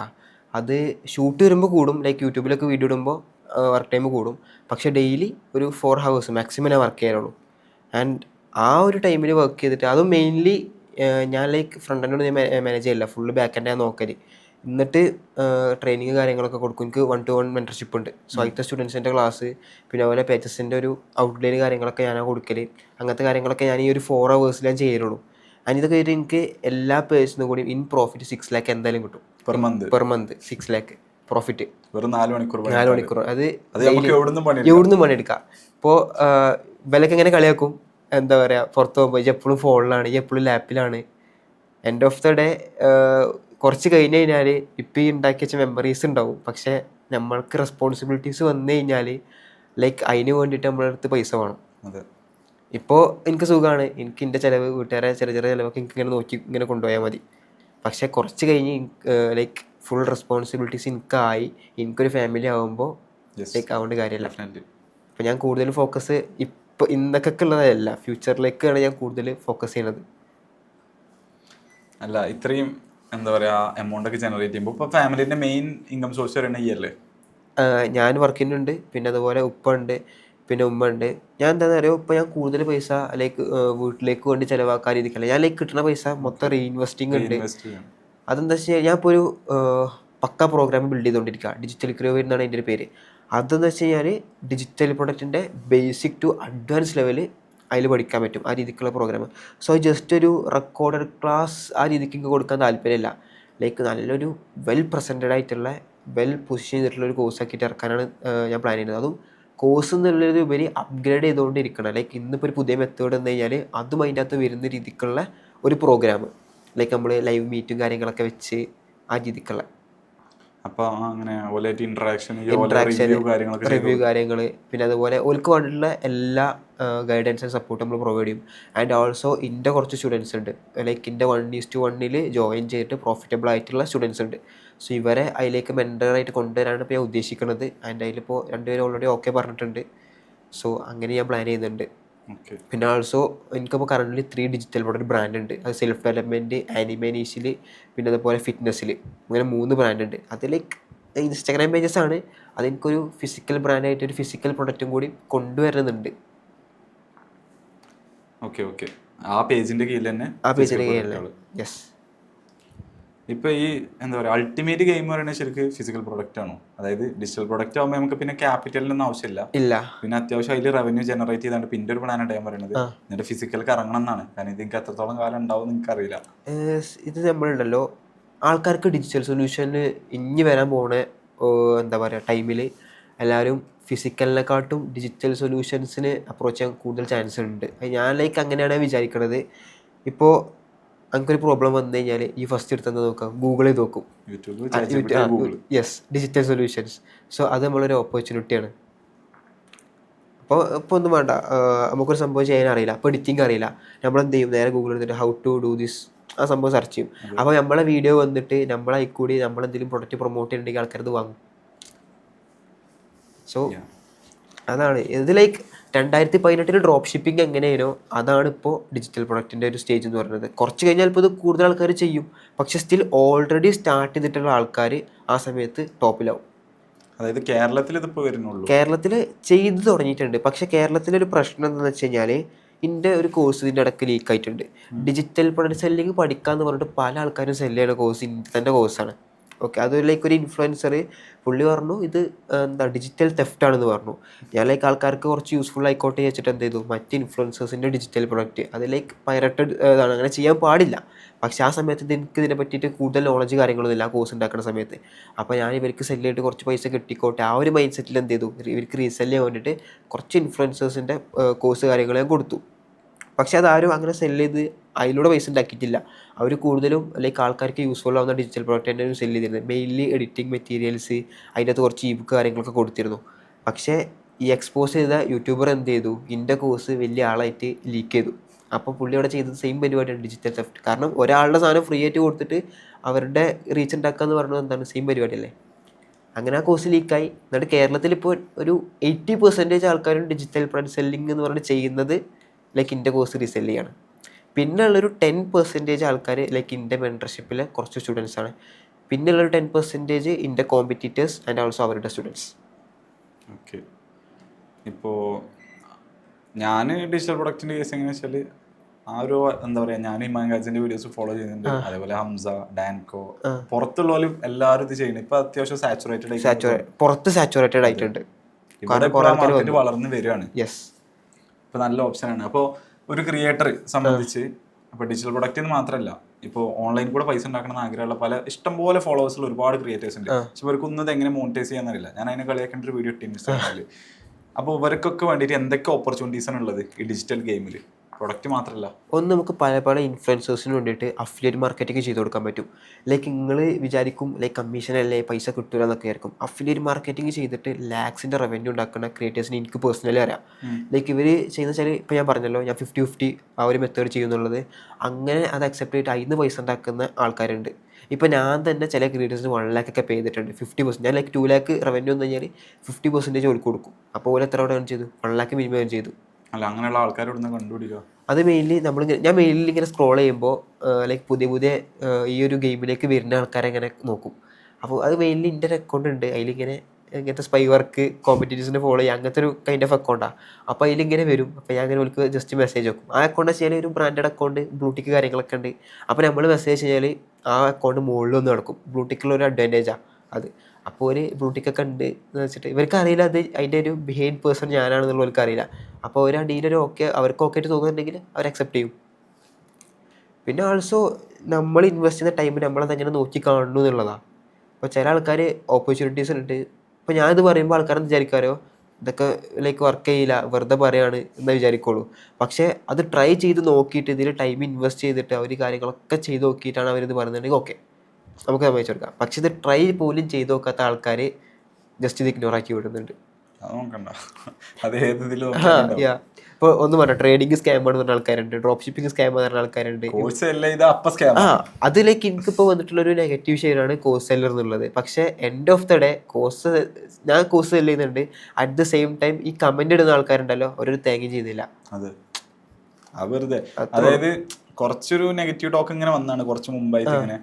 അത് ഷൂട്ട് വരുമ്പോൾ കൂടും, ലൈക്ക് യൂട്യൂബിലൊക്കെ വീഡിയോ ഇടുമ്പോൾ വർക്ക് ടൈം കൂടും. പക്ഷേ ഡെയിലി ഒരു 4 hours മാക്സിമം ഞാൻ വർക്ക് ചെയ്യാറുള്ളൂ. ആൻഡ് ആ ഒരു ടൈമിൽ വർക്ക് ചെയ്തിട്ട് അതും മെയിൻലി ഞാൻ ലൈക്ക് ഫ്രണ്ട് എൻഡ് ഞാൻ മാനേജ് ചെയ്യില്ല, ഫുള്ള് ബാക്ക് എൻഡ് ഞാൻ നോക്കൽ. എന്നിട്ട് ട്രെയിനിങ് കാര്യങ്ങളൊക്കെ കൊടുക്കും. എനിക്ക് 1-to-1 മെൻറ്റർഷിപ്പ് ഉണ്ട്. സോ അതിലത്തെ സ്റ്റുഡൻസിൻ്റെ ക്ലാസ്, പിന്നെ അതുപോലെ പേജസിൻ്റെ ഒരു ഔട്ട്ലൈൻ കാര്യങ്ങളൊക്കെ ഞാനാണ് കൊടുക്കൽ. അങ്ങനത്തെ കാര്യങ്ങളൊക്കെ ഞാൻ ഈ ഒരു 4 hours ഞാൻ ചെയ്യുള്ളൂ. ആൻഡ് ഇത് കഴിഞ്ഞിട്ട് എനിക്ക് എല്ലാ പേഴ്സണും കൂടി ഇൻ പ്രോഫിറ്റ് 6 lakh എന്തായാലും കിട്ടും പെർ മന്ത്. 6 lakh പ്രോഫിറ്റ് വെറും 4 മണിക്കൂർ. അത് എവിടുന്നും പണിയെടുക്കാം. ഇപ്പോൾ വിലക്ക് എങ്ങനെ കളിയാക്കും, എന്താ പറയുക, പുറത്ത് പോകുമ്പോൾ ഈ എപ്പോഴും ഫോണിലാണ്, ഈ എപ്പോഴും ലാപ്പിലാണ്. എൻഡ് ഓഫ് ദ ഡേ കുറച്ച് കഴിഞ്ഞ് കഴിഞ്ഞാൽ ഇപ്പം ഈ ഉണ്ടാക്കി വെച്ച മെമ്മറീസ് ഉണ്ടാവും. പക്ഷേ നമ്മൾക്ക് റെസ്പോൺസിബിലിറ്റീസ് വന്നു കഴിഞ്ഞാൽ ലൈക്ക് അതിന് വേണ്ടിയിട്ട് നമ്മുടെ അടുത്ത് പൈസ വേണം. ഇപ്പോൾ എനിക്ക് സുഖമാണ്, എനിക്ക് എൻ്റെ ചിലവ്, വീട്ടുകാരെ ചെറിയ ചിലവൊക്കെ എനിക്ക് ഇങ്ങനെ നോക്കി ഇങ്ങനെ കൊണ്ടുപോയാൽ മതി. പക്ഷേ കുറച്ച് കഴിഞ്ഞ് ലൈക്ക് ഫുൾ റെസ്പോൺസിബിലിറ്റീസ് എനിക്കായി, എനിക്കൊരു ഫാമിലി ആകുമ്പോൾ ലൈക്ക് ആവേണ്ട കാര്യമല്ല. അപ്പോൾ ഞാൻ കൂടുതൽ ഫോക്കസ് ഇപ്പോൾ ഇന്നൊക്കെ ഉള്ളതല്ല, ഫ്യൂച്ചറിലേക്കാണ് ഞാൻ കൂടുതൽ ഫോക്കസ് ചെയ്യണത്. അല്ല, ഇത്രയും എന്താ പറയുക എമൗണ്ട് ഒക്കെ ജനറേറ്റ് ചെയ്യുമ്പോൾ ഇപ്പോൾ ഫാമിലിൻ്റെ മെയിൻ ഇൻകം സോഴ്സ് പറയുന്നത് ഈ അല്ലേ? ഞാൻ വർക്ക് ചെയ്യുന്നുണ്ട്, പിന്നെ അതുപോലെ ഉപ്പ ഉണ്ട്, പിന്നെ ഉമ്മ ഉണ്ട്. ഞാൻ എന്താണെന്ന് അറിയോ, ഇപ്പോൾ ഞാൻ കൂടുതൽ പൈസ ലൈക്ക് വീട്ടിലേക്ക് വേണ്ടി ചിലവാക്കാൻ രീതിക്കല്ല. ഞാൻ ലൈക്ക് കിട്ടുന്ന പൈസ മൊത്തം റീഇൻവെസ്റ്റിംഗ് ഉണ്ട്. അതെന്താ വെച്ചാൽ ഞാൻ ഇപ്പോൾ ഒരു പക്ക പ്രോഗ്രാം ബിൽഡ് ചെയ്തുകൊണ്ടിരിക്കുക. ഡിജിറ്റൽ ക്രിയേറ്റർ എന്നാണ് അതിൻ്റെ ഒരു പേര്. അതെന്ന് വെച്ച് കഴിഞ്ഞാൽ ഡിജിറ്റൽ പ്രൊഡക്റ്റിൻ്റെ ബേസിക് ടു അഡ്വാൻസ് ലെവൽ അതിൽ പഠിക്കാൻ പറ്റും, ആ രീതിക്കുള്ള പ്രോഗ്രാം. സോ ജസ്റ്റ് ഒരു റെക്കോർഡഡ് ക്ലാസ് ആ രീതിക്ക് കൊടുക്കാൻ താല്പര്യമില്ല. ലൈക്ക് നല്ലൊരു വെൽ പ്രസൻറ്റഡ് ആയിട്ടുള്ള വെൽ പൊസിഷൻ ചെയ്തിട്ടുള്ള ഒരു കോഴ്സ് ആക്കിയിട്ട് ഇറക്കാനാണ് ഞാൻ പ്ലാൻ ചെയ്യുന്നത്. അതും കോഴ്സ് എന്നുള്ളൊരു ഉപരി അപ്ഗ്രേഡ് ചെയ്തുകൊണ്ടിരിക്കണം. ലൈക്ക് ഇന്നിപ്പോൾ ഒരു പുതിയ മെത്തേഡ് വന്നു കഴിഞ്ഞാൽ അതും അതിൻ്റെ അകത്ത് വരുന്ന രീതിക്കുള്ള ഒരു പ്രോഗ്രാം, ലൈക്ക് നമ്മൾ ലൈവ് മീറ്റും കാര്യങ്ങളൊക്കെ വെച്ച് ആ രീതിക്കുള്ള അപ്പോൾ അങ്ങനെ ഇൻട്രാക്ഷൻ റിവ്യൂ കാര്യങ്ങൾ, പിന്നെ അതുപോലെ ഓൾക്ക് വേണ്ടിയിട്ടുള്ള എല്ലാ ഗൈഡൻസ് ആൻഡ് സപ്പോർട്ട് നമ്മൾ പ്രൊവൈഡ് ചെയ്യും. ആൻഡ് ഓൾസോ എൻ്റെ കുറച്ച് സ്റ്റുഡൻസ് ഉണ്ട്, ലൈക്ക് എൻ്റെ 1:1 ജോയിൻ ചെയ്തിട്ട് പ്രോഫിറ്റബിൾ ആയിട്ടുള്ള സ്റ്റുഡൻസ് ഉണ്ട്. സോ ഇവരെ അതിലേക്ക് മെൻറ്ററായിട്ട് കൊണ്ടുവരാനാണ് ഇപ്പോൾ ഞാൻ ഉദ്ദേശിക്കുന്നത്. ആൻഡ് അതിലിപ്പോൾ 2 പേര് ഓൾറെഡി ഓക്കെ പറഞ്ഞിട്ടുണ്ട്. സോ അങ്ങനെ ഞാൻ പ്ലാൻ ചെയ്യുന്നുണ്ട്. പിന്നെ ഓൾസോ എനിക്കിപ്പോൾ കറൻ്റ് 3 ഡിജിറ്റൽ പ്രൊഡക്റ്റ് ബ്രാൻഡ് ഉണ്ട്. അത് സെൽഫ് ഡെവലപ്മെൻറ്റ്, ആനിമേനീഷിൽ, പിന്നെ അതുപോലെ ഫിറ്റ്നസ്സിൽ, അങ്ങനെ 3 ബ്രാൻഡ് ഉണ്ട്. അത് ലൈക്ക് ഇൻസ്റ്റാഗ്രാം പേജസ് ആണ്. അതെനിക്കൊരു ഫിസിക്കൽ ബ്രാൻഡായിട്ട് ഒരു ഫിസിക്കൽ പ്രൊഡക്റ്റും കൂടി കൊണ്ടുവരുന്നുണ്ട്. ആ പേജിൻ്റെ കീഴിൽ തന്നെ. യെസ്. ഇപ്പോൾ ഈ എന്താ പറയുക അൾട്ടിമേറ്റ് ഗെയിം പറയുന്നത് ശരിക്കും ഫിസിക്കൽ പ്രൊഡക്റ്റ് ആണോ? അതായത് ഡിജിറ്റൽ പ്രൊഡക്റ്റ് ആകുമ്പോൾ നമുക്ക് പിന്നെ ക്യാപിറ്റലിനൊന്നും ആവശ്യമില്ല. പിന്നെ അത്യാവശ്യം അതിൽ റവന്യൂ ജനറേറ്റ് ചെയ്താണ്ട് പിന്നെ ഒരു പ്ലാനായിട്ട് ഞാൻ പറയുന്നത് എന്നിട്ട് ഫിസിക്കൽക്ക് ഇറങ്ങണം എന്നാണ്. കാരണം ഇത് എനിക്ക് എത്രത്തോളം കാലം ഉണ്ടാവും എനിക്കറിയില്ല. ഇത് നമ്മളുണ്ടല്ലോ, ആൾക്കാർക്ക് ഡിജിറ്റൽ സൊല്യൂഷന് ഇനി വരാൻ പോണ എന്താ പറയുക ടൈമിൽ എല്ലാവരും ഫിസിക്കലിനെക്കാട്ടും ഡിജിറ്റൽ സൊല്യൂഷൻസിന് അപ്രോച്ച് ചെയ്യാൻ കൂടുതൽ ചാൻസ് ഉണ്ട്. ഞാൻ ലൈക്ക് അങ്ങനെയാണ് വിചാരിക്കുന്നത്. ഇപ്പോൾ നമുക്കൊരു പ്രോബ്ലം വന്നു കഴിഞ്ഞാൽ ഈ ഫസ്റ്റ് എടുത്തെന്ന് നോക്കാം, ഗൂഗിൾ ചെയ്ത് നോക്കും. Yes, digital solutions. സോ അത് നമ്മളൊരു ഓപ്പർച്യൂണിറ്റിയാണ്. ഇപ്പോൾ ഒന്നും വേണ്ട, നമുക്കൊരു സംഭവം ചെയ്യാൻ അറിയില്ല, അപ്പോൾ എഡിറ്റിംഗ് അറിയില്ല, നമ്മളെന്ത് ചെയ്യും, നേരെ ഗൂഗിൾ എടുത്തിട്ട് ഹൗ ടു ഡു ദിസ് ആ സംഭവം സെർച്ച് ചെയ്യും. അപ്പോൾ നമ്മളെ വീഡിയോ വന്നിട്ട് നമ്മളതിൽ കൂടി നമ്മളെന്തെങ്കിലും പ്രൊഡക്റ്റ് പ്രൊമോട്ട് ചെയ്യണമെങ്കിൽ ആൾക്കാരത് വാങ്ങും. സോ അതാണ് ഇത് ലൈക്ക് 2018 ഡ്രോപ്പ് ഷിപ്പിംഗ് എങ്ങനെയാണോ അതാണ് ഇപ്പോൾ ഡിജിറ്റൽ പ്രൊഡക്റ്റിൻ്റെ ഒരു സ്റ്റേജ് എന്ന് പറയുന്നത്. കുറച്ച് കഴിഞ്ഞാൽ ഇപ്പോൾ ഇത് കൂടുതൽ ആൾക്കാർ ചെയ്യും, പക്ഷെ സ്റ്റിൽ ഓൾറെഡി സ്റ്റാർട്ട് ചെയ്തിട്ടുള്ള ആൾക്കാർ ആ സമയത്ത് ടോപ്പിലാവും. അതായത് കേരളത്തിൽ ഇതിപ്പോൾ വരുന്നുള്ളൂ. കേരളത്തിൽ ചെയ്തു തുടങ്ങിയിട്ടുണ്ട്, പക്ഷെ കേരളത്തിലൊരു പ്രശ്നം എന്താണെന്ന് വെച്ച് കഴിഞ്ഞാൽ ഇതിൻ്റെ ഒരു കോഴ്സ് ഇതിൻ്റെ ഇടയ്ക്ക് ലീക്ക് ആയിട്ടുണ്ട്. ഡിജിറ്റൽ പ്രൊഡക്റ്റ് സെല്ലിങ് പഠിക്കാമെന്ന് പറഞ്ഞിട്ട് പല ആൾക്കാരും സെല്ല് ചെയ്യുന്ന കോഴ്സ് ഇന്ത്യൻ്റെ കോഴ്സാണ്. ഓക്കെ, അത് ലൈക്ക് ഒരു ഇൻഫ്ലുവൻസർ പുള്ളി പറഞ്ഞു ഇത് എന്താ ഡിജിറ്റൽ തെഫ്റ്റ് ആണെന്ന് പറഞ്ഞു. ഞാൻ ലൈക്ക് ആൾക്കാർക്ക് കുറച്ച് യൂസ്ഫുൾ ആയിക്കോട്ടെ വെച്ചിട്ട് എന്ത് ചെയ്തു, മറ്റ് ഇൻഫ്ലുവൻസേഴ്സിൻ്റെ ഡിജിറ്റൽ പ്രൊഡക്റ്റ് അത് ലൈക്ക് പൈററ്റഡ് ഇതാണ്, അങ്ങനെ ചെയ്യാൻ പാടില്ല. പക്ഷേ ആ സമയത്ത് എനിക്ക് ഇതിനെ പറ്റിയിട്ട് കൂടുതൽ നോളജ് കാര്യങ്ങളൊന്നുമില്ല ആ കോഴ്സ് ഉണ്ടാക്കുന്ന സമയത്ത്. അപ്പോൾ ഞാൻ ഇവർക്ക് സെല്ല് ചെയ്തിട്ട് കുറച്ച് പൈസ കിട്ടിക്കോട്ടെ ആ ഒരു മൈൻഡ് സെറ്റിൽ എന്ത് ചെയ്തു, ഇവർക്ക് റീസെല് ചെയ്യാൻ വേണ്ടിയിട്ട് കുറച്ച് ഇൻഫ്ലുവൻസേഴ്സിൻ്റെ കോഴ്സ് കാര്യങ്ങൾ ഞാൻ കൊടുത്തു. പക്ഷേ അതാരും അങ്ങനെ സെല്ല് ചെയ്ത് അതിലൂടെ പൈസ ഉണ്ടാക്കിയിട്ടില്ല. അവർ കൂടുതലും ലൈക്ക് ആൾക്കാർക്ക് യൂസ്ഫുൾ ആവുന്ന ഡിജിറ്റൽ പ്രോഡക്റ്റ് തന്നെയാണ് സെല്ല് ചെയ്തിരുന്നത്. മെയിൻലി എഡിറ്റിംഗ് മെറ്റീരിയൽസ്, അതിൻ്റെ അകത്ത് കുറച്ച് ഇബുക്ക് കാര്യങ്ങളൊക്കെ കൊടുത്തിരുന്നു. പക്ഷേ ഈ എക്സ്പോസ് ചെയ്ത യൂട്യൂബർ എന്ത് ചെയ്തു, ഇൻ്റെ കോഴ്സ് വലിയ ആളായിട്ട് ലീക്ക് ചെയ്തു. അപ്പോൾ പുള്ളി അവിടെ ചെയ്തത് സെയിം പരിപാടിയാണ്, ഡിജിറ്റൽ തെഫ്റ്റ്. കാരണം ഒരാളുടെ സാധനം ഫ്രീ ആയിട്ട് കൊടുത്തിട്ട് അവരുടെ റീച്ച് ഉണ്ടാക്കുക എന്ന് പറയുന്നത് എന്താണ്, സെയിം പരിപാടിയല്ലേ. അങ്ങനെ ആ കോഴ്സ് ലീക്കായി. എന്നിട്ട് കേരളത്തിൽ ഇപ്പോൾ ഒരു 80% ആൾക്കാരും ഡിജിറ്റൽ പ്രൊഡക്റ്റ് സെല്ലിംഗ് എന്ന് പറഞ്ഞിട്ട് ചെയ്യുന്നത് ലൈക്ക് ഇൻ്റെ കോഴ്സ് റീസെല് ചെയ്യാണ്. പിന്നെ ഉള്ളൊരു 10% ആൾക്കാർ ലൈക്ക് ഇൻ്റെ മെൻറ്റർഷിപ്പിലെ കുറച്ച് സ്റ്റുഡൻസാണ്. പിന്നെ ഉള്ളൊരു 10% ഇൻ്റെ കോമ്പറ്റീറ്റേഴ്സ് ആൻഡ് ഓൾസോ അവരുടെ സ്റ്റുഡൻസ്. ഓക്കെ, ഇപ്പോൾ ഞാൻ ഡിജിറ്റൽ പ്രൊഡക്റ്റിൻ്റെ കേസ് എങ്ങനെയാണെന്ന് വെച്ചാൽ ആ ഒരു എന്താ പറയുക, ഞാൻ ഇമാൻ ഗാജിൻ്റെ വീഡിയോസ് ഫോളോ ചെയ്യുന്നുണ്ട്, അതേപോലെ ഹംസ, ഡാൻകോ, പുറത്തുള്ളവരും എല്ലാവരും ഇത് ചെയ്യുന്നത്. ഇപ്പം അത്യാവശ്യം പുറത്ത് സാച്ചുറേറ്റഡ് ആയിട്ടുണ്ട്, മാർക്കറ്റ് വളർന്ന് വരികയാണ്. യെസ്, ഇപ്പം നല്ല ഓപ്ഷനാണ്. അപ്പോൾ ഒരു ക്രിയേറ്റർ സംബന്ധിച്ച് ഇപ്പോൾ ഡിജിറ്റൽ പ്രൊഡക്റ്റ് എന്ന് മാത്രമല്ല, ഇപ്പോൾ ഓൺലൈൻ കൂടെ പൈസ ഉണ്ടാക്കണം ആഗ്രഹമുള്ള പല ഇഷ്ടംപോലെ ഫോളോവേഴ്സുള്ള ഒരുപാട് ക്രിയേറ്റേഴ്സ് ഉണ്ട്. പക്ഷെ ഇവർക്കൊന്നും ഇത് എങ്ങനെ മോണിറ്റൈസ് ചെയ്യാന്നറിയില്ല. ഞാൻ അതിനെ കളിയാക്കേണ്ട ഒരു വീഡിയോ ഇട്ട് ഇൻസ്റ്റാഗ്രാമിൽ. അപ്പോൾ ഇവർക്കൊക്കെ വേണ്ടിയിട്ട് എന്തൊക്കെ ഓപ്പർച്യൂണിറ്റീസാണ് ഉള്ളത് ഈ ഡിജിറ്റൽ ഗെയിമിൽ, പ്രൊഡക്റ്റ് മാത്രമല്ല. ഒന്ന് നമുക്ക് പല ഇൻഫ്ലുവൻസേഴ്സിന് വേണ്ടിയിട്ട് അഫിലിയേറ്റ് മാർക്കറ്റിംഗ് ചെയ്ത് കൊടുക്കാൻ പറ്റും. ലൈക്ക് നിങ്ങൾ വിചാരിക്കും ലൈക്ക് കമ്മീഷൻ അല്ലേ പൈസ കിട്ടില്ല എന്നൊക്കെ ആയിരിക്കും. അഫിലിയേറ്റ് മാർക്കറ്റിംഗ് ചെയ്തിട്ട് ലാക്സിൻ്റെ റവന്യൂ ഉണ്ടാക്കുന്ന ക്രിയേറ്റേഴ്സിന് എനിക്ക് പേഴ്സണലി അറിയാം. ലൈക്ക് ഇവർ ചെയ്യുന്ന വെച്ചാൽ ഇപ്പോൾ ഞാൻ പറഞ്ഞല്ലോ ഞാൻ 50-50 ആ ഒരു മെത്തേഡ് ചെയ്യുന്നുള്ളത്. അങ്ങനെ അത് അക്സെപ്റ്റ് ചെയ്തിട്ട് അതിന് പൈസ ഉണ്ടാക്കുന്ന ആൾക്കാരുണ്ട്. ഇപ്പോൾ ഞാൻ തന്നെ ചില ക്രിയേറ്റേഴ്സിന് 1 lakh ഒക്കെ പേ ചെയ്തിട്ടുണ്ട്. 50%, ഞാൻ ലൈക്ക് 2 lakh റവന്യൂ എന്ന് കഴിഞ്ഞാൽ 50% ഓർക്ക് കൊടുക്കും. അപ്പോൾ ഓരോ എത്ര അവിടെ ഏൺ ചെയ്തു, 1 lakh മിനിമം ഏൺ ചെയ്തു. അല്ല, അങ്ങനെയുള്ള ആൾക്കാരോട് കണ്ടുപിടിക്കുക. അത് മെയിൻലി ഞാൻ മെയിൻലി ഇങ്ങനെ സ്ക്രോൾ ചെയ്യുമ്പോൾ ലൈക്ക് പുതിയ ഈ ഒരു ഗെയിമിലേക്ക് വരുന്ന ആൾക്കാരെ ഇങ്ങനെ നോക്കും. അപ്പോൾ അത് മെയിൻലി എൻ്റെ ഒരു അക്കൗണ്ട് ഉണ്ട്, അതിലിങ്ങനെ ഇങ്ങനത്തെ സ്പൈ വർക്ക് കോമ്പറ്റീറ്റേഴ്സിനെ ഫോളോ ചെയ്യുക അങ്ങനത്തെ ഒരു കൈൻഡ് ഓഫ് അക്കൗണ്ടാണ്. അപ്പോൾ അതിലിങ്ങനെ വരും. അപ്പോൾ ഞാൻ അങ്ങനെ അവർക്ക് ജസ്റ്റ് മെസ്സേജ് വെക്കും. ആ അക്കൗണ്ട് വെച്ചാൽ ഒരു ബ്രാൻഡഡ് അക്കൗണ്ട്, ബ്ലൂടിക്ക് കാര്യങ്ങളൊക്കെ ഉണ്ട്. അപ്പോൾ നമ്മൾ മെസ്സേജ് കഴിഞ്ഞാൽ ആ അക്കൗണ്ട് മുകളിൽ ഒന്ന് നടക്കും. ബ്ലൂടിക്കുള്ള ഒരു അഡ്വാൻറ്റേജാണ് അത്. അപ്പോൾ ഒരു ബ്ലൂടിക്കൊക്കെ ഉണ്ട് എന്ന് വെച്ചിട്ട് ഇവർക്ക് അറിയില്ല അത് അതിൻ്റെ ഒരു ബിഹൈൻഡ് പേഴ്സൺ ഞാനാണെന്നുള്ളവർക്ക് അറിയില്ല. അപ്പോൾ ഒരു ഡീലൊരു ഓക്കെ അവർക്ക് ഓക്കെ ആയിട്ട് തോന്നുന്നുണ്ടെങ്കിൽ അവർ അക്സെപ്റ്റ് ചെയ്യും. പിന്നെ ആൾസോ നമ്മൾ ഇൻവെസ്റ്റ് ചെയ്യുന്ന ടൈം നമ്മളത് എങ്ങനെ നോക്കി കാണുന്നു എന്നുള്ളതാണ്. അപ്പോൾ ചില ആൾക്കാർ ഓപ്പർച്യൂണിറ്റീസ് ഉണ്ട്. ഇപ്പോൾ ഞാനിത് പറയുമ്പോൾ ആൾക്കാരെന്ന് വിചാരിക്കാരോ ഇതൊക്കെ ലൈക്ക് വർക്ക് ചെയ്യില്ല വെറുതെ പറയാണ് എന്ന് വിചാരിക്കുള്ളൂ. പക്ഷേ അത് ട്രൈ ചെയ്ത് നോക്കിയിട്ട് ഇതിൽ ടൈം ഇൻവെസ്റ്റ് ചെയ്തിട്ട് അവർ കാര്യങ്ങളൊക്കെ ചെയ്ത് നോക്കിയിട്ടാണ് അവരിത് പറയുന്നുണ്ടെങ്കിൽ ഓക്കെ നമുക്ക് സമ്മതിച്ചു കൊടുക്കാം. പക്ഷെ ഇത് ട്രൈ പോലും ചെയ്ത് നോക്കാത്ത ആൾക്കാർ ജസ്റ്റ് ഇത് ഇഗ്നോർ ആക്കി വിടുന്നുണ്ട്. ഇപ്പോൾ ഒന്ന് പറഞ്ഞ ട്രേഡിങ് സ്കാം എന്ന് പറഞ്ഞ ആൾക്കാരുണ്ട്, ഡ്രോപ്പ് ഷിപ്പിംഗ് സ്കാം എന്ന് പറഞ്ഞ ആൾക്കാരുണ്ട്. അതിലേക്ക് എനിക്കിപ്പോൾ വന്നിട്ടുള്ളൊരു നെഗറ്റീവ് ഷെയ്ഡാണ് കോഴ്സ് സെല്ലർ എന്നുള്ളത്. പക്ഷേ എൻഡ് ഓഫ് ദ ഡേ ഞാൻ കോഴ്സ് സെല് ചെയ്യുന്നുണ്ട്. അറ്റ് ദ സെയിം ടൈം ഈ കമന്റ് ഇടുന്ന ആൾക്കാരുണ്ടല്ലോ ഒരു തേങ്ങയും ചെയ്യുന്നില്ല. വെറുതെ അതായത് കുറച്ചൊരു നെഗറ്റീവ് ടോക്ക് ഇങ്ങനെ വന്നാണ് കുറച്ച് മുമ്പായിട്ട്. ഇങ്ങനെ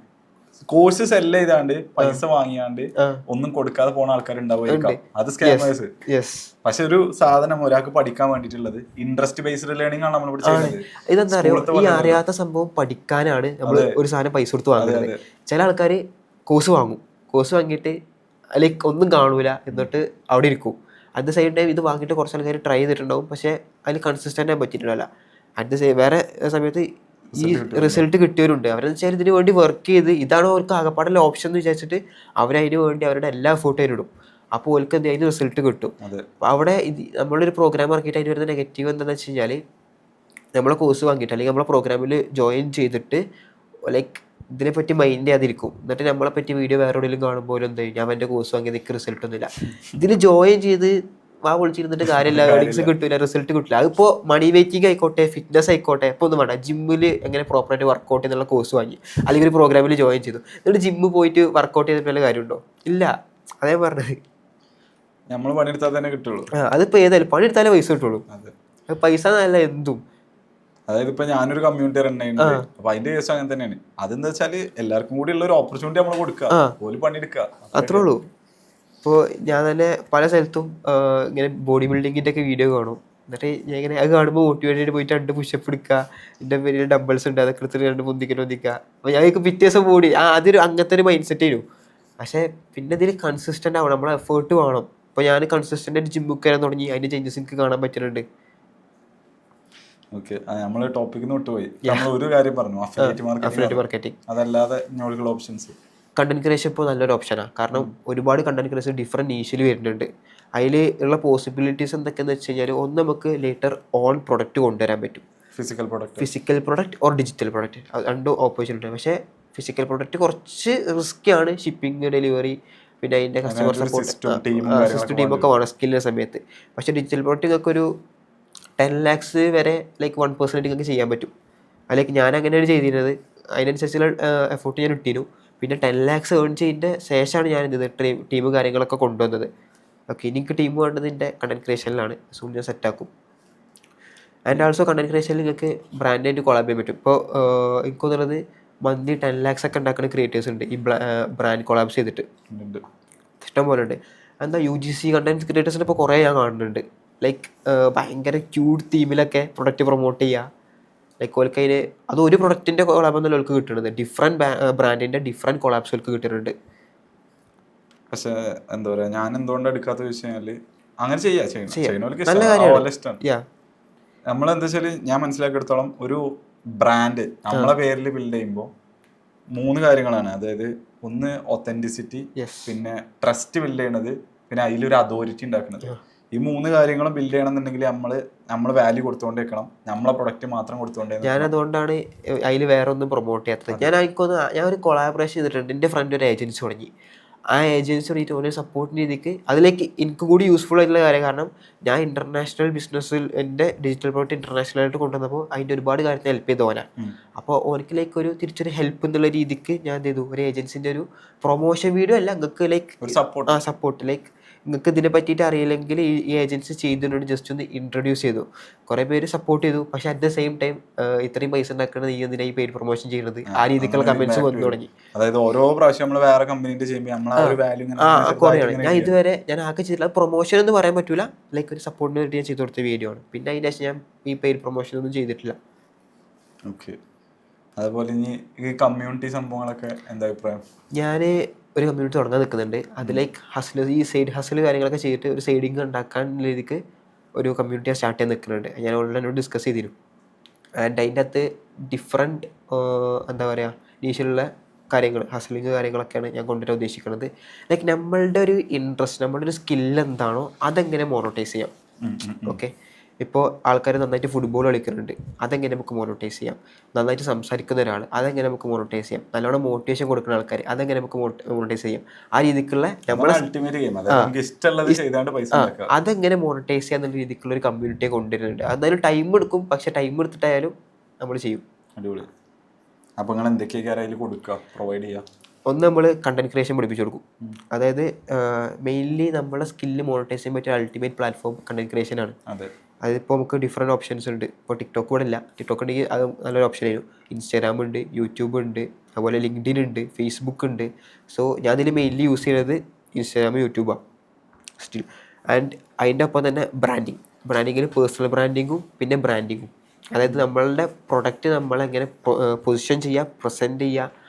കോഴ്സ് സെല് ചെയ്താണ്ട് പൈസ വാങ്ങിയാണ്ട് ഒന്നും കൊടുക്കാതെ പോണ ആൾക്കാരുണ്ടാവും, അത് സ്കാമേഴ്സ്. പക്ഷെ ഒരു സാധനം ഒരാൾക്ക് പഠിക്കാൻ വേണ്ടിട്ടുള്ളത് ഇൻട്രസ്റ്റ് ബേസ്ഡ് ലേണിംഗ് ആണ് നമ്മളിവിടെ ചെയ്യുന്നത്. ഇതെന്താ പറയുക, ഈ അറിയാത്ത സംഭവം പഠിക്കാനാണ് നമ്മൾ ഒരു സാധനം പൈസ കൊടുത്ത് വാങ്ങുന്നത്. ചില ആൾക്കാർ കോഴ്സ് വാങ്ങിയിട്ട് ലൈക്ക് ഒന്നും കാണൂല എന്നിട്ട് അവിടെ ഇരിക്കും. അറ്റ് ദ സെയിം ടൈം ഇത് വാങ്ങിയിട്ട് കുറച്ച് ആൾക്കാർ ട്രൈ ചെയ്തിട്ടുണ്ടാവും, പക്ഷേ അതിൽ കൺസിസ്റ്റൻ്റ് ആകാൻ പറ്റിയിട്ടുണ്ടല്ല. വേറെ സമയത്ത് ഈ റിസൾട്ട് കിട്ടിയവരുണ്ട്. അവരെന്ന് വെച്ചാൽ ഇതിന് വേണ്ടി വർക്ക് ചെയ്ത് ഇതാണ് അവർക്ക് ആകപ്പാടുള്ള ഓപ്ഷൻ എന്ന് വിചാരിച്ചിട്ട് അവരതിന് വേണ്ടി അവരുടെ എല്ലാ എഫേർട്ടും ഇടും. അപ്പോൾ അവർക്ക് എന്ത് അതിന് റിസൾട്ട് കിട്ടും. അപ്പോൾ അവിടെ നമ്മളൊരു പ്രോഗ്രാം ഇറക്കിയിട്ട് അതിന് വരുന്ന നെഗറ്റീവ് എന്താണെന്ന് വെച്ച് കഴിഞ്ഞാൽ നമ്മളെ കോഴ്സ് വാങ്ങിയിട്ട് അല്ലെങ്കിൽ നമ്മളെ പ്രോഗ്രാമിൽ ജോയിൻ ചെയ്തിട്ട് ലൈക്ക് ഇതിനെപ്പറ്റി മൈൻഡ് ചെയ്യാതിരിക്കും. എന്നിട്ട് നമ്മളെപ്പറ്റി വീഡിയോ വേറെ എവിടെയെങ്കിലും കാണുമ്പോൾ എന്ത് ചെയ്യും, ഞാൻ എൻ്റെ കോഴ്സ് വാങ്ങിയത് എനിക്ക് റിസൾട്ടൊന്നുമില്ല. ഇതിൽ ജോയിൻ ചെയ്ത് വിളിച്ചിരുന്നിട്ട് കാര്യമില്ല, ഏർണിങ്സ് കിട്ടില്ല, റിസൾട്ട് കിട്ടില്ല. അതിപ്പോൾ മണി മേക്കിംഗ് ആയിക്കോട്ടെ, ഫിറ്റ്നസ് ആയിക്കോട്ടെ, ഇപ്പോൾ ഒന്നും വേണ്ട, ജിമ്മിൽ എങ്ങനെ പ്രോപ്പറായിട്ട് വർക്കൗട്ട് എന്നുള്ള കോഴ്സ് വാങ്ങി അല്ലെങ്കിൽ ഒരു പ്രോഗ്രാമിൽ ജോയിൻ ചെയ്തു, എന്നിട്ട് ജിമ്മിൽ പോയിട്ട് വർക്കൗട്ട് ചെയ്തിട്ട് വല്ല കാര്യമുണ്ടോ? ഇല്ല. അതേ പറഞ്ഞത്. നമ്മൾ പണിയെടുത്താൽ തന്നെ കിട്ടുള്ളൂ. അതിപ്പോൾ ഏതായാലും പണിയെടുത്താലേ പൈസ കിട്ടുള്ളൂ. അതെ, പൈസ എന്നല്ല എന്തും. അതായത് ഇപ്പൊ ഞാനൊരു കമ്മ്യൂണിറ്റി റൺ ചെയ്യുന്നുണ്ട്, അപ്പൊ അതിന്റെ കേസ് അങ്ങനെ തന്നെയാണ്. അതെന്താ വെച്ചാല് എല്ലാവർക്കും കൂടി ഉള്ള ഒരു ഓപ്പർച്യൂണിറ്റി നമ്മൾ കൊടുക്കുക, ഓല് പണിയെടുക്കുക, അത്രേ ഉള്ളൂ. ഇപ്പോൾ ഞാൻ തന്നെ പല സ്ഥലത്തും ഇങ്ങനെ ബോഡി ബിൽഡിങ്ങിൻ്റെ ഒക്കെ വീഡിയോ കാണും. എന്നിട്ട് ഞാൻ ഇങ്ങനെ അത് കാണുമ്പോൾ മോട്ടിവേറ്റഡ് പോയിട്ട് 2 പുഷപ്പ് എടുക്കുക, എൻ്റെ വലിയ ഡംബിൾസ് ഉണ്ട് അതൊക്കെ എടുത്തിട്ട് 2 പൊന്തിക്കുക. അപ്പോൾ ഞാൻ പിറ്റേ ദിവസം ബോഡി അതൊരു അങ്ങനത്തെ ഒരു മൈൻഡ് സെറ്റ് ചെയ്യും. പക്ഷേ പിന്നെ ഇതിൽ കൺസിസ്റ്റൻ്റ് ആവണം, നമ്മളെ എഫേർട്ട് വേണം. ഇപ്പോൾ ഞാൻ കൺസിസ്റ്റൻ്റ് ആയിട്ട് ജിമ്മിൽ കയറാൻ തുടങ്ങി, അതിൻ്റെ ചേഞ്ചസ് എനിക്ക് കാണാൻ പറ്റുന്നുണ്ട്. ഓക്കെ, നമ്മള് ടോപ്പിക്കിൽ നിന്ന് വിട്ടുപോയി. നമ്മൾ ഒരു കാര്യം പറഞ്ഞു, അഫിലിയേറ്റ് മാർക്കറ്റിംഗ്. അതല്ലാതെ ഇങ്ങോട്ടുള്ള ഓപ്ഷൻസ്. കണ്ടന്റ് ക്രിയേഷൻ ഇപ്പോൾ നല്ലൊരു ഓപ്ഷനാണ്. കാരണം ഒരുപാട് കണ്ടന്റ് ക്രിയേഷൻ ഡിഫറെൻറ്റ് നീഷിൽ വരുന്നുണ്ട്. അതിൽ ഉള്ള പോസിബിലിറ്റീസ് എന്തൊക്കെയാണെന്ന് വെച്ച് കഴിഞ്ഞാൽ, ഒന്ന് നമുക്ക് ലേറ്റർ ഓൺ പ്രൊഡക്റ്റ് കൊണ്ടുവരാൻ പറ്റും. Physical product or digital product, രണ്ടും ഓപ്പർച്യൂണിറ്റി. പക്ഷേ ഫിസിക്കൽ പ്രൊഡക്റ്റ് കുറച്ച് റിസ്ക്കിയാണ്, ഷിപ്പിംഗ്, ഡെലിവറി, പിന്നെ അതിൻ്റെ കസ്റ്റമർ സപ്പോർട്ട് സിസ്റ്റം ടീമൊക്കെ വേണം സ്കില്ലിൻ്റെ സമയത്ത്. പക്ഷേ ഡിജിറ്റൽ പ്രൊഡക്റ്റ് നിങ്ങൾക്ക് ഒരു 10 lakhs വരെ ലൈക്ക് 1% നിങ്ങൾക്ക് ചെയ്യാൻ പറ്റും. ലൈക്ക് ഞാൻ അങ്ങനെയാണ് ചെയ്തിരുന്നത്. അതിനനുസരിച്ചുള്ള എഫോർട്ട് ഞാൻ ഇട്ടിരുന്നു. പിന്നെ 10 lakhs ഏൺ ചെയ്തതിൻ്റെ ശേഷമാണ് ഞാൻ എന്ത് ടീം കാര്യങ്ങളൊക്കെ കൊണ്ടുവന്നത്. ഓക്കെ, എനിക്ക് ടീം വേണ്ടത് എൻ്റെ കണ്ടന്റ് ക്രിയേഷനിലാണ്. സോ ഞാൻ സെറ്റാക്കും. ആൻഡ് ആൾസോ കണ്ടന്റ് ക്രിയേഷനിൽ നിങ്ങൾക്ക് ബ്രാൻഡായിട്ട് കൊളാബ് ചെയ്യാൻ പറ്റും. ഇപ്പോൾ എനിക്ക് തോന്നുന്നത് മന്ത്ലി 10 lakhs ഒക്കെ ഉണ്ടാക്കുന്ന ക്രിയേറ്റേഴ്സ് ഉണ്ട് ഈ ബ്രാൻഡ് കൊളാബ്സ് ചെയ്തിട്ട്, ഇഷ്ടം പോലെ ഉണ്ട്. എന്താ UGC കണ്ടന്റ് ക്രിയേറ്റേഴ്സിന് ഇപ്പോൾ കുറേ ഞാൻ കാണുന്നുണ്ട്. ലൈക്ക് ഭയങ്കര ക്യൂട്ട് തീമിലൊക്കെ പ്രൊഡക്റ്റ് പ്രൊമോട്ട് ചെയ്യുക. ലൈക്ക് ഓൾക്ക് അതിന് അത് ഒരു പ്രൊഡക്റ്റിൻ്റെ കൊളാബ് എന്നല്ല ഓൾക്ക് കിട്ടുന്നത്, ഡിഫറെൻറ്റ് ബ്രാൻഡിൻ്റെ ഡിഫറെൻറ്റ് കൊളാബ്സ് ഓൾക്ക് കിട്ടുന്നുണ്ട്. പക്ഷേ എന്താ പറയുക, ഞാൻ എന്തുകൊണ്ടാണ് എടുക്കാത്തത് വെച്ച് കഴിഞ്ഞാൽ അങ്ങനെ നല്ല കാര്യമാണ്. നമ്മളെന്താ വെച്ചാൽ ഞാൻ മനസ്സിലാക്കിയെടുത്തോളം ഒരു ബ്രാൻഡ് നമ്മളെ പേരിൽ ബിൽഡ് ചെയ്യുമ്പോൾ 3 കാര്യങ്ങളാണ്. അതായത് ഒന്ന് ഒത്തൻറ്റിസിറ്റി, പിന്നെ ട്രസ്റ്റ് ബിൽഡ് ചെയ്യണത്, പിന്നെ അതിലൊരു അതോറിറ്റി ഉണ്ടാക്കുന്നത്. ഈ 3 കാര്യങ്ങളും ബിൽഡ് ചെയ്യണമെന്നുണ്ടെങ്കിൽ നമ്മൾ വാല്യൂ കൊടുത്തുകൊണ്ടേക്കണം, നമ്മളെ പ്രൊഡക്റ്റ് മാത്രം കൊടുത്തുകൊണ്ടേ. ഞാൻ അതുകൊണ്ടാണ് അതിൽ വേറെ ഒന്നും പ്രൊമോട്ട് ചെയ്യാത്തത്. ഞാൻ ഒരു കൊളാബറേഷൻ ചെയ്തിട്ടുണ്ട്. എൻ്റെ ഫ്രണ്ട് ഒരു ഏജൻസി തുടങ്ങി. ആ ഏജൻസി തുടങ്ങിയിട്ട് ഓരോ സപ്പോർട്ടിൻ്റെ രീതിക്ക് അതിലേക്ക് എനിക്ക് കൂടി യൂസ്ഫുൾ ആയിട്ടുള്ള കാര്യം. കാരണം ഞാൻ ഇൻ്റർനാഷണൽ ബിസിനസ്സിൽ എൻ്റെ ഡിജിറ്റൽ പ്രൊഡക്റ്റ് ഇൻ്റർനാഷണലായിട്ട് കൊണ്ടുവന്നപ്പോൾ അതിൻ്റെ ഒരുപാട് കാര്യത്തിൽ ഹെൽപ്പ് ചെയ്ത് ഓനാണ്. അപ്പോൾ ഓനക്ക് ലൈക്ക് ഒരു തിരിച്ചൊരു ഹെൽപ്പ് എന്നുള്ള രീതിക്ക് ഞാൻ എന്ത് ചെയ്തു, ഒരു ഏജൻസിൻ്റെ ഒരു പ്രൊമോഷൻ വീഡിയോ അല്ല, നിങ്ങൾക്ക് ലൈക്ക് സപ്പോർട്ട് ലൈക്ക് നിങ്ങൾക്ക് ഇതിനെ പറ്റിയിട്ട് അറിയില്ലെങ്കിൽ ഈ ഏജൻസി ചെയ്തതിനോട് ജസ്റ്റ് ഒന്ന് ഇൻട്രൊഡ്യൂസ് ചെയ്തു. കുറേ പേര് സപ്പോർട്ട് ചെയ്തു. പക്ഷേ അറ്റ് ദ സെയിം ടൈം ഇത്രയും പൈസ ഉണ്ടാക്കുന്നത് നീ എന്തിനാ ഈ പെയ്ഡ് പ്രൊമോഷൻ ചെയ്യുന്നത്, ആ രീതിക്കുള്ള കമന്റ്സ് വന്നു തുടങ്ങി. അതായത് ഓരോ പ്രാവശ്യം നമ്മൾ വേറെ കമ്പനിയുടെ ചെയ്യുമ്പോൾ കുറയാണ്. ഞാൻ ആകെ ചെയ്തില്ല പ്രൊമോഷൻ എന്ന് പറയാൻ പറ്റൂല, ലൈക്ക് ഒരു സപ്പോർട്ടിന് വേണ്ടി ഞാൻ ചെയ്തു കൊടുത്ത വീഡിയോ ആണ്. പിന്നെ അതിൻ്റെ ശേഷം ഞാൻ ഈ പെയ്ഡ് പ്രൊമോഷൻ ഒന്നും ചെയ്തിട്ടില്ല. ഓക്കെ, അതുപോലെ ഇനി ഈ കമ്മ്യൂണിറ്റി സംഭവങ്ങളൊക്കെ എന്താ അഭിപ്രായം? ഞാൻ ഒരു കമ്മ്യൂണിറ്റി തുടങ്ങാൻ നിൽക്കുന്നുണ്ട്. അത് ലൈക്ക് ഈ സൈഡ് ഹസിൽ കാര്യങ്ങളൊക്കെ ചെയ്തിട്ട് ഒരു സൈഡിങ് ഉണ്ടാക്കാൻ രീതിക്ക് ഒരു കമ്മ്യൂണിറ്റി സ്റ്റാർട്ട് ചെയ്യാൻ നിൽക്കുന്നുണ്ട്. ഞാൻ ഓൾറെഡി എന്നോട് ഡിസ്കസ് ചെയ്തിരുന്നു. ആൻഡ് അതിൻ്റെ അകത്ത് ഡിഫറെൻറ്റ് എന്താ പറയുക നീഷിലുള്ള കാര്യങ്ങൾ, ഹസ്ലിങ് കാര്യങ്ങളൊക്കെയാണ് ഞാൻ കൊണ്ടുവരാൻ ഉദ്ദേശിക്കുന്നത്. ലൈക്ക് നമ്മളുടെ ഒരു ഇൻട്രസ്റ്റ്, നമ്മളുടെ ഒരു സ്കില്ല് എന്താണോ അതെങ്ങനെ മോണോട്ടൈസ് ചെയ്യാം. ഓക്കെ, ഇപ്പോൾ ആൾക്കാർ നന്നായിട്ട് ഫുട്ബോൾ കളിക്കുന്നുണ്ട്, അതെങ്ങനെ നമുക്ക് മോണിറ്റൈസ് ചെയ്യാം. നന്നായിട്ട് സംസാരിക്കുന്ന ഒരാൾ, അതെങ്ങനെ നമുക്ക് മോണിറ്റൈസ് ചെയ്യാം. നല്ലോണം മോട്ടിവേഷൻ കൊടുക്കുന്ന ആൾക്കാർ, അതെങ്ങനെ നമുക്ക് മോണിറ്റൈസ് ചെയ്യാം. ആ രീതിക്കുള്ള അതെങ്ങനെ മോണിറ്റൈസ് ചെയ്യാൻ എന്നുള്ള രീതിക്കുള്ള ഒരു കമ്മ്യൂണിറ്റിയെ കൊണ്ടുവരുന്നുണ്ട്. അതായത് ടൈം എടുക്കും, പക്ഷെ ടൈം എടുത്തിട്ടായാലും നമ്മൾ ചെയ്യും. അടിപൊളി. അപ്പോൾ നിങ്ങൾ എന്തൊക്കെയാണ് കൊടുക്കുക, പ്രൊവൈഡ് ചെയ്യുക? ഒന്ന് നമ്മൾ കണ്ടന്റ് ക്രിയേഷൻ പഠിപ്പിച്ചു കൊടുക്കും. അതായത് മെയിൻലി നമ്മളെ സ്കില്ല് മോണിറ്റൈസ് ചെയ്യാൻ പറ്റിയ അൾട്ടിമേറ്റ് പ്ലാറ്റ്ഫോം കണ്ടന്റ് ക്രിയേഷൻ ആണ്. അതിപ്പോൾ നമുക്ക് ഡിഫറെൻറ്റ് ഓപ്ഷൻസ് ഉണ്ട്. ഇപ്പോൾ ടിക്ടോക്ക് കൂടെ ഇല്ല, ടിക്ടോക്ക് ഉണ്ടെങ്കിൽ അത് നല്ലൊരു ഓപ്ഷനായിരുന്നു. ഇൻസ്റ്റാഗ്രാം ഉണ്ട്, യൂട്യൂബ് ഉണ്ട്, അതുപോലെ ലിങ്ക്ഡിൻ ഉണ്ട്, ഫേസ്ബുക്ക് ഉണ്ട്. സോ ഞാൻ ഇതിൽ മെയിൻലി യൂസ് ചെയ്യുന്നത് ഇൻസ്റ്റാഗ്രാമും യൂട്യൂബാണ് സ്റ്റിൽ. ആൻഡ് അതിൻ്റെ ഒപ്പം തന്നെ ബ്രാൻഡിങ്ങിൽ പേഴ്സണൽ ബ്രാൻഡിങ്ങും പിന്നെ ബ്രാൻഡിങ്ങും. അതായത് നമ്മളുടെ പ്രൊഡക്റ്റ് നമ്മളെങ്ങനെ പൊസിഷൻ ചെയ്യുക, പ്രസൻറ്റ് ചെയ്യുക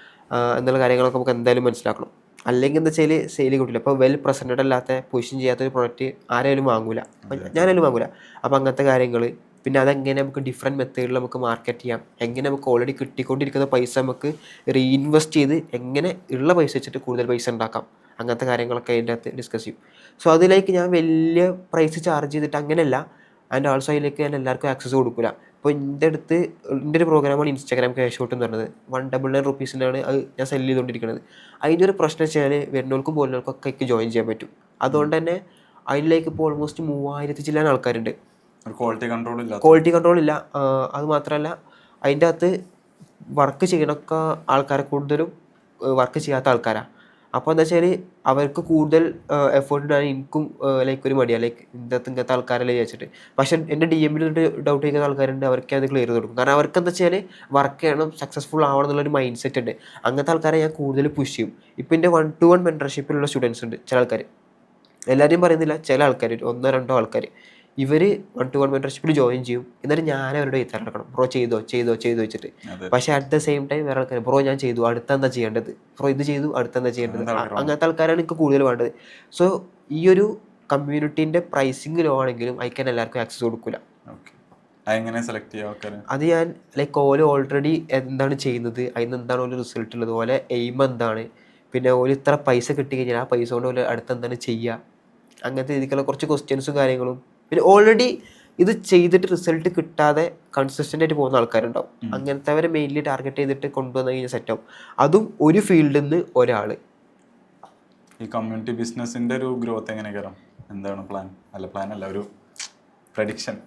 എന്നുള്ള കാര്യങ്ങളൊക്കെ നമുക്ക് എന്തായാലും മനസ്സിലാക്കണം. അല്ലെങ്കിൽ എന്താ വെച്ചാൽ സെയിൽ കിട്ടില്ല. ഇപ്പോൾ വെൽ പ്രസൻറ്റഡ് അല്ലാത്ത പൊസിഷൻ ചെയ്യാത്തൊരു പ്രൊഡക്റ്റ് ആരായാലും വാങ്ങൂല, ഞാനായാലും വാങ്ങൂല. അപ്പോൾ അങ്ങനത്തെ കാര്യങ്ങൾ, പിന്നെ അതെങ്ങനെ നമുക്ക് ഡിഫറെൻറ്റ് മെത്തേഡിൽ നമുക്ക് മാർക്കറ്റ് ചെയ്യാം, എങ്ങനെ നമുക്ക് ഓൾറെഡി കിട്ടിക്കൊണ്ടിരിക്കുന്ന പൈസ നമുക്ക് റീഇൻവെസ്റ്റ് ചെയ്ത് എങ്ങനെ ഉള്ള പൈസ വെച്ചിട്ട് കൂടുതൽ പൈസ ഉണ്ടാക്കാം, അങ്ങനത്തെ കാര്യങ്ങളൊക്കെ അതിൻ്റെ അകത്ത് ഡിസ്കസ് ചെയ്യും. സോ അതിലേക്ക് ഞാൻ വലിയ പ്രൈസ് ചാർജ് ചെയ്തിട്ട് അങ്ങനെയല്ല. ആൻഡ് ആൾസോ അതിലേക്ക് ഞാൻ എല്ലാവർക്കും ആക്സസ് കൊടുക്കില്ല. ഇപ്പോൾ എൻ്റെ ഒരു പ്രോഗ്രാമാണ് ഇൻസ്റ്റാഗ്രാം ക്യാഷ് ഔട്ട് എന്ന് പറയുന്നത്. 199 റുപ്പീസിനാണ് അത് ഞാൻ സെല് ചെയ്തുകൊണ്ടിരിക്കുന്നത്. അതിൻ്റെ ഒരു പ്രശ്നം വെച്ചാൽ വരുന്നവർക്കും പോകുന്നവർക്കും ഒക്കെ ജോയിൻ ചെയ്യാൻ പറ്റും. അതുകൊണ്ട് തന്നെ അതിലേക്ക് ഇപ്പോൾ ഓൾമോസ്റ്റ് 3000 ചില്ലാൻ ആൾക്കാരുണ്ട്. ക്വാളിറ്റി കൺട്രോൾ ഇല്ല. അത് മാത്രമല്ല അതിൻ്റെ അകത്ത് വർക്ക് ചെയ്യണൊക്കെ ആൾക്കാരെ കൂടുതലും വർക്ക് ചെയ്യാത്ത ആൾക്കാരാണ്. അപ്പോൾ എന്താ വെച്ചാൽ അവർക്ക് കൂടുതൽ എഫേർട്ട് ഇടാൻ എനിക്കും ലൈക്ക് ഒരു മടിയാണ്, ലൈക്ക് ഇങ്ങനത്തെ ആൾക്കാരല്ലേ വിചാരിച്ചിട്ട്. പക്ഷേ എൻ്റെ ഡി എമ്മിൽ ഡൗട്ട് ചെയ്യുന്ന ആൾക്കാരുണ്ട്, അവർക്ക് അത് ക്ലിയർ ചെയ്ത് കൊടുക്കും. കാരണം അവർക്ക് എന്താ വെച്ചാൽ വർക്ക് ചെയ്യണം, സക്സസ്ഫുൾ ആവണം എന്നുള്ളൊരു മൈൻഡ് സെറ്റ് ഉണ്ട്. അങ്ങനത്തെ ആൾക്കാരെ ഞാൻ കൂടുതൽ പുഷ് ചെയ്യും. ഇപ്പം എൻ്റെ 1-to-1 മെൻറ്റർഷിപ്പിലുള്ള സ്റ്റുഡൻസ് ഉണ്ട് ചില ആൾക്കാർ, എല്ലാവരെയും പറയുന്നില്ല, ചില ആൾക്കാർ 1-2 ആൾക്കാർ ഇവർ 1-to-1 മെൻറ്റർഷിപ്പിൽ ജോയിൻ ചെയ്യും. എന്നിട്ട് ഞാൻ അവരുടെ എഴുത്താൻ നടക്കണം, ബ്രോ ചെയ്തോ വെച്ചിട്ട്. പക്ഷേ അറ്റ് ദ സെയിം ടൈം വേറെ ആൾക്കാർ, ബ്രോ ഞാൻ ചെയ്തു, അടുത്ത എന്താ ചെയ്യേണ്ടത്, ബ്രോ ഇത് ചെയ്തു, അടുത്ത എന്താ ചെയ്യേണ്ടത്, അങ്ങനത്തെ ആൾക്കാരാണ് എനിക്ക് കൂടുതൽ വേണ്ടത്. സോ ഈ ഒരു കമ്മ്യൂണിറ്റീൻ്റെ പ്രൈസിങ് ലോ ആണെങ്കിലും അയക്കാൻ എല്ലാവർക്കും ആക്സസ് കൊടുക്കില്ല. അത് ഞാൻ ലൈക്ക് ഓല് ഓൾറെഡി എന്താണ് ചെയ്യുന്നത്, അതിന് എന്താണ് ഓല് റിസൾട്ട് ഉള്ളത്, ഓലെ എയിം എന്താണ്, പിന്നെ ഓല് ഇത്ര പൈസ കിട്ടി കഴിഞ്ഞാൽ ആ പൈസ കൊണ്ട് ഓല് അടുത്ത് എന്താണ് ചെയ്യുക, അങ്ങനത്തെ രീതിക്കുള്ള കുറച്ച് ക്വസ്റ്റ്യൻസും കാര്യങ്ങളും. പിന്നെ ഓൾറെഡി ഇത് ചെയ്തിട്ട് റിസൾട്ട് കിട്ടാതെ കൺസിസ്റ്റൻ്റ് ആയിട്ട് പോകുന്ന ആൾക്കാരുണ്ടാവും. അങ്ങനത്തെ അവരെ മെയിൻലി ടാർഗറ്റ് ചെയ്തിട്ട് കൊണ്ടുവന്നു കഴിഞ്ഞാൽ സെറ്റാവും. അതും ഒരു ഫീൽഡിൽ നിന്ന് ഒരാൾ. ഈ കമ്മ്യൂണിറ്റി ബിസിനസിന്റെ ഒരു ഗ്രോത്ത് എങ്ങനെയാണ്? എന്താണ് പ്ലാൻ? അല്ല ഒരു പ്രഡിക്ഷൻ.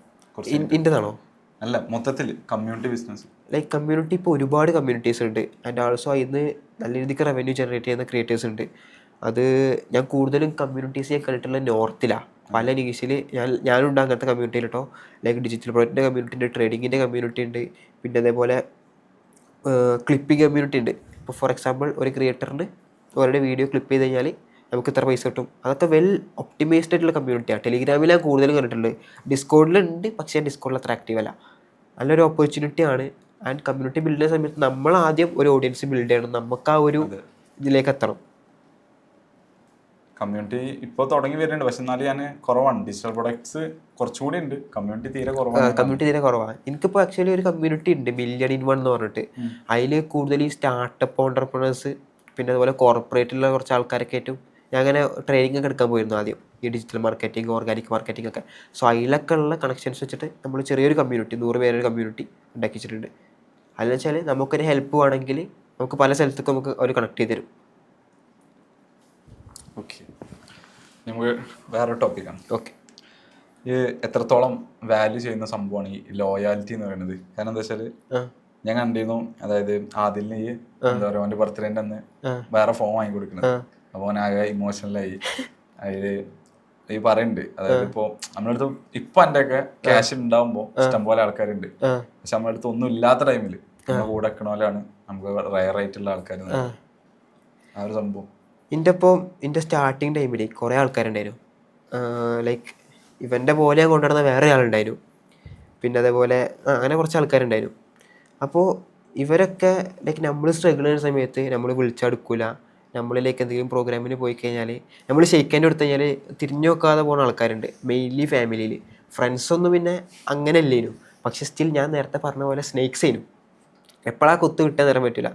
ഇൻ്റെതാണോ? അല്ല, മൊത്തത്തിൽ കമ്മ്യൂണിറ്റി ബിസിനസ്. ലൈക്ക് കമ്മ്യൂണിറ്റി ഇപ്പോൾ ഒരുപാട് കമ്മ്യൂണിറ്റീസ് ഉണ്ട്. ആൻഡ് ആൾസോ അതിന് നല്ല രീതിക്ക് റവന്യൂ ജനറേറ്റ് ചെയ്യുന്ന ക്രിയേറ്റേഴ്സ് ഉണ്ട്. അത് ഞാൻ കൂടുതലും കമ്മ്യൂണിറ്റീസ് ഞാൻ കണ്ടിട്ടുള്ള നോർത്തിലാണ്. പല നീഷിൽ ഞാനുണ്ട് അങ്ങനത്തെ കമ്മ്യൂണിറ്റിയിൽ കേട്ടോ. ലൈക്ക് ഡിജിറ്റൽ പ്രോഡക്റ്റിൻ്റെ കമ്മ്യൂണിറ്റി ഉണ്ട്, ട്രേഡിങ്ങിൻ്റെ കമ്മ്യൂണിറ്റി ഉണ്ട്, പിന്നെ അതേപോലെ ക്ലിപ്പിംഗ് കമ്മ്യൂണിറ്റി ഉണ്ട്. ഇപ്പോൾ ഫോർ എക്സാമ്പിൾ ഒരു ക്രിയേറ്ററിന് അവരുടെ വീഡിയോ ക്ലിപ്പ് ചെയ്ത് കഴിഞ്ഞാൽ നമുക്ക് ഇത്ര പൈസ കിട്ടും. അതൊക്കെ വെൽ ഒപ്റ്റിമൈസ്ഡ് ആയിട്ടുള്ള കമ്മ്യൂണിറ്റിയാണ്. ടെലിഗ്രാമിൽ ഞാൻ കൂടുതലും കണ്ടിട്ടുള്ളത്. ഡിസ്കോഡിലുണ്ട്, പക്ഷേ ഡിസ്കോഡിൽ അത്ര ആക്റ്റീവ് അല്ല. നല്ലൊരു ഓപ്പർച്യൂണിറ്റിയാണ്. ആൻഡ് കമ്മ്യൂണിറ്റി ബിൽഡ് ചെയ്യുന്ന സമയത്ത് നമ്മൾ ആദ്യം ഒരു ഓഡിയൻസ് ബിൽഡ് ചെയ്യണം, നമുക്ക് ആ ഒരു ഇതിലേക്ക് എത്തണം. കമ്മ്യൂണിറ്റി ഇപ്പോൾ തുടങ്ങി വരുന്നുണ്ട്, പക്ഷെ എന്നാലും ഞാൻ കുറവാണ്. ഡിജിറ്റൽ പ്രൊഡക്ട്സ് കുറച്ചുകൂടി ഉണ്ട്, കമ്മ്യൂണിറ്റി തീരെ കുറവാണ്. എനിക്കിപ്പോൾ ആക്ച്വലി ഒരു കമ്മ്യൂണിറ്റി ഉണ്ട്, മില്യൺ ഇൻ വൺ എന്ന് പറഞ്ഞിട്ട്. അതിൽ കൂടുതൽ ഈ സ്റ്റാർട്ടപ്പ് ഓണ്ടർപ്രണേഴ്സ്, പിന്നെ അതുപോലെ കോർപ്പറേറ്റിലുള്ള കുറച്ച് ആൾക്കാരൊക്കെ ആയിട്ടും ഞാൻ അങ്ങനെ ട്രെയിനിങ് ഒക്കെ എടുക്കാൻ പോയിരുന്നു ആദ്യം, ഈ ഡിജിറ്റൽ മാർക്കറ്റിംഗ്, ഓർഗാനിക് മാർക്കറ്റിംഗ് ഒക്കെ. സോ അതിലൊക്കെ ഉള്ള കണക്ഷൻസ് വെച്ചിട്ട് നമ്മൾ ചെറിയൊരു കമ്മ്യൂണിറ്റി 100 പേരൊരു കമ്മ്യൂണിറ്റി ഉണ്ടാക്കി വെച്ചിട്ടുണ്ട്. അതെന്ന് വെച്ചാൽ നമുക്കൊരു ഹെൽപ്പ് വേണമെങ്കിൽ നമുക്ക് പല സ്ഥലത്തേക്ക് നമുക്ക് അവർ കണക്ട് ചെയ്ത് തരും. ഓക്കെ, നമുക്ക് വേറൊരു ടോപ്പിക്കാണ്. ഓക്കെ, ഈ എത്രത്തോളം വാല്യൂ ചെയ്യുന്ന സംഭവമാണ് ഈ ലോയാലിറ്റി എന്ന് പറയുന്നത്? കാരണം എന്താ വെച്ചാൽ ഞാൻ കണ്ടിരുന്നു, അതായത് ആദിലിന് ഈ എന്താ പറയുക, അവൻ്റെ ബർത്ത്ഡേൻ്റെ അന്ന് വേറെ ഫോൺ വാങ്ങി കൊടുക്കുന്നത്. അപ്പോൾ അവനാകെ ഇമോഷണലായി. അതിൽ ഈ പറയുന്നുണ്ട്, അതായത് ഇപ്പോൾ നമ്മളടുത്ത് ഇപ്പം എൻ്റെ ഒക്കെ ക്യാഷ് ഉണ്ടാകുമ്പോൾ ഇഷ്ടംപോലെ ആൾക്കാരുണ്ട്, പക്ഷെ നമ്മുടെ അടുത്ത് ഒന്നും ഇല്ലാത്ത ടൈമിൽ നമ്മുടെ കൂടെ വെക്കണോലാണ് നമുക്ക് റയർ ആയിട്ടുള്ള ആൾക്കാർ. ആ ഒരു സംഭവം എൻ്റെ സ്റ്റാർട്ടിങ് ടൈമിൽ കുറേ ആൾക്കാരുണ്ടായിരുന്നു. ലൈക്ക് ഇവൻ്റെ പോലെ കൊണ്ടുവരുന്ന വേറെ ആളുണ്ടായിരുന്നു, പിന്നെ അതേപോലെ അങ്ങനെ കുറച്ച് ആൾക്കാരുണ്ടായിരുന്നു. അപ്പോൾ ഇവരൊക്കെ ലൈക്ക് നമ്മൾ സ്ട്രഗിൾ ചെയ്യുന്ന സമയത്ത് നമ്മൾ വിളിച്ചെടുക്കില്ല. നമ്മളിലേക്ക് എന്തെങ്കിലും പ്രോഗ്രാമിന് പോയി കഴിഞ്ഞാൽ നമ്മൾ ഷെയ്ക്കാൻ്റെ കൊടുത്തു കഴിഞ്ഞാൽ തിരിഞ്ഞു നോക്കാതെ പോകുന്ന ആൾക്കാരുണ്ട്, മെയിൻലി ഫാമിലിയിൽ. ഫ്രണ്ട്സൊന്നും പിന്നെ അങ്ങനെ അല്ലേനു, പക്ഷെ സ്റ്റിൽ ഞാൻ നേരത്തെ പറഞ്ഞ പോലെ സ്നേക്സ് ആയിരുന്നു. എപ്പോഴാണ് കൊത്ത് കിട്ടാൻ തരാൻ പറ്റില്ല.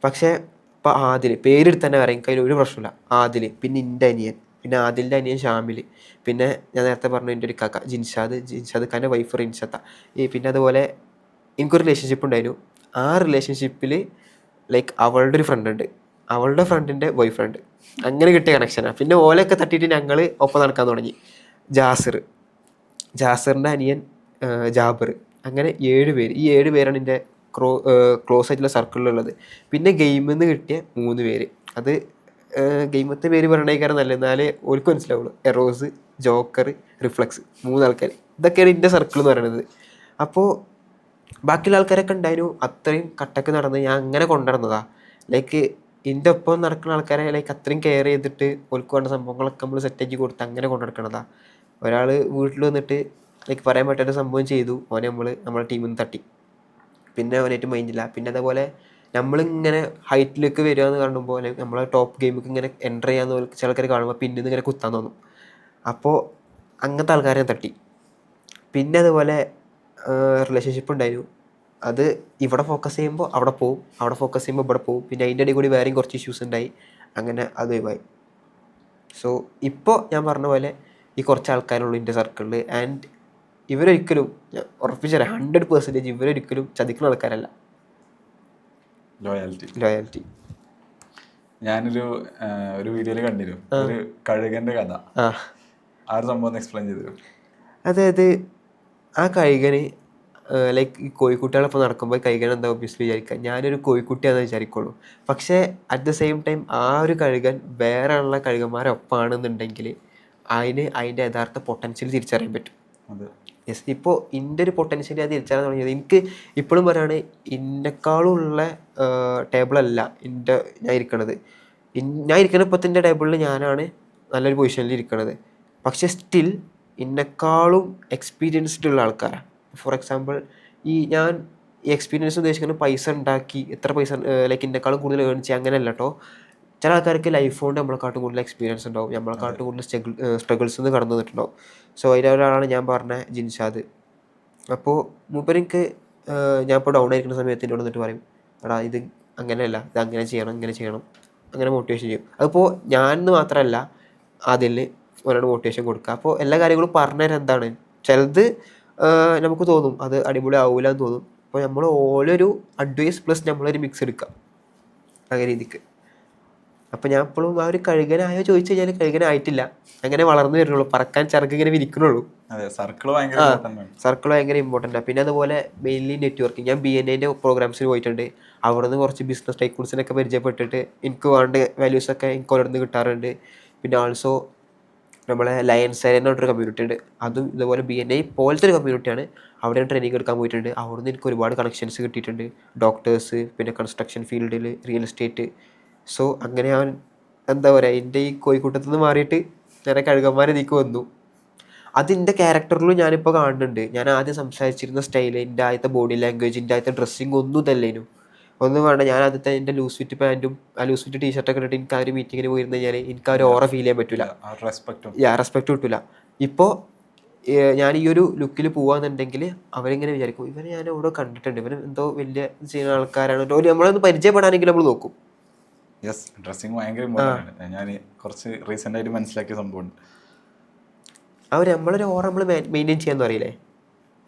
പക്ഷേ ഇപ്പോൾ ആദിൽ പേരെടുത്ത് തന്നെ പറയാം, എനിക്ക് അതിൽ ഒരു പ്രശ്നമില്ല. ആദിൽ, പിന്നെ എൻ്റെ അനിയൻ, പിന്നെ ആദിലിൻ്റെ അനിയൻ ഷാമിൽ, പിന്നെ ഞാൻ നേരത്തെ പറഞ്ഞു എൻ്റെ ഒരു കാക്ക ജിൻഷാദ് ഖാൻ്റെ വൈഫ് റിൻഷത്ത. പിന്നെ അതുപോലെ എനിക്കൊരു റിലേഷൻഷിപ്പ് ഉണ്ടായിരുന്നു. ആ റിലേഷൻഷിപ്പിൽ ലൈക്ക് അവളുടെ ഒരു ഫ്രണ്ട് ഉണ്ട്, അവളുടെ ഫ്രണ്ടിൻ്റെ ബോയ് ഫ്രണ്ട്, അങ്ങനെ കിട്ടിയ കണക്ഷനാണ്. പിന്നെ ഓലൊക്കെ തട്ടിയിട്ട് ഞങ്ങൾ ഒപ്പം നടക്കാൻ തുടങ്ങി. ജാസിറിൻ്റെ അനിയൻ ജാബർ, അങ്ങനെ 7 പേര്. ഈ 7 പേരാണ് എൻ്റെ ക്ലോസ് ആയിട്ടുള്ള സർക്കിളിലുള്ളത്. പിന്നെ ഗെയിമിൽ നിന്ന് കിട്ടിയ 3 പേര്. അത് ഗെയിമത്തെ പേര് പറയണേക്കാരം നല്ല, എന്നാലേ ഓർക്ക് മനസ്സിലാവുള്ളൂ. എറോസ്, ജോക്കർ, റിഫ്ലക്സ്, 3 ആൾക്കാർ. ഇതൊക്കെയാണ് എൻ്റെ സർക്കിൾ എന്ന് പറയുന്നത്. അപ്പോൾ ബാക്കിയുള്ള ആൾക്കാരൊക്കെ ഉണ്ടായിരുന്നു, അത്രയും കട്ടക്ക് നടന്ന് ഞാൻ അങ്ങനെ കൊണ്ടുവരുന്നതാണ്. ലൈക്ക് എൻ്റെ ഒപ്പം നടക്കുന്ന ആൾക്കാരെ ലൈക്ക് അത്രയും കെയർ ചെയ്തിട്ട് ഓർക്ക് വേണ്ട സംഭവങ്ങളൊക്കെ നമ്മൾ സെറ്റാക്കി കൊടുത്ത് അങ്ങനെ കൊണ്ടുനടക്കണതാണ്. ഒരാൾ വീട്ടിൽ വന്നിട്ട് ലൈക്ക് പറയാൻ പറ്റാത്ത സംഭവം ചെയ്തു, ഓനെ നമ്മളെ ടീമിൽ നിന്ന് തട്ടി, പിന്നെ അവനായിട്ട് മൈൻഡില്ല. പിന്നെ അതേപോലെ നമ്മളിങ്ങനെ ഹൈറ്റിലേക്ക് വരിക എന്ന് കാണുമ്പോൾ നമ്മളെ ടോപ്പ് ഗെയിമിലേക്ക് ഇങ്ങനെ എൻ്റർ ചെയ്യാന്ന് ചില ആൾക്കാർ കാണുമ്പോൾ പിന്നെ ഇങ്ങനെ കുത്താൻ തോന്നും. അപ്പോൾ അങ്ങനത്തെ ആൾക്കാരെ തട്ടി. പിന്നെ അതുപോലെ റിലേഷൻഷിപ്പ് ഉണ്ടായിരുന്നു, അത് ഇവിടെ ഫോക്കസ് ചെയ്യുമ്പോൾ അവിടെ പോവും, അവിടെ ഫോക്കസ് ചെയ്യുമ്പോൾ ഇവിടെ പോവും. പിന്നെ അതിൻ്റെ ഇടയിൽ കൂടി വേറെയും കുറച്ച് ഇഷ്യൂസ് ഉണ്ടായി, അങ്ങനെ അത് ഒഴിവായി. സോ ഇപ്പോൾ ഞാൻ പറഞ്ഞ പോലെ ഈ കുറച്ച് ആൾക്കാരുള്ളൂ എൻ്റെ സർക്കിളിൽ. ആൻഡ് ഇവരൊരിക്കലും, ഞാൻ ഉറപ്പിച്ചു തരാം, 100% ഇവരൊരിക്കലും ചതിക്കുന്ന ആൾക്കാരല്ല. ലോയാലിറ്റി ഞാനൊരു വീഡിയോയിൽ കണ്ടിരുന്നു, ഒരു കഴുകൻ്റെ കഥ. ആ ഒരു സംഭവം എക്സ്പ്ലെയിൻ ചെയ്തു. അതായത് ആ കഴുകന് ലൈക്ക് ഈ കോഴിക്കുട്ടികളൊപ്പം നടക്കുമ്പോൾ കഴുകൻ എന്താ ഒബ്വിയസ്ലി വിചാരിക്കുക, ഞാനൊരു കോഴിക്കുട്ടിയാണെന്ന് വിചാരിക്കുള്ളൂ. പക്ഷേ അറ്റ് ദ സെയിം ടൈം ആ ഒരു കഴുകൻ വേറെ ഉള്ള കഴുകന്മാരൊപ്പാണെന്നുണ്ടെങ്കിൽ അതിൻ്റെ യഥാർത്ഥ പൊട്ടൻഷ്യൽ തിരിച്ചറിയാൻ പറ്റും. അതെ. യെസ്, ഇപ്പോൾ എൻ്റെ ഒരു പൊട്ടൻഷ്യൽ അത് തിരിച്ചറിയാൻ തുടങ്ങിയത് എനിക്ക് ഇപ്പോഴും പറയുകയാണ്, ഇന്നെക്കാളും ഉള്ള ടേബിളല്ല ഞാൻ ഇരിക്കണത്. ഞാൻ ഇരിക്കുന്ന ഇപ്പോഴത്തെ ടേബിളിൽ ഞാനാണ് നല്ലൊരു പൊസിഷനിൽ ഇരിക്കണത്. പക്ഷെ സ്റ്റിൽ എന്നെക്കാളും എക്സ്പീരിയൻസ്ഡ് ഉള്ള ആൾക്കാരാണ്. ഫോർ എക്സാമ്പിൾ ഞാൻ ഈ എക്സ്പീരിയൻസ് ഉദ്ദേശിക്കുന്നത് പൈസ ഉണ്ടാക്കി എത്ര പൈസ ലൈക്ക് എന്നെക്കാളും കൂടുതൽ ഏൺ ചെയ്യുക അങ്ങനെയല്ല കേട്ടോ. ചില ആൾക്കാർക്ക് ലൈഫ് കൊണ്ട് നമ്മളെക്കാട്ടും കൂടുതൽ എക്സ്പീരിയൻസ് ഉണ്ടാവും, നമ്മളെക്കാട്ടും കൂടുതൽ സ്ട്രഗിൾസ് നിന്ന് കടന്നു വന്നിട്ടുണ്ടാവും. സോ അതിലൊരാളാണ് ഞാൻ പറഞ്ഞ ജിൻഷാദ്. അപ്പോൾ മൂപ്പരെനിക്ക് ഞാൻ ഇപ്പോൾ ഡൗൺ ആയിരിക്കുന്ന സമയത്ത് എന്നോട് വന്നിട്ട് പറയും, എടാ ഇത് അങ്ങനെയല്ല, ഇത് അങ്ങനെ ചെയ്യണം, ഇങ്ങനെ ചെയ്യണം, അങ്ങനെ മോട്ടിവേഷൻ ചെയ്യും. അതിപ്പോൾ ഞാൻ മാത്രമല്ല അതിൽ ഒരാൾ മോട്ടിവേഷൻ കൊടുക്കുക. അപ്പോൾ എല്ലാ കാര്യങ്ങളും പറഞ്ഞുതരാൻ എന്താണ്, ചിലത് നമുക്ക് തോന്നും അത് അടിപൊളി ആവില്ല എന്ന് തോന്നും. അപ്പോൾ നമ്മൾ ഓരോരു അഡ്വൈസ് പ്ലസ് നമ്മളൊരു മിക്സ് എടുക്കാം അങ്ങനെ രീതിക്ക്. അപ്പോൾ ഞാൻ എപ്പോഴും ആ ഒരു കഴുകനായോ ചോദിച്ചു കഴിഞ്ഞാൽ കഴുകനായിട്ടില്ല, അങ്ങനെ വളർന്നു വരുന്നുള്ളൂ, പറക്കാൻ ചിറക് ഇങ്ങനെ വിരിക്കണുള്ളൂ. സർക്കിൾ ഭയങ്കര സർക്കിൾ ഭയങ്കര ഇമ്പോർട്ടൻ്റ് ആണ്. പിന്നെ അതുപോലെ മെയിൻലി നെറ്റ്വർക്കിംഗ്. ഞാൻ BNA പ്രോഗ്രാംസിന് പോയിട്ടുണ്ട്. അവിടെ നിന്ന് കുറച്ച് ബിസിനസ് ടൈക്കൂൺസിനൊക്കെ പരിചയപ്പെട്ടിട്ട് എനിക്ക് വേണ്ട വാല്യൂസൊക്കെ എനിക്ക് അവിടെ നിന്ന് കിട്ടാറുണ്ട്. പിന്നെ ആൾസോ നമ്മളെ ലയൺസ് എന്ന് പറഞ്ഞൊരു കമ്മ്യൂണിറ്റി ഉണ്ട്, അതും ഇതുപോലെ BNA പോലത്തെ ഒരു കമ്മ്യൂണിറ്റിയാണ്. അവിടെ ഞാൻ ട്രെയിനിങ് എടുക്കാൻ പോയിട്ടുണ്ട്. അവിടെ നിന്ന് എനിക്ക് ഒരുപാട് കണക്ഷൻസ് കിട്ടിയിട്ടുണ്ട്, ഡോക്ടേഴ്സ്, പിന്നെ കൺസ്ട്രക്ഷൻ ഫീൽഡിൽ, റിയൽ എസ്റ്റേറ്റ്. സോ അങ്ങനെ ഞാൻ എന്താ പറയുക, എൻ്റെ ഈ കോഴിക്കൂട്ടത്തിൽ നിന്ന് മാറിയിട്ട് ഞാൻ കഴുകന്മാരെ നീക്ക് വന്നു. അതിൻ്റെ ക്യാരക്ടറിലും ഞാനിപ്പോൾ കാണുന്നുണ്ട്. ഞാൻ ആദ്യം സംസാരിച്ചിരുന്ന സ്റ്റൈല്, എൻ്റെ ആദ്യത്തെ ബോഡി ലാംഗ്വേജ്, എൻ്റെ ആദ്യത്തെ ഡ്രസ്സിങ് ഒന്നും തല്ലേനു, ഒന്നും വേണ്ട. ഞാൻ ആദ്യത്തെ എൻ്റെ ലൂസ് ഫിറ്റ് പാൻറ്റും ആ ലൂസ് ഫിറ്റ് ടീഷർട്ടൊക്കെ ഇട്ടിട്ട് എനിക്ക് ആ ഒരു മീറ്റിങ്ങിന് പോയിരുന്നു കഴിഞ്ഞാൽ എനിക്ക് ആ ഒരു ഓറ ഫീൽ ചെയ്യാൻ പറ്റില്ല, റെസ്പെക്റ്റ് കിട്ടില്ല. ഇപ്പോൾ ഞാൻ ഈ ഒരു ലുക്കിൽ പോവാന്നുണ്ടെങ്കിൽ അവരിങ്ങനെ വിചാരിക്കും, ഇവനെ ഞാൻ എവിടെ കണ്ടിട്ടുണ്ട്, ഇവന് എന്തോ വലിയ ചെയ്യുന്ന ആൾക്കാരാണ്, നമ്മളൊന്ന് പരിചയപ്പെടാനെങ്കിലും നമ്മൾ നോക്കും. യെസ്, ഡ്രസ്സിങ് ഭയങ്കര ഇമ്പോർട്ടൻ്റ് ആണ്. ഞാൻ കുറച്ച് റീസെൻ്റ് ആയിട്ട് മനസ്സിലാക്കിയ സംഭവമുണ്ട്. നമ്മളൊരു ഓറ നമ്മൾ മെയിൻറ്റെയിൻ ചെയ്യാന്ന് അറിയില്ലേ.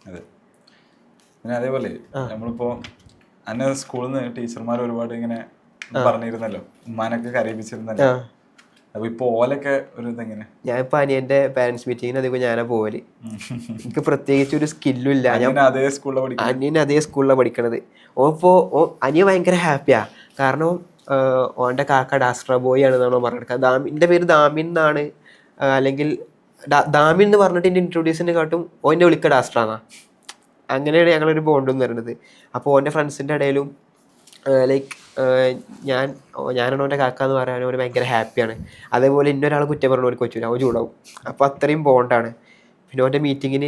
അതെ. പിന്നെ അതേപോലെ നമ്മളിപ്പോൾ അന്ന് സ്കൂളിൽ നിന്ന് ടീച്ചർമാർ ഒരുപാട് ഇങ്ങനെ പറഞ്ഞിരുന്നല്ലോ, ഉമ്മാനൊക്കെ കരയിപ്പിച്ചിരുന്നല്ലോ. അപ്പൊ ഇപ്പൊ ഓലൊക്കെ ഒരു ഇതെങ്ങനെ? ഞാനിപ്പോ അനിയന്റെ പാരന്റ്സ് മീറ്റിങ്ങിന് അധികം ഞാനാ പോവല്. എനിക്ക് പ്രത്യേകിച്ച് ഒരു സ്കില്ലും ഇല്ല. അനിയൻ അതേ സ്കൂളിലാണ് പഠിക്കണത്. അനിയൻ ഭയങ്കര ഹാപ്പിയാ, കാരണം ഓൻ്റെ കാക്ക ഡാസ്ട്ര ബോയ് ആണെന്നാണോ പറഞ്ഞെടുക്കുക. എൻ്റെ പേര് ദാമിൻ എന്നാണ്, അല്ലെങ്കിൽ ദാമിൻ എന്ന് പറഞ്ഞിട്ട് എൻ്റെ ഇൻട്രൊഡ്യൂസിനെ കാട്ടും ഓൻ്റെ വിളിക്ക ഡാസ്ട്ര എന്നാ. അങ്ങനെയാണ് ഞങ്ങളൊരു ബോണ്ടെന്ന് പറയുന്നത്. അപ്പോൾ ഓൻ്റെ ഫ്രണ്ട്സിൻ്റെ ഇടയിലും ലൈക്ക് ഞാനാണ് ഓൻ്റെ കാക്ക എന്ന് പറയാൻ അവന് ഭയങ്കര ഹാപ്പിയാണ്. അതേപോലെ ഇന്നൊരാൾ കുറ്റം പറഞ്ഞ ഓർക്ക് പറ്റൂല, അവൻ ചൂടാവും. അപ്പോൾ അത്രയും ബോണ്ടാണ്. പിന്നെ ഓൻ്റെ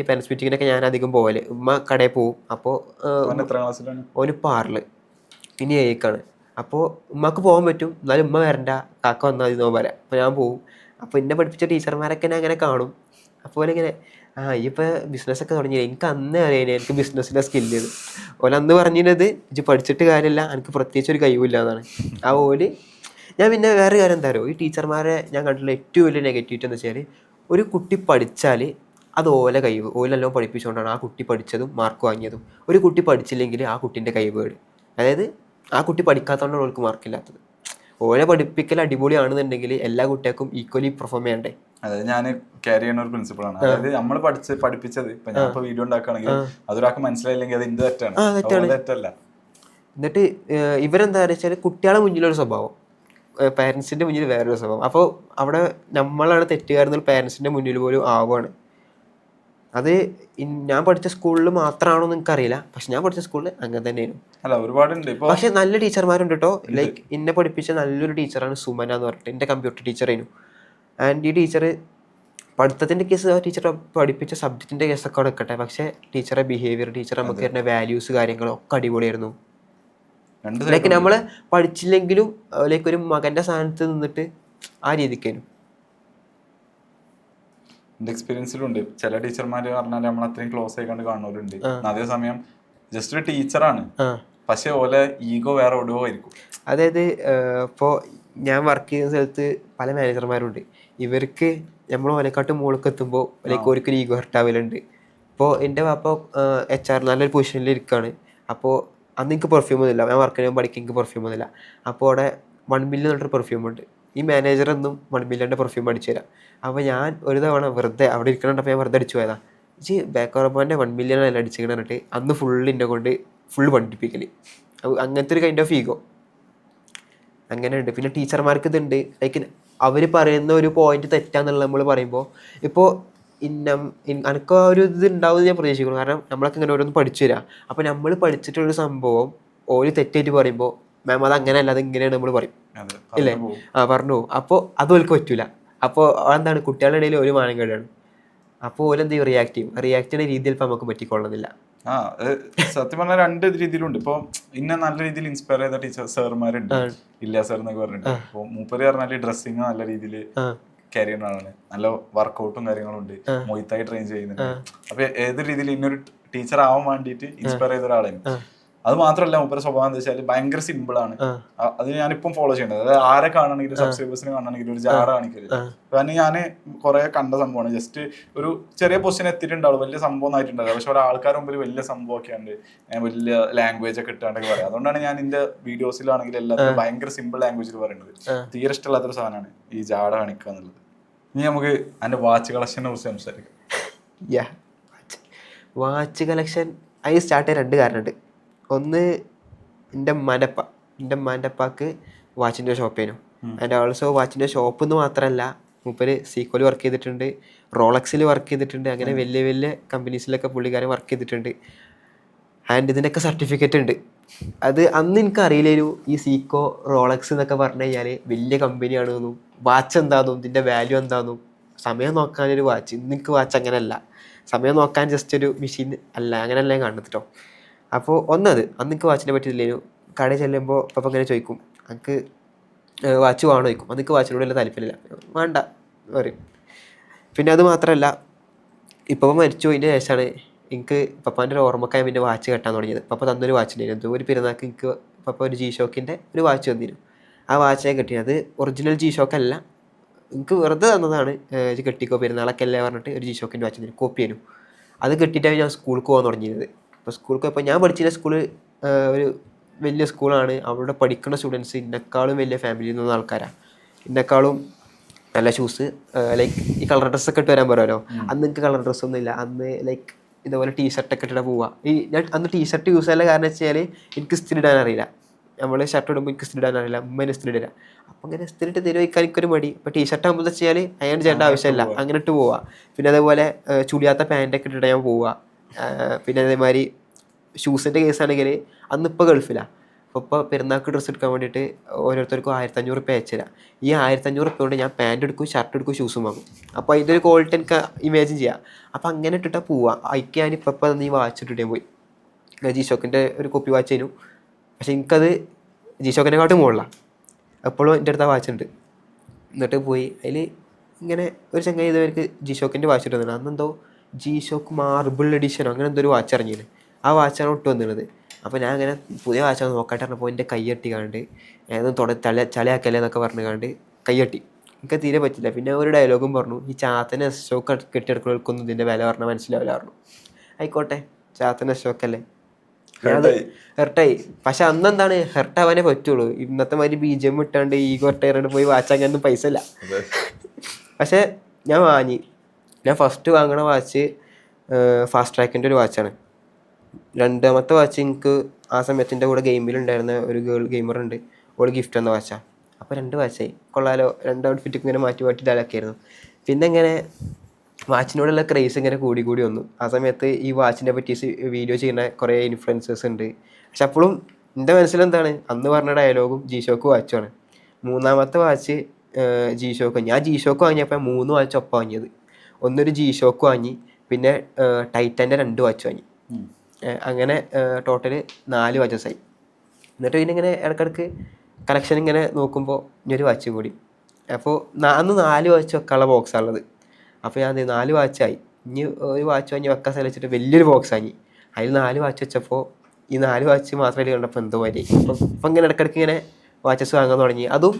പാരൻസ് മീറ്റിങ്ങിനൊക്കെ ഞാൻ അധികം പോകല്. ഉമ്മ കടയിൽ പോവും. അപ്പോൾ ഓനിപ്പോൾ 6 ഇനി 7 അപ്പോൾ ഉമ്മക്ക് പോകാൻ പറ്റും, എന്നാലും ഉമ്മ വരണ്ട, കാക്ക വന്നാൽ മതി എന്നോ പറയാം. അപ്പോൾ ഞാൻ പോവും. അപ്പോൾ എന്നെ പഠിപ്പിച്ച ടീച്ചർമാരൊക്കെ ഞാൻ അങ്ങനെ കാണും. അപ്പോൾ ഇങ്ങനെ ഇപ്പോൾ ബിസിനസ്സൊക്കെ തുടങ്ങിയില്ല. എനിക്ക് അന്ന് അറിയാം എനിക്ക് ബിസിനസ്സിൻ്റെ സ്കില്ല് ചെയ്ത്. അന്ന് പറഞ്ഞിരുന്നത് ഇത് പഠിച്ചിട്ട് കാര്യമില്ല, എനിക്ക് പ്രത്യേകിച്ച് ഒരു കഴിവില്ല എന്നാണ്. ഞാൻ പിന്നെ വേറെ കാര്യം എന്താ പറയുക, ഈ ടീച്ചർമാരെ ഞാൻ കണ്ടിട്ടുള്ള ഏറ്റവും വലിയ നെഗറ്റിവിറ്റി എന്ന് വെച്ചാൽ, ഒരു കുട്ടി പഠിച്ചാൽ അത് കഴിവ്, നല്ലോണം പഠിപ്പിച്ചുകൊണ്ടാണ് ആ കുട്ടി പഠിച്ചതും മാർക്ക് വാങ്ങിയതും. ഒരു കുട്ടി പഠിച്ചില്ലെങ്കിൽ ആ കുട്ടീൻ്റെ കഴിവുകൾ, അതായത് ആ കുട്ടി പഠിക്കാത്തതുകൊണ്ടാണ് ഓൾക്ക് മാർക്കില്ലാത്തത്. പഠിപ്പിക്കൽ അടിപൊളിയാണെന്നുണ്ടെങ്കിൽ എല്ലാ കുട്ടികൾക്കും ഈക്വലി പെർഫോം ചെയ്യണ്ടേ. അതായത് ഞാൻ ക്യാരി ചെയ്യുന്ന ഒരു പ്രിൻസിപ്പിളാണ്. അതായത് നമ്മൾ പഠിപ്പിച്ചത് ഇപ്പൊ ഞാൻ ഇപ്പൊ വീഡിയോ ഉണ്ടാക്കുകയാണെങ്കിൽ അതൊരാൾക്ക് മനസ്സിലായില്ലെങ്കിൽ അത് എന്ത് തെറ്റല്ല. എന്നിട്ട് ഇവരെന്താ വെച്ചാൽ കുട്ടികളെ മുന്നിലൊരു സ്വഭാവം, പാരൻസിന്റെ മുന്നിൽ വേറൊരു സ്വഭാവം. അപ്പോൾ അവിടെ നമ്മളാണ് തെറ്റുകാരെന്നുള്ള പാരൻസിന്റെ മുന്നിൽ പോലും ആവുകയാണ്. അത് ഞാൻ പഠിച്ച സ്കൂളിൽ മാത്രമാണോ എന്ന് എനിക്കറിയില്ല, പക്ഷെ ഞാൻ പഠിച്ച സ്കൂളിൽ അങ്ങനെ തന്നെയായിരുന്നു. ഒരുപാടുണ്ട്. പക്ഷെ നല്ല ടീച്ചർമാരുണ്ട് കേട്ടോ. ലൈക്ക് എന്നെ പഠിപ്പിച്ച നല്ലൊരു ടീച്ചറാണ് സുമന എന്ന് പറഞ്ഞിട്ട്, എൻ്റെ കമ്പ്യൂട്ടർ ടീച്ചറായിരുന്നു. ആൻഡ് ഈ ടീച്ചർ പഠിത്തത്തിൻ്റെ കേസ്, ടീച്ചർ പഠിപ്പിച്ച സബ്ജക്റ്റിൻ്റെ കേസൊക്കെ അവിടെ നിൽക്കട്ടെ, പക്ഷേ ടീച്ചറെ ബിഹേവിയർ, ടീച്ചർ നമുക്ക് തരുന്ന വാല്യൂസ് കാര്യങ്ങളൊക്കെ അടിപൊളിയായിരുന്നു. ലൈക്ക് നമ്മൾ പഠിച്ചില്ലെങ്കിലും ലൈക്ക് ഒരു മകൻ്റെ സ്ഥാനത്ത് നിന്നിട്ട് ആ രീതിക്കായിരുന്നു. എൻ്റെ എക്സ്പീരിയൻസിലുണ്ട് ചില ടീച്ചർമാർ പറഞ്ഞാൽ നമ്മൾ അത്രയും ക്ലോസ് ആയിക്കൊണ്ട് കാണുന്നവരുണ്ട്. അതേസമയം ജസ്റ്റ് ഒരു ടീച്ചറാണ്, പക്ഷെ ഓലെ ഈഗോ വേറെ എവിടെയോ ആയിരിക്കും. അതായത് ഇപ്പോൾ ഞാൻ വർക്ക് ചെയ്യുന്ന സ്ഥലത്ത് പല മാനേജർമാരുണ്ട്. ഇവർക്ക് നമ്മൾ ഓനെക്കാട്ടും മുകളിലേക്ക് എത്തുമ്പോൾ ലൈക്ക് ഒരിക്കലും ഈഗോ ഹർട്ടാവലുണ്ട്. ഇപ്പോൾ എൻ്റെ പാപ്പ HR നല്ലൊരു പൊസിഷനിൽ ഇരിക്കുകയാണ്. അപ്പോൾ അന്ന് എനിക്ക് പെർഫ്യൂം ഒന്നുമില്ല, ഞാൻ വർക്ക് ചെയ്യുമ്പോൾ പഠിക്കാൻ എനിക്ക് പെർഫ്യൂം ഒന്നുമില്ല. അപ്പോൾ അവിടെ 1 മില്യൺ പറഞ്ഞൊരു പെർഫ്യൂം ഉണ്ട്. ഈ മാനേജറൊന്നും 1 മില്യൻ്റെ പെർഫ്യൂം അടിച്ചു തരാം. അപ്പോൾ ഞാൻ ഒരു തവണ വെറുതെ അവിടെ ഇരിക്കണുണ്ടപ്പോൾ ഞാൻ വെറുതെ അടിച്ചു പോയതാണ്. ഇജ് ബാക്കോറപ്പാൻ്റെ 1 മില്യൺ അല്ല അടിച്ചിങ്ങനെ പറഞ്ഞിട്ട് അന്ന് ഫുള്ള് എന്നെ കൊണ്ട് ഫുള്ള് പഠിപ്പിക്കൽ. അങ്ങനത്തെ ഒരു കൈൻഡ് ഓഫ് ഈഗോ അങ്ങനെ ഉണ്ട്. പിന്നെ ടീച്ചർമാർക്ക് ഇതുണ്ട്, ലൈക്ക് അവർ പറയുന്ന ഒരു പോയിന്റ് തെറ്റാന്നുള്ളത് നമ്മൾ പറയുമ്പോൾ ഇപ്പോൾ അനക്ക് ഒരു ഇത് ഉണ്ടാവുമെന്ന് ഞാൻ പ്രതീക്ഷിക്കുന്നു. കാരണം നമ്മളൊക്കെ ഇങ്ങനെ ഓരോന്ന് പഠിച്ചു തരാം. അപ്പോൾ നമ്മൾ പഠിച്ചിട്ടുള്ളൊരു സംഭവം ഓര് തെറ്റായിട്ട് പറയുമ്പോൾ മാം അത് അങ്ങനെയല്ല അത് ഇങ്ങനെയാണ് നമ്മൾ പറയും ഇല്ലേ, പറഞ്ഞു പോകും. അപ്പോൾ അത് ഓൽക്ക് പറ്റൂല. അപ്പോൾ എന്താണ് കുട്ടികളുടെ ഇടയിൽ ഒരു മാനക്കേടാണ്. അപ്പോൾ ഓരെന്ത് ചെയ്യും, റിയാക്ട് ചെയ്യും. റിയാക്ട് ചെയ്യുന്ന രീതിയിൽ ഇപ്പം നമുക്ക് പറ്റിക്കൊള്ളുന്നില്ല. സത്യം പറഞ്ഞാൽ 2 രീതിയിലുണ്ട്. ഇപ്പൊ ഇന്നെ നല്ല രീതിയിൽ ഇൻസ്പയർ ചെയ്ത ടീച്ചർ സാർമാരുണ്ട്, ഇല്ല സാർ എന്നൊക്കെ പറഞ്ഞിട്ട്. ഇപ്പൊ മൂപ്പര് പറഞ്ഞാല് ഡ്രസ്സിങ് നല്ല രീതിയിൽ കരിയറാണ്, നല്ല വർക്കൗട്ടും കാര്യങ്ങളും ഉണ്ട്, മൊയ്ത്തായി ട്രെയിൻ ചെയ്യുന്നുണ്ട്. അപ്പൊ ഏത് രീതിയിൽ ഇന്നൊരു ടീച്ചർ ആവാൻ വേണ്ടിയിട്ട് ഇൻസ്പയർ ചെയ്ത ഒരാളാണ്. അത് മാത്രമല്ല മൂപ്പരുടെ സ്വഭാവം എന്താ വെച്ചാൽ ഭയങ്കര സിമ്പിൾ ആണ്. അത് ഞാനിപ്പം ഫോളോ ചെയ്യുന്നത്. അതായത് ആരെ കാണണമെങ്കിലും സബ്സ്ക്രൈബേഴ്സിനെ കാണണമെങ്കിലും ഒരു ജാറ കാണിക്കരുത്. കാരണം ഞാൻ കുറെ കണ്ട സംഭവമാണ്. ജസ്റ്റ് ഒരു ചെറിയ പൊസിഷൻ എത്തിയിട്ടുണ്ടാവും, വലിയ സംഭവം ആയിട്ടുണ്ടാവും. പക്ഷെ ഒരാൾക്കാർ മുമ്പിൽ വലിയ സംഭവമൊക്കെ ഉണ്ട്, വലിയ ലാംഗ്വേജ് ഒക്കെ ഇട്ടാണ്ടൊക്കെ പറയാം. അതുകൊണ്ടാണ് ഞാൻ എന്റെ വീഡിയോസിലാണെങ്കിൽ എല്ലാത്തിനും ഭയങ്കര സിമ്പിൾ ലാംഗ്വേജിൽ പറയുന്നത്. തീരെ ഇഷ്ടമില്ലാത്തൊരു സാധനമാണ് ഈ ജാട കാണിക്കുക എന്നുള്ളത്. ഇനി നമുക്ക് അതിന്റെ വാച്ച് കളക്ഷനെ കുറിച്ച് സംസാരിക്കാം. വാച്ച് കളക്ഷൻ അതിന് സ്റ്റാർട്ട് ചെയ്യാൻ 2 കാരണമുണ്ട്. ഒന്ന്, എൻ്റെ ഉമ്മാൻ്റെ അപ്പാക്ക് വാച്ചിൻ്റെ ഷോപ്പേനു. ആൻഡ് ഓൾസോ വാച്ചിൻ്റെ ഷോപ്പ് എന്ന് മാത്രമല്ല, മൂപ്പര് സീക്കോയിൽ വർക്ക് ചെയ്തിട്ടുണ്ട്, റോളക്സിൽ വർക്ക് ചെയ്തിട്ടുണ്ട്, അങ്ങനെ വലിയ വലിയ കമ്പനീസിലൊക്കെ പുള്ളിക്കാരൻ വർക്ക് ചെയ്തിട്ടുണ്ട്. ആൻഡ് ഇതിനൊക്കെ സർട്ടിഫിക്കറ്റ് ഉണ്ട്. അത് അന്ന് എനിക്ക് അറിയില്ലായിരുന്നു ഈ സീക്കോ റോളക്സ് എന്നൊക്കെ പറഞ്ഞു കഴിഞ്ഞാൽ വലിയ കമ്പനിയാണെന്നും വാച്ച് എന്താണെന്നും ഇതിൻ്റെ വാല്യൂ എന്താണെന്നും. സമയം നോക്കാനൊരു വാച്ച്, ഇന്ന് എനിക്ക് വാച്ച് അങ്ങനെയല്ല, സമയം നോക്കാൻ ജസ്റ്റ് ഒരു മെഷീൻ അല്ല, അങ്ങനെയല്ല ഞാൻ കാണുന്നത് കേട്ടോ. അപ്പോൾ ഒന്നത് അന്ന് എനിക്ക് വാച്ചിനെ പറ്റിയില്ലേനു. കടയിൽ ചെല്ലുമ്പോൾ അപ്പം ഇങ്ങനെ ചോദിക്കും, എനിക്ക് വാച്ച് വേണോ ചോദിക്കും. അന്ന് എനിക്ക് വാച്ചിനോട് വല്ല താല്പര്യമില്ല, വേണ്ട പറയും. പിന്നെ അത് മാത്രമല്ല, ഇപ്പോൾ മരിച്ചു പോയതിൻ്റെ ശേഷമാണ് എനിക്ക് പപ്പാൻ്റെ ഒരു ഓർമ്മക്കായി പിന്നെ വാച്ച് കെട്ടാൻ തുടങ്ങിയത്. പപ്പ തന്നൊരു വാച്ചിനായിരുന്നു, എന്തോ ഒരു പെരുന്നാൾക്ക് എനിക്ക് പപ്പ ഒരു ജി ഷോക്കിൻ്റെ ഒരു വാച്ച് തന്നിരുന്നു. ആ വാച്ചായി കെട്ടിയത്. അത് ഒറിജിനൽ ജി ഷോക്കല്ല, എനിക്ക് വെറുതെ തന്നതാണ്. കെട്ടിക്കോ പെരുന്നാളൊക്കെ അല്ലേ പറഞ്ഞിട്ട് ഒരു ജി ഷോക്കിൻ്റെ വാച്ച് തന്നിരുന്നു, കോപ്പി ചെയ്യുന്നു. അത് കെട്ടിയിട്ടാണ് ഞാൻ സ്കൂൾക്ക് പോകാൻ തുടങ്ങിയത്. അപ്പോൾ സ്കൂൾക്ക് പോയപ്പോൾ ഞാൻ പഠിച്ചിരുന്ന സ്കൂള് ഒരു വലിയ സ്കൂളാണ്. അവിടെ പഠിക്കുന്ന സ്റ്റുഡൻസ് എന്നെക്കാളും വലിയ ഫാമിലിയിൽ നിന്ന ആൾക്കാരാണ്. എന്നെക്കാളും നല്ല ഷൂസ്, ലൈക്ക് ഈ കളർ ഡ്രസ്സൊക്കെ ഇട്ട് വരാൻ പറയുമല്ലോ. അന്ന് എനിക്ക് കളർ ഡ്രസ്സൊന്നും ഇല്ല. അന്ന് ലൈക്ക് ഇതുപോലെ ടീഷർട്ടൊക്കെ ഇട്ടിട്ട് പോവുക. ഞാൻ അന്ന് ടീഷർട്ട് യൂസ് ചെയ്യാനുള്ള കാരണം വെച്ചാൽ എനിക്ക് ഇസ്തിരി ഇടാൻ അറിയില്ല. നമ്മൾ ഷർട്ട് ഇടുമ്പോൾ എനിക്ക് ഇസ്തിരി ഇടാൻ അറിയില്ല, ഉമ്മേനെ ഇസ്തിരി ഇടില്ല. അപ്പോൾ അങ്ങനെ ഇസ്തിരി ഇട്ട് തരുവയ്ക്കാൻ എനിക്കൊരു മടി. അപ്പോൾ ടീഷർട്ട് ആകുമ്പോൾ എന്താ വെച്ചാൽ അയൺ ചെയ്യേണ്ട ആവശ്യമില്ല, അങ്ങനെ ഇട്ട് പോവുക. പിന്നെ അതേപോലെ ചുളിയാത്ത പാൻറ്റൊക്കെ ഇട്ടിട്ട് ഞാൻ പോവുക. പിന്നെ അതേമാതിരി ഷൂസിൻ്റെ കേസാണെങ്കിൽ അന്നിപ്പോൾ ഗൾഫിലാണ്. അപ്പോൾ ഇപ്പോൾ പെരുന്നാൾക്ക് ഡ്രസ്സ് എടുക്കാൻ വേണ്ടിയിട്ട് ഓരോരുത്തർക്കും 1500 റുപ്യ അയച്ചു തരാം. ഈ 1500 റുപ്യ കൊണ്ട് ഞാൻ പാൻറ്റ് എടുക്കും, ഷർട്ട് എടുക്കും, ഷൂസും വാങ്ങും. അപ്പോൾ അതിൻ്റെ ഒരു ക്വാളിറ്റി എനിക്ക് ഇമാജിൻ ചെയ്യാം. അപ്പോൾ അങ്ങനെ ഇട്ടിട്ടാണ് പോവുക. അയക്ക് ഞാൻ ഇപ്പം നീ വാച്ച് ഇട്ടിട്ടേ പോയി. ജി ഷോക്കിൻ്റെ ഒരു കോപ്പി വാച്ച് ചെയ്യുന്നു. പക്ഷേ എനിക്കത് ജി ഷോക്കിനെക്കാട്ടും മുകളിലാണ്. എപ്പോഴും എൻ്റെ അടുത്ത് ആ വാച്ച് ഉണ്ട്. എന്നിട്ട് പോയി അതിൽ ഇങ്ങനെ ഒരു ചങ്ങായി ഇതുവരെക്ക് ജി ഷോക്കിൻ്റെ വാച്ച് ഇട്ട് തന്നിട്ടുണ്ട്. അന്നെന്തോ ജി ഷോക്ക് മാർബിൾ എഡിഷനോ അങ്ങനെ എന്തോ ഒരു വാച്ച് ഇറങ്ങിയത്. ആ വാച്ചാണ് ഇട്ട് വന്നിരുന്നത്. അപ്പോൾ ഞാൻ അങ്ങനെ പുതിയ വാച്ചാണ് നോക്കട്ടെ പറഞ്ഞപ്പോൾ എൻ്റെ കൈയ്യട്ടി കണ്ട് ഏതും ചളിയാക്കല്ലേ എന്നൊക്കെ പറഞ്ഞു കണ്ട് കൈയ്യട്ടി. എനിക്ക് തീരെ പറ്റില്ല. പിന്നെ ഒരു ഡയലോഗും പറഞ്ഞു, ഈ ചാത്തനെ ഷോക്ക് കെട്ടിയെടുക്കുന്നവർക്കൊന്നും ഇതിൻ്റെ വില പറഞ്ഞാൽ മനസ്സിലാവില്ല പറഞ്ഞു. ആയിക്കോട്ടെ, ചാത്തനെ ഷോക്കല്ലേ, അത് ഹെർട്ടായി. പക്ഷെ അന്നെന്താണ് ഹെർട്ടാവാനേ പറ്റുള്ളൂ. ഇന്നത്തെ മാതിരി BGM ഇട്ടാണ്ട് ഈ കൊട്ടയിറണ്ട് പോയി വാച്ച് അങ്ങനൊന്നും പൈസ ഇല്ല. പക്ഷേ ഞാൻ വാങ്ങി. ഞാൻ ഫസ്റ്റ് വാങ്ങണ വാച്ച് ഫാസ്റ്റ് ട്രാക്കിൻ്റെ ഒരു വാച്ചാണ്. രണ്ടാമത്തെ വാച്ച് എനിക്ക് ആ സമയത്തിൻ്റെ കൂടെ ഗെയിമിലുണ്ടായിരുന്ന ഒരു ഗെയിമറുണ്ട്, ഓൾ ഗിഫ്റ്റ് എന്ന വാച്ചാണ്. അപ്പോൾ 2 വാച്ചായി, കൊള്ളാലോ. 2 ഔട്ട്ഫിറ്റ് ഇങ്ങനെ മാറ്റി മാറ്റി ഇടാലൊക്കെയായിരുന്നു. പിന്നെ ഇങ്ങനെ വാച്ചിനോടുള്ള ക്രേസ് ഇങ്ങനെ കൂടി വന്നു. ആ സമയത്ത് ഈ വാച്ചിനെ പറ്റി വീഡിയോ ചെയ്യുന്ന കുറേ ഇൻഫ്ലുവൻസേഴ്സ് ഉണ്ട്. പക്ഷെ അപ്പോഴും എൻ്റെ മനസ്സിലെന്താണ് അന്ന് പറഞ്ഞ ഡയലോഗും ജി ഷോക്ക് വാച്ചുമാണ്. 3ാമത്തെ വാച്ച് ജി ഷോക്ക്. ഞാൻ ജി ഷോക്ക് വാങ്ങിയപ്പോൾ 3 വാച്ച് ഒപ്പം വാങ്ങിയത്. ഒന്നൊരു ജി ഷോക്ക് വാങ്ങി, പിന്നെ ടൈറ്റൻ്റെ 2 വാച്ച് വാങ്ങി. അങ്ങനെ ടോട്ടൽ 4 വാച്ചസായി. എന്നിട്ട് പിന്നെ ഇങ്ങനെ ഇടയ്ക്കിടയ്ക്ക് കളക്ഷൻ ഇങ്ങനെ നോക്കുമ്പോൾ ഇനിയൊരു വാച്ച് കൂടി. അപ്പോൾ അന്ന് 4 വാച്ച് വെക്കാനുള്ള ബോക്സാണുള്ളത്. അപ്പോൾ ഞാൻ 4 വാച്ചായി. ഇനി ഒരു വാച്ച് വാങ്ങി വെക്കാൻ സ്ഥലിച്ചിട്ട് വലിയൊരു ബോക്സ് വാങ്ങി. അതിൽ 4 വാച്ച് വെച്ചപ്പോൾ ഈ 4 വാച്ച് മാത്രമായിട്ട് കണ്ടപ്പോൾ എന്തോ മാതിരി. ഇപ്പം ഇങ്ങനെ ഇടയ്ക്കിടയ്ക്ക് ഇങ്ങനെ വാച്ചസ് വാങ്ങാൻ തുടങ്ങി. അതും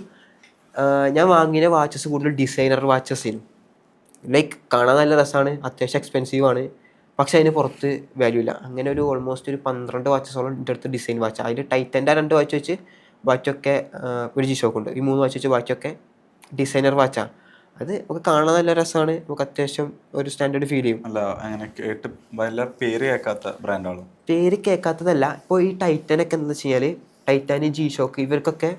ഞാൻ വാങ്ങിയ വാച്ചസ് കൂടുതൽ ഡിസൈനർ വാച്ചസ് ആയിരുന്നു. ലൈക്ക് കാണാൻ നല്ല രസമാണ്, അത്യാവശ്യം എക്സ്പെൻസീവ് ആണ്, പക്ഷെ അതിന് പുറത്ത് വാല്യൂ ഇല്ല. അങ്ങനെ ഒരു ഓൾമോസ്റ്റ് ഒരു 12 വാച്ചസോളം എൻ്റെ അടുത്ത് ഡിസൈൻ വാച്ച്. അതിൽ ടൈറ്റൻ്റെ 2 വാച്ച് വെച്ച് ബാക്കിയൊക്കെ ഒരു ജി ഷോക്ക് ഉണ്ട്. ഈ 3 വാച്ച് വെച്ച് ബാക്കിയൊക്കെ ഡിസൈനർ വാച്ചാണ്. അത് നമുക്ക് കാണാൻ നല്ല രസമാണ്, നമുക്ക് അത്യാവശ്യം ഒരു സ്റ്റാൻഡേർഡ് ഫീൽ ചെയ്യും. അല്ല അങ്ങനെ കേട്ട് വല്ല പേര് കേൾക്കാത്ത ബ്രാൻഡാണോ? പേര് കേൾക്കാത്തതല്ല, ഇപ്പോൾ ഈ ടൈറ്റാനൊക്കെ എന്താ വെച്ച് കഴിഞ്ഞാൽ ടൈറ്റാന്, ജി ഷോക്ക് ഇവർക്കൊക്കെ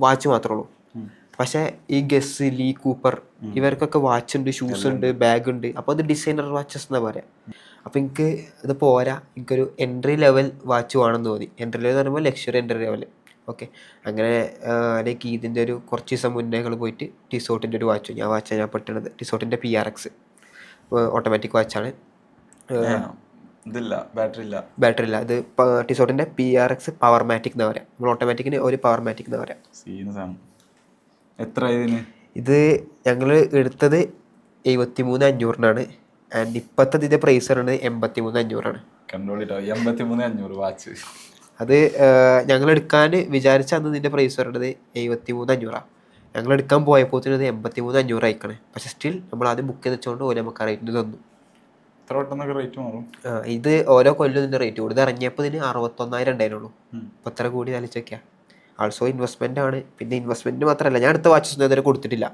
വാച്ച് മാത്രമേ ഉള്ളൂ. പക്ഷേ ഈ ഗസ്, ലീ കൂപ്പർ ഇവർക്കൊക്കെ വാച്ച് ഉണ്ട്, ഷൂസ് ഉണ്ട്, ബാഗ് ഉണ്ട്. അപ്പോൾ അത് ഡിസൈനർ വാച്ചസ് എന്നാ പറയാം. അപ്പോൾ എനിക്ക് ഇത് പോരാ, എനിക്കൊരു എൻട്രി ലെവൽ വാച്ച് വേണമെന്ന് തോന്നി. എൻട്രി ലെവൽ എന്ന് പറയുമ്പോൾ ലക്ഷറി എൻട്രി ലെവൽ. ഓക്കെ, അങ്ങനെ ലൈക്ക് ഇതിൻ്റെ ഒരു കുറച്ച് ദിവസം മുന്നേ ഞങ്ങൾ പോയിട്ട് ടിസോട്ടിൻ്റെ ഒരു വാച്ച്, ഞാൻ പെട്ടത് ടിസോട്ടിൻ്റെ PRX ഓട്ടോമാറ്റിക് വാച്ചാണ്. ഇതില്ല, ബാറ്ററി ഇല്ല. ബാറ്ററി ഇല്ല, ഇത് ടിസോട്ടിൻ്റെ PRX പവർ മാറ്റിക് എന്ന് പറയാം. നമ്മൾ ഓട്ടോമാറ്റിക്കിന് ഒരു പവർ മാറ്റിക് എന്ന് പറയാം. എത്ര ഇതിന്? ഇത് ഞങ്ങൾ എടുത്തത് 73,500 ആൻഡ് ഇപ്പോഴത്തെ ഇതിൻ്റെ പ്രൈസ് പറയുന്നത് 83,500. കണ്ടോളിട്ടോ, 83,500 വാച്ച്. അത് ഞങ്ങൾ എടുക്കാൻ വിചാരിച്ച അന്ന് ഇതിൻ്റെ പ്രൈസ് പറയുന്നത് 73,500. ഞങ്ങൾ എടുക്കാൻ പോയപ്പോൾ ഇത് 83,500 അയക്കണേ. പക്ഷേ സ്റ്റിൽ നമ്മൾ ആദ്യം ബുക്ക് ചെയ്ത് വെച്ചുകൊണ്ട് ഓരോ നമുക്ക് റേറ്റിന് തന്നു. എത്ര പെട്ടെന്നൊക്കെ റേറ്റ് മാറും? ഇത് ഓരോ കൊല്ലം ഇതിൻ്റെ റേറ്റ് കൂടും. ഇത് ഇറങ്ങിയപ്പോൾ ഇതിന് 61,000 ഉണ്ടായിരുന്നുള്ളൂ. അപ്പോൾ എത്ര കൂടി ആലോചിച്ചൊക്കെയാണ്. ആൾസോ ഇൻവെസ്റ്റ്മെൻ്റ് ആണ്. പിന്നെ ഇൻവെസ്റ്റ്മെൻറ്റ് മാത്രമല്ല, ഞാൻ അടുത്ത വാച്ചസ് ഇതുവരെ കൊടുത്തിട്ടില്ല.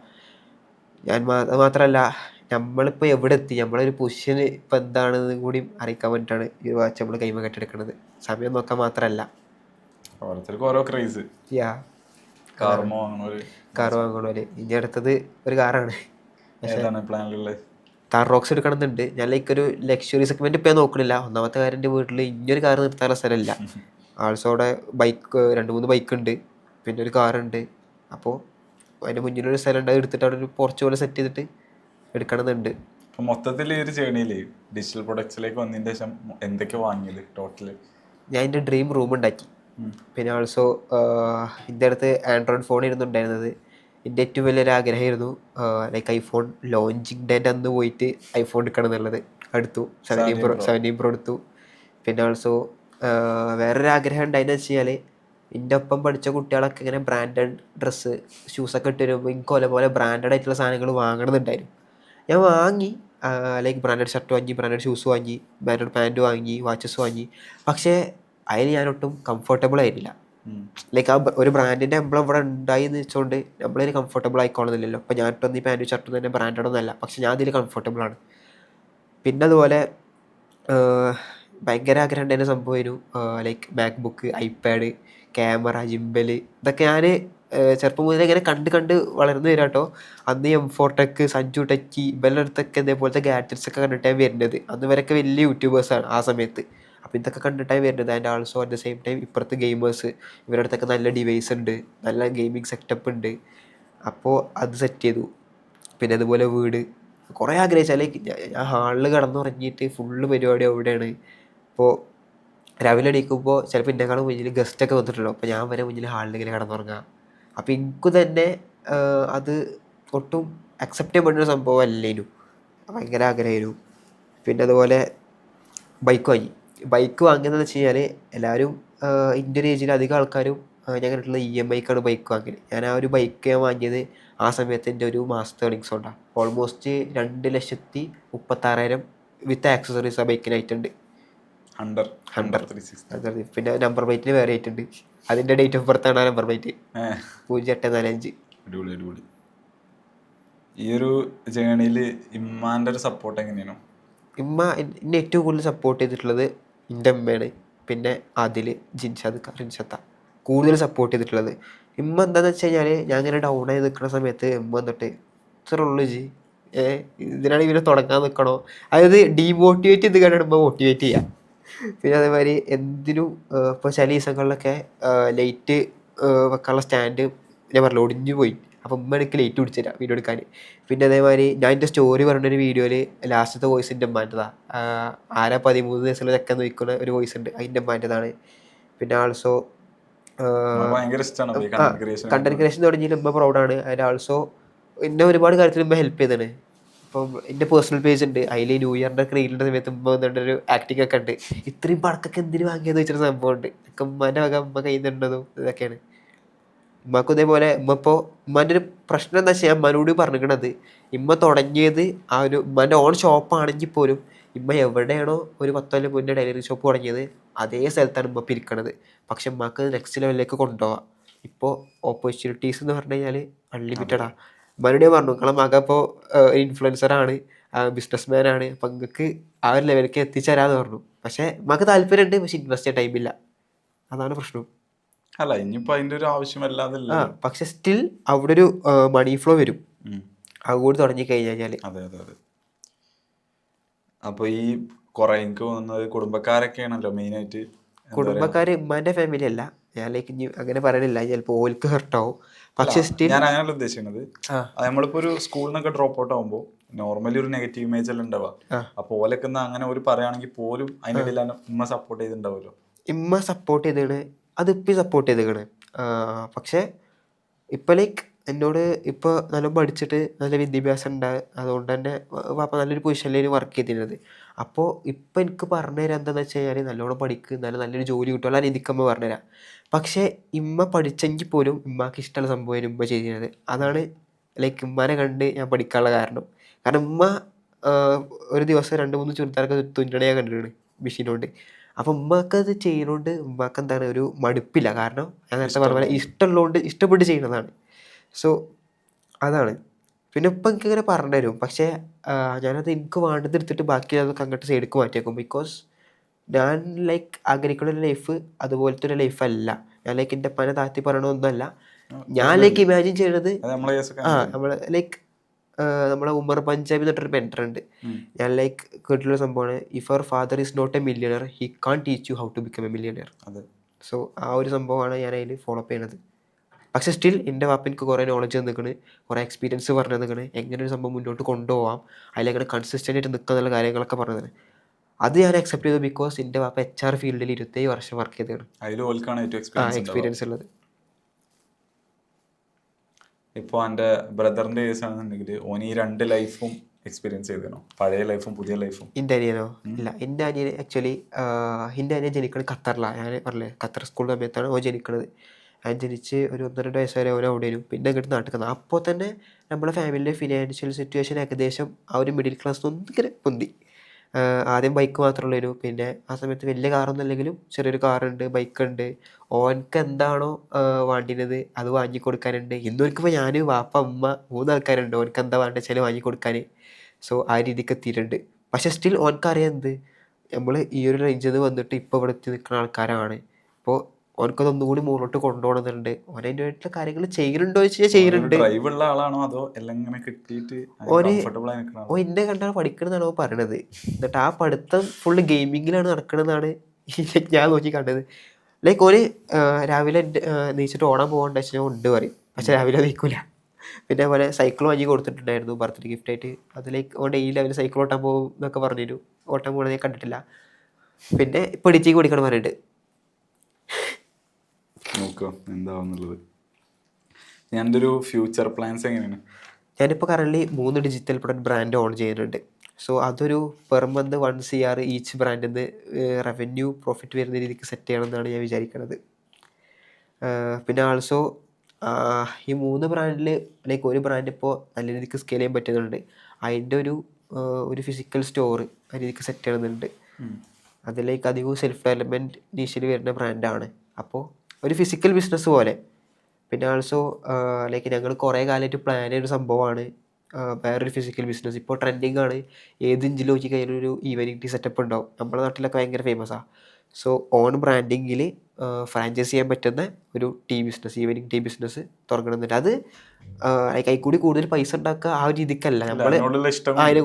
അത് മാത്രമല്ല, നമ്മളിപ്പോൾ എവിടെ എത്തി, നമ്മളൊരു പൊസിഷന് ഇപ്പോൾ എന്താണെന്ന് കൂടി അറിയിക്കാൻ വേണ്ടിയിട്ടാണ് ഈ വാച്ച് നമ്മൾ കൈമ കെട്ടെടുക്കുന്നത്. സമയം നോക്കാൻ മാത്രമല്ല. ഓരോരുത്തർക്കും ഓരോ ക്രൈസ്. കാർ വാങ്ങണോല്. ഇനി അടുത്തത് ഒരു കാറാണ്. പ്ലാനിലുള്ളത് കാർ റോക്സ് എടുക്കണമെന്നുണ്ട്. ഞാൻ ലൈക്ക് ഒരു ലക്ഷറി സെഗ്മെൻറ്റ് ഇപ്പോൾ നോക്കണില്ല. ഒന്നാമത്തെ കാര്യം എൻ്റെ വീട്ടിൽ ഇനിയൊരു കാർ നിർത്താനുള്ള സ്ഥലമില്ല. ആൾസോ അവിടെ ബൈക്ക് 2-3 ബൈക്ക് ഉണ്ട്, പിന്നെ ഒരു കാറുണ്ട്. അപ്പോൾ അതിൻ്റെ മുന്നിലൊരു സ്ഥലം ഉണ്ട്, അത് എടുത്തിട്ട് അവിടെ ഒരു പോർച്ച് പോലെ സെറ്റ് ചെയ്തിട്ട് എടുക്കണമെന്നുണ്ട്. അപ്പോൾ മൊത്തത്തിൽ ഈ ഒരു ജേണിയിൽ ഡിജിറ്റൽ പ്രൊഡക്ട്സിലേക്ക് വന്നതിന് ശേഷം എന്തൊക്കെ വാങ്ങിയത് ടോട്ടൽ? ഞാൻ എൻ്റെ ഡ്രീം റൂം ഉണ്ടാക്കി. പിന്നെ ആൾസോ എൻ്റെ അടുത്ത് ആൻഡ്രോയിഡ് ഫോൺ ഇരുന്നുണ്ടായിരുന്നത്. എൻ്റെ ഏറ്റവും വലിയൊരു ആഗ്രഹമായിരുന്നു ലൈക്ക് ഐഫോൺ ലോഞ്ചിങ് ഡേൻ്റെ അന്ന് പോയിട്ട് ഐഫോൺ എടുക്കണം എന്നുള്ളത്. എടുത്തു, 17 Pro എടുത്തു. പിന്നെ ആൾസോ വേറൊരു ആഗ്രഹം ഉണ്ടായെന്ന് വെച്ച് കഴിഞ്ഞാൽ, എൻ്റെ ഒപ്പം പഠിച്ച കുട്ടികളൊക്കെ ഇങ്ങനെ ബ്രാൻഡഡ് ഡ്രസ്സ്, ഷൂസൊക്കെ ഇട്ട് വരുമ്പോൾ എനിക്ക് പോലെ ബ്രാൻഡഡ് ആയിട്ടുള്ള സാധനങ്ങൾ വാങ്ങണമെന്നുണ്ടായിരുന്നു. ഞാൻ വാങ്ങി, ലൈക്ക് ബ്രാൻഡഡ് ഷർട്ട് വാങ്ങി, ബ്രാൻഡഡ് ഷൂസ് വാങ്ങി, ബ്രാൻഡഡ് പാൻറ്റ് വാങ്ങി, വാച്ചസ് വാങ്ങി. പക്ഷേ അതിൽ ഞാനൊട്ടും കംഫർട്ടബിൾ ആയിരുന്നില്ല. ലൈക്ക് ആ ഒരു ബ്രാൻഡിൻ്റെ എംബ്ലം ഇവിടെ ഉണ്ടായി എന്ന് വെച്ചുകൊണ്ട് നമ്മളതിൽ കംഫർട്ടബിൾ ആയിക്കോളുന്നില്ലല്ലോ. അപ്പോൾ ഞാൻ ഇട്ടൊന്നും ഈ പാൻറ്റും ഷർട്ടും തന്നെ ബ്രാൻഡഡൊന്നും അല്ല, പക്ഷെ ഞാൻ അതിൽ കംഫർട്ടബിളാണ്. പിന്നെ അതുപോലെ ഭയങ്കര ആഗ്രഹം ഉണ്ടായിരുന്ന സംഭവമായിരുന്നു like MacBook, iPad, camera, gimbal. ഇതൊക്കെ ഞാൻ ചെറുപ്പം മുതലേ ഇങ്ങനെ കണ്ട് വളർന്നു വരാം കേട്ടോ. അന്ന് M4 Tech, സഞ്ജു ടെക്കി ഇവരുടെ അടുത്തൊക്കെ ഇതേപോലത്തെ ഗാഡ്ജറ്റ്സ് ഒക്കെ കണ്ടിട്ടാണ് വരുന്നത്. അന്ന് ഇവരൊക്കെ വലിയ യൂട്യൂബേഴ്സാണ് ആ സമയത്ത്. അപ്പോൾ ഇതൊക്കെ കണ്ടിട്ടാണ് വരുന്നത്. And also at the same time ഇപ്പുറത്ത് ഗെയിമേഴ്സ്, ഇവരുടെ അടുത്തൊക്കെ നല്ല ഡിവൈസ് ഉണ്ട്, നല്ല ഗെയിമിങ് സെറ്റപ്പ് ഉണ്ട്. അപ്പോൾ അത് സെറ്റ് ചെയ്തു. പിന്നെ അതുപോലെ വീട് കുറേ ആഗ്രഹിച്ചാൽ ഞാൻ ഹാളിൽ കിടന്നുറങ്ങിയിട്ട് ഫുള്ള് പരിപാടി അവിടെയാണ്. ഇപ്പോൾ രാവിലെ എണീക്കുമ്പോൾ ചിലപ്പോൾ എന്നെക്കാളും മുന്നിൽ ഗസ്റ്റൊക്കെ വന്നിട്ടുള്ളൂ. അപ്പോൾ ഞാൻ വരെ മുന്നിൽ ഹാളിൽ ഇങ്ങനെ കിടന്നുറങ്ങുക. അപ്പോൾ എനിക്ക് തന്നെ അത് ഒട്ടും അക്സെപ്റ്റ് ചെയ്യാൻ പറ്റുന്ന സംഭവം അല്ലേനു. ഭയങ്കര ആഗ്രഹമായിരുന്നു. പിന്നെ അതുപോലെ ബൈക്ക് വാങ്ങിയതെന്ന് വെച്ച് കഴിഞ്ഞാൽ, എല്ലാവരും എൻ്റെ ഒരു ഏജിൽ അധികം ആൾക്കാരും ഞാൻ കണ്ടിട്ടുള്ള EMIക്കാണ് ബൈക്ക് വാങ്ങിയത്. ഞാൻ ആ ഒരു ബൈക്ക് ഞാൻ വാങ്ങിയത് ആ സമയത്ത് എൻ്റെ ഒരു മാസത്തെ ഏർണിങ്സ് കൊണ്ടാണ്. ഓൾമോസ്റ്റ് 2,36,000 വിത്ത് ആക്സസറീസ് ആ ബൈക്കിനായിട്ടുണ്ട്. 100. പിന്നെ നമ്പർ പ്ലേറ്റിന് വേറെ ആയിട്ടുണ്ട്. അതിൻ്റെ ഡേറ്റ് ഓഫ് ബർത്ത് ആണ് ആ നമ്പർ പ്ലേറ്റ്, 0845. അടിപൊളി. ഈ ഒരു ജേണിയിൽ ഇമ്മാൻ്റെ ഒരു സപ്പോർട്ട് എങ്ങനെയാണോ? ഇമ്മ എന്നെ ഏറ്റവും കൂടുതൽ സപ്പോർട്ട് ചെയ്തിട്ടുള്ളത് എൻ്റെ അമ്മയാണ്. പിന്നെ അതിൽ റിൻഷത്ത കൂടുതൽ സപ്പോർട്ട് ചെയ്തിട്ടുള്ളത്. ഇമ്മ എന്താണെന്ന് വെച്ച് കഴിഞ്ഞാൽ, ഞാൻ ഇങ്ങനെ ഡൗൺ ആയി നിൽക്കുന്ന സമയത്ത് ഇമ്മ വന്നിട്ട് ഇത്ര ഉള്ളു ജി, ഇതിനാണ് ഇവനെ തുടങ്ങാൻ നിൽക്കണോ, അതായത് ഡീമോട്ടിവേറ്റ് ചെയ്ത് കണ്ടാണ് ഇമ്മ മോട്ടിവേറ്റ് ചെയ്യുക. പിന്നെ അതേമാതിരി എന്തിനും ഇപ്പോൾ ചില ദിവസങ്ങളിലൊക്കെ ലൈറ്റ് വെക്കാനുള്ള സ്റ്റാൻഡ് ഞാൻ പറഞ്ഞില്ല ഒടിഞ്ഞു പോയി. അപ്പം ഉമ്മ എനിക്ക് ലൈറ്റ് പിടിച്ചുതരാം വീഡിയോ എടുക്കാൻ. പിന്നെ അതേമാതിരി ഞാൻ എൻ്റെ സ്റ്റോറി പറഞ്ഞൊരു വീഡിയോയിൽ ലാസ്റ്റത്തെ വോയിസ് എൻ്റെ അമ്മാൻ്റെതാണ്. 13 വയസ്സുള്ള ചെക്കൻ നോക്കുന്ന ഒരു വോയിസ് ഉണ്ട്, അതിൻ്റെ അമ്മാൻ്റെതാണ്. പിന്നെ ആൾസോ കണ്ടന്റ് ക്രിയേഷൻ തുടങ്ങിയിട്ട് ഉമ്മ പ്രൗഡാണ്. അതിൻ്റെ ആൾസോ എന്നെ ഒരുപാട് കാര്യത്തിൽ ഉമ്മ ഹെൽപ്പ് ചെയ്തതാണ്. ഇപ്പം എൻ്റെ പേഴ്സണൽ പേജ് ഉണ്ട്, അതിൽ ന്യൂ ഇയറിൻ്റെ ക്രീലിൻ്റെ സമയത്ത് ഉമ്മ വന്നിട്ടൊരു ആക്ടിങ് ഒക്കെ ഉണ്ട്. ഇത്രയും പടക്കൊക്കെ എന്തിനു വാങ്ങിയെന്ന് വെച്ചൊരു സംഭവം ഉണ്ട്. ഒക്കെ ഉമ്മാൻ്റെ വക ഉമ്മ കയ്യിൽ നിന്നുണ്ടതും ഇതൊക്കെയാണ്. ഉമ്മക്കും ഇതേപോലെ ഉമ്മാൻ്റെ ഒരു പ്രശ്നം എന്താ വെച്ചാൽ, ഞാൻ ഉമ്മാനോട് പറഞ്ഞിരിക്കണത്, ഇമ്മ തുടങ്ങിയത് ആ ഒരു ഉമ്മാൻ്റെ ഓൺ ഷോപ്പാണെങ്കിൽ പോലും ഇമ്മ എവിടെയാണോ ഒരു 10 കൊല്ലം മുന്നേ ഡെലിവറി ഷോപ്പ് തുടങ്ങിയത് അതേ സ്ഥലത്താണ് ഉമ്മ ഇരിക്കണത്. പക്ഷെ ഉമ്മക്ക് നെക്സ്റ്റ് ലെവലിലേക്ക് കൊണ്ടുപോകാം. ഇപ്പോൾ ഓപ്പർച്യൂണിറ്റീസ് എന്ന് പറഞ്ഞു കഴിഞ്ഞാൽ അൺലിമിറ്റഡാണ്. ഉമ്മാനോട് ഞാൻ പറഞ്ഞു നിങ്ങളെ മക ഇപ്പോൾ ഇൻഫ്ലുവൻസറാണ്, ബിസിനസ് മാൻ ആണ്, അപ്പം നിങ്ങൾക്ക് ആ ഒരു ലെവലിലേക്ക് എത്തിച്ചേരാന്ന് പറഞ്ഞു. പക്ഷേ ഉമ്മക്ക് താല്പര്യമുണ്ട്, പക്ഷെ ഇൻവെസ്റ്റ് ചെയ്യാൻ ടൈമില്ല. അതാണ് പ്രശ്നം. അല്ല ഇനിയിപ്പോ അതിന്റെ ഒരു ആവശ്യമല്ലാതില്ല. പക്ഷെ സ്റ്റിൽ അവിടെ ഒരു മണി ഫ്ലോ വരും ഉം. അതുകൂടി തുടങ്ങി കഴിഞ്ഞാൽ. അതെ അതെ അതെ. അപ്പൊ ഈ കുറെ എനിക്ക് തോന്നുന്നത് കുടുംബക്കാരൊക്കെയാണല്ലോ മെയിനായിട്ട്. കുടുംബക്കാർ ഉമ്മാൻ്റെ ഫാമിലി അല്ല, ഞാൻ ലൈക്ക് ഇനി അങ്ങനെ പറയണില്ല, ചിലപ്പോൾ ഓൽക്ക് ഹെർട്ടാവും. പക്ഷെ സ്റ്റിൽ ഞാൻ അങ്ങനെയല്ല ഉദ്ദേശിക്കുന്നത്. നമ്മളിപ്പോ ഒരു സ്കൂളിൽ നിന്നൊക്കെ ഡ്രോപ്പ് ഔട്ട് ആകുമ്പോൾ നോർമലി ഒരു നെഗറ്റീവ് ഇമേജ് എല്ലാം ഉണ്ടാവുക. അപ്പോൾ ഓലൊക്കെ അങ്ങനെ ഒരു പറയുകയാണെങ്കിൽ പോലും അതിൻ്റെ ഇടയിൽ ഉമ്മ സപ്പോർട്ട് ചെയ്തിട്ടുണ്ടാവുമല്ലോ. ഇമ്മ സപ്പോർട്ട് ചെയ്തേക്കണ്, അതിപ്പം സപ്പോർട്ട് ചെയ്തേക്കണ്. പക്ഷേ ഇപ്പം ലൈക്ക് എന്നോട് ഇപ്പോൾ നല്ല പഠിച്ചിട്ട് നല്ല വിദ്യാഭ്യാസം ഉണ്ട്, അതുകൊണ്ട് തന്നെ പാപ്പ നല്ലൊരു പൊസിഷനിൽ വർക്ക് ചെയ്തിരുന്നത്. അപ്പോൾ ഇപ്പം എനിക്ക് പറഞ്ഞു തരാം എന്താണെന്ന് വെച്ച് കഴിഞ്ഞാൽ നല്ലോണം പഠിക്കുക, നല്ലൊരു ജോലി കിട്ടുമല്ലോ, ആ രീതിക്ക് അമ്മ പറഞ്ഞുതരാം. പക്ഷേ ഇമ്മ പഠിച്ചെങ്കിൽ പോലും ഉമ്മക്ക് ഇഷ്ടമുള്ള സംഭവം ഉമ്മ ചെയ്യുന്നത്. അതാണ് ലൈക്ക് ഉമ്മാനെ കണ്ട് ഞാൻ പഠിക്കാനുള്ള കാരണം. കാരണം ഉമ്മ ഒരു ദിവസം 2-3 ചുരിദാറൊക്കെ തുന്നണ ഞാൻ കണ്ടിട്ടുണ്ട് മെഷീൻ. അപ്പം ഉമ്മക്ക് അത് ചെയ്യുന്നതുകൊണ്ട് ഉമ്മക്ക് എന്താണ് ഒരു മടുപ്പില്ല. കാരണം ഞാൻ നേരത്തെ പറഞ്ഞ പോലെ ഇഷ്ടമുള്ളതുകൊണ്ട് ഇഷ്ടപ്പെട്ട് ചെയ്യുന്നതാണ്. സോ അതാണ്. പിന്നെ ഇപ്പം എനിക്ക് ഇങ്ങനെ പറഞ്ഞു തരും. പക്ഷേ ഞാനത് എനിക്ക് വേണ്ടത് എടുത്തിട്ട് ബാക്കി അതൊക്കെ അങ്ങോട്ട് സൈഡിലേക്ക് മാറ്റിയേക്കും. ബിക്കോസ് ഞാൻ ലൈക്ക് ആഗ്രഹിക്കുന്ന ഒരു ലൈഫ് അതുപോലത്തെ ഒരു ലൈഫല്ല. ഞാൻ ലൈക്ക് എൻ്റെ പല താഴ്ത്തി പറയണമൊന്നുമല്ല. ഞാൻ ലൈക്ക് ഇമാജിൻ ചെയ്യണത് നമ്മൾ ലൈക്ക് നമ്മളെ ഉമർ പഞ്ചാബി എന്നിട്ടൊരു മെൻറ്റർ ഉണ്ട്. ഞാൻ ലൈക്ക് കേട്ടിട്ടുള്ള സംഭവമാണ്, if your father is not a millionaire he can't teach you how to become a millionaire. So ആ ഒരു സംഭവമാണ് ഞാൻ അതിൽ ഫോളോ അപ്പ് ചെയ്യണത്. പക്ഷേ സ്റ്റിൽ എൻ്റെ വാപ്പ എനിക്ക് കുറേ നോളജ് തന്നിക്കണ്, കുറേ എക്സ്പീരിയൻസ് പറഞ്ഞു തന്നിക്കണ്, എങ്ങനെ ഒരു സംഭവം മുന്നോട്ട് കൊണ്ടുപോകാം, അതിലെങ്ങനെ കൺസിസ്റ്റൻ്റ് ആയിട്ട് നിൽക്കുക എന്നുള്ള കാര്യങ്ങളൊക്കെ പറഞ്ഞു തന്നെ. അത് ഞാൻ അക്സെപ്റ്റ് ചെയ്തു. ബിക്കോസ് എൻ്റെ വാപ്പ HR ഫീൽഡിൽ 27 വർഷം വർക്ക് ചെയ്തതാണ്. എക്സ്പീരിയൻസ് ഉള്ളത്. ഇപ്പോൾ എൻ്റെ ബ്രദറിൻ്റെ കേസ് ആണെന്നുണ്ടെങ്കിൽ ഓന് ഈ 2 ലൈഫും എക്സ്പീരിയൻസ് ചെയ്തോ, പഴയ ലൈഫും പുതിയ ലൈഫും. എൻ്റെ അനിയനോ? ഇല്ല, എൻ്റെ അനിയൻ ആക്ച്വലി എൻ്റെ അനിയൻ ജനിക്കുന്നത് ഖത്തറിലാണ്. ഞാൻ പറഞ്ഞില്ലേ ഖത്തർ സ്കൂൾ സമയത്താണ് ഓൻ ജനിക്കുന്നത്. ഞാൻ ജനിച്ച് ഒരു 1-2 വയസ്സ് വരെ ഓൻ അവിടെ വരും, പിന്നെ ഇങ്ങോട്ട് നാട്ടിൽ വന്നു. അപ്പോൾ തന്നെ നമ്മുടെ ഫാമിലിയുടെ ഫിനാൻഷ്യൽ സിറ്റുവേഷൻ ഏകദേശം ആ ഒരു മിഡിൽ ക്ലാസ് ഒന്നിങ്ങനെ പൊന്തി. ആദ്യം ബൈക്ക് മാത്രമേ ഉള്ളൂ, പിന്നെ ആ സമയത്ത് വലിയ കാറൊന്നും അല്ലെങ്കിലും ചെറിയൊരു കാറുണ്ട്, ബൈക്കുണ്ട്. ഓനക്ക് എന്താണോ വേണ്ടിയത് അത് വാങ്ങി കൊടുക്കാനുണ്ട്. ഇന്നൊരിക്കിപ്പോൾ ഞാൻ, വാപ്പ, ഉമ്മ 3 ആൾക്കാരുണ്ട്. ഓനക്ക് എന്താ വേണ്ടത് വെച്ചാൽ വാങ്ങി കൊടുക്കാൻ. സോ ആ രീതിക്ക് എത്തിയിട്ടുണ്ട്. പക്ഷേ സ്റ്റിൽ ഓനക്കറിയാം എന്ത്, നമ്മൾ ഈ ഒരു റേഞ്ചിൽ നിന്ന് വന്നിട്ട് ഇപ്പോൾ ഇവിടെ എത്തി നിൽക്കുന്ന ആൾക്കാരാണ്. അപ്പോൾ ഓനക്കത് ഒന്നുകൂടി മുകളിലോട്ട് കൊണ്ടുപോകണമെന്നുണ്ട്. ഓൻ അതിൻ്റെ ആയിട്ടുള്ള കാര്യങ്ങൾ ചെയ്യുന്നുണ്ടോ ചോദിച്ചാൽ ചെയ്യുന്നുണ്ട്. ഓൻ എന്നെ കണ്ടാണ് പഠിക്കണമെന്നാണ് ഓൻ പറയണത്. എന്നിട്ട് ആ പഠിത്തം ഫുള്ള് ഗെയിമിങ്ങിലാണ് നടക്കണമെന്നാണ് ഞാൻ നോക്കി കണ്ടത്. ലൈക്ക് ഓന് രാവിലെ നീച്ചിട്ട് ഓടാൻ പോകേണ്ട വെച്ചാൽ ഉണ്ട് പറയും, പക്ഷെ രാവിലെ നീക്കൂല. പിന്നെ അതുപോലെ സൈക്കിൾ വാങ്ങി കൊടുത്തിട്ടുണ്ടായിരുന്നു ബർത്ത്ഡേ ഗിഫ്റ്റായിട്ട്. അത് ലൈക്ക് ഓൻ ഡെയിലി അവർ സൈക്കിൾ ഓട്ടാൻ പോകും എന്നൊക്കെ പറഞ്ഞിരുന്നു. ഓട്ടാൻ പോകുന്നത് ഞാൻ കണ്ടിട്ടില്ല. പിന്നെ ഇപ്പോൾ എഡിറ്റിങ് പഠിക്കണം പറഞ്ഞിട്ട്. നോക്കാം എന്താവുന്നുള്ളത്. എൻ്റെ ഒരു ഫ്യൂച്ചർ പ്ലാൻസ് എങ്ങനെയാണ്? ഞാനിപ്പോൾ currently 3 digital product brand on ചെയ്യുന്നുണ്ട്. സോ അതൊരു പെർ മന്ത് 1 CR ഈച്ച് ബ്രാൻഡിൽ നിന്ന് റവന്യൂ പ്രോഫിറ്റ് വരുന്ന രീതിക്ക് സെറ്റ് ചെയ്യണമെന്നാണ് ഞാൻ വിചാരിക്കുന്നത്. പിന്നെ ആൾസോ ഈ 3 ബ്രാൻഡിൽ ലൈക്ക് ഒരു ബ്രാൻഡ് ഇപ്പോൾ നല്ല രീതിക്ക് സ്കെയിൽ ചെയ്യാൻ പറ്റുന്നുണ്ട്. അതിൻ്റെ ഒരു ഫിസിക്കൽ സ്റ്റോർ ആ രീതിക്ക് സെറ്റ് ചെയ്യണമെന്നുണ്ട്. അതിലേക്ക് അധികവും സെൽഫ് ഡെവലപ്മെൻറ്റ് നീഷിൽ വരുന്ന ബ്രാൻഡാണ്. അപ്പോൾ ഒരു ഫിസിക്കൽ ബിസിനസ് പോലെ. പിന്നെ ആൾസോ ലൈക്ക് ഞങ്ങൾ കുറേ കാലമായിട്ട് പ്ലാൻ ചെയ്യുന്ന ഒരു സംഭവമാണ് വേറൊരു ഫിസിക്കൽ ബിസിനസ്. ഇപ്പോൾ ട്രെൻഡിങ് ആണ്. ഏത് ഇഞ്ചിൽ നോക്കി കഴിഞ്ഞാൽ ഒരു ഈവനിങ് ടീ സെറ്റപ്പ് ഉണ്ടാവും. നമ്മുടെ നാട്ടിലൊക്കെ ഭയങ്കര ഫേമസാണ്. സോ ഓൺ ബ്രാൻഡിങ്ങിൽ ഫ്രാഞ്ചൈസ് ചെയ്യാൻ പറ്റുന്ന ഒരു tea business, evening tea business തുടങ്ങണമെന്നുണ്ട്. അത് കൈ കൂടി കൂടുതൽ പൈസ ഉണ്ടാക്കുക ആ ഒരു രീതിക്കല്ല, നമ്മൾ അതിനെ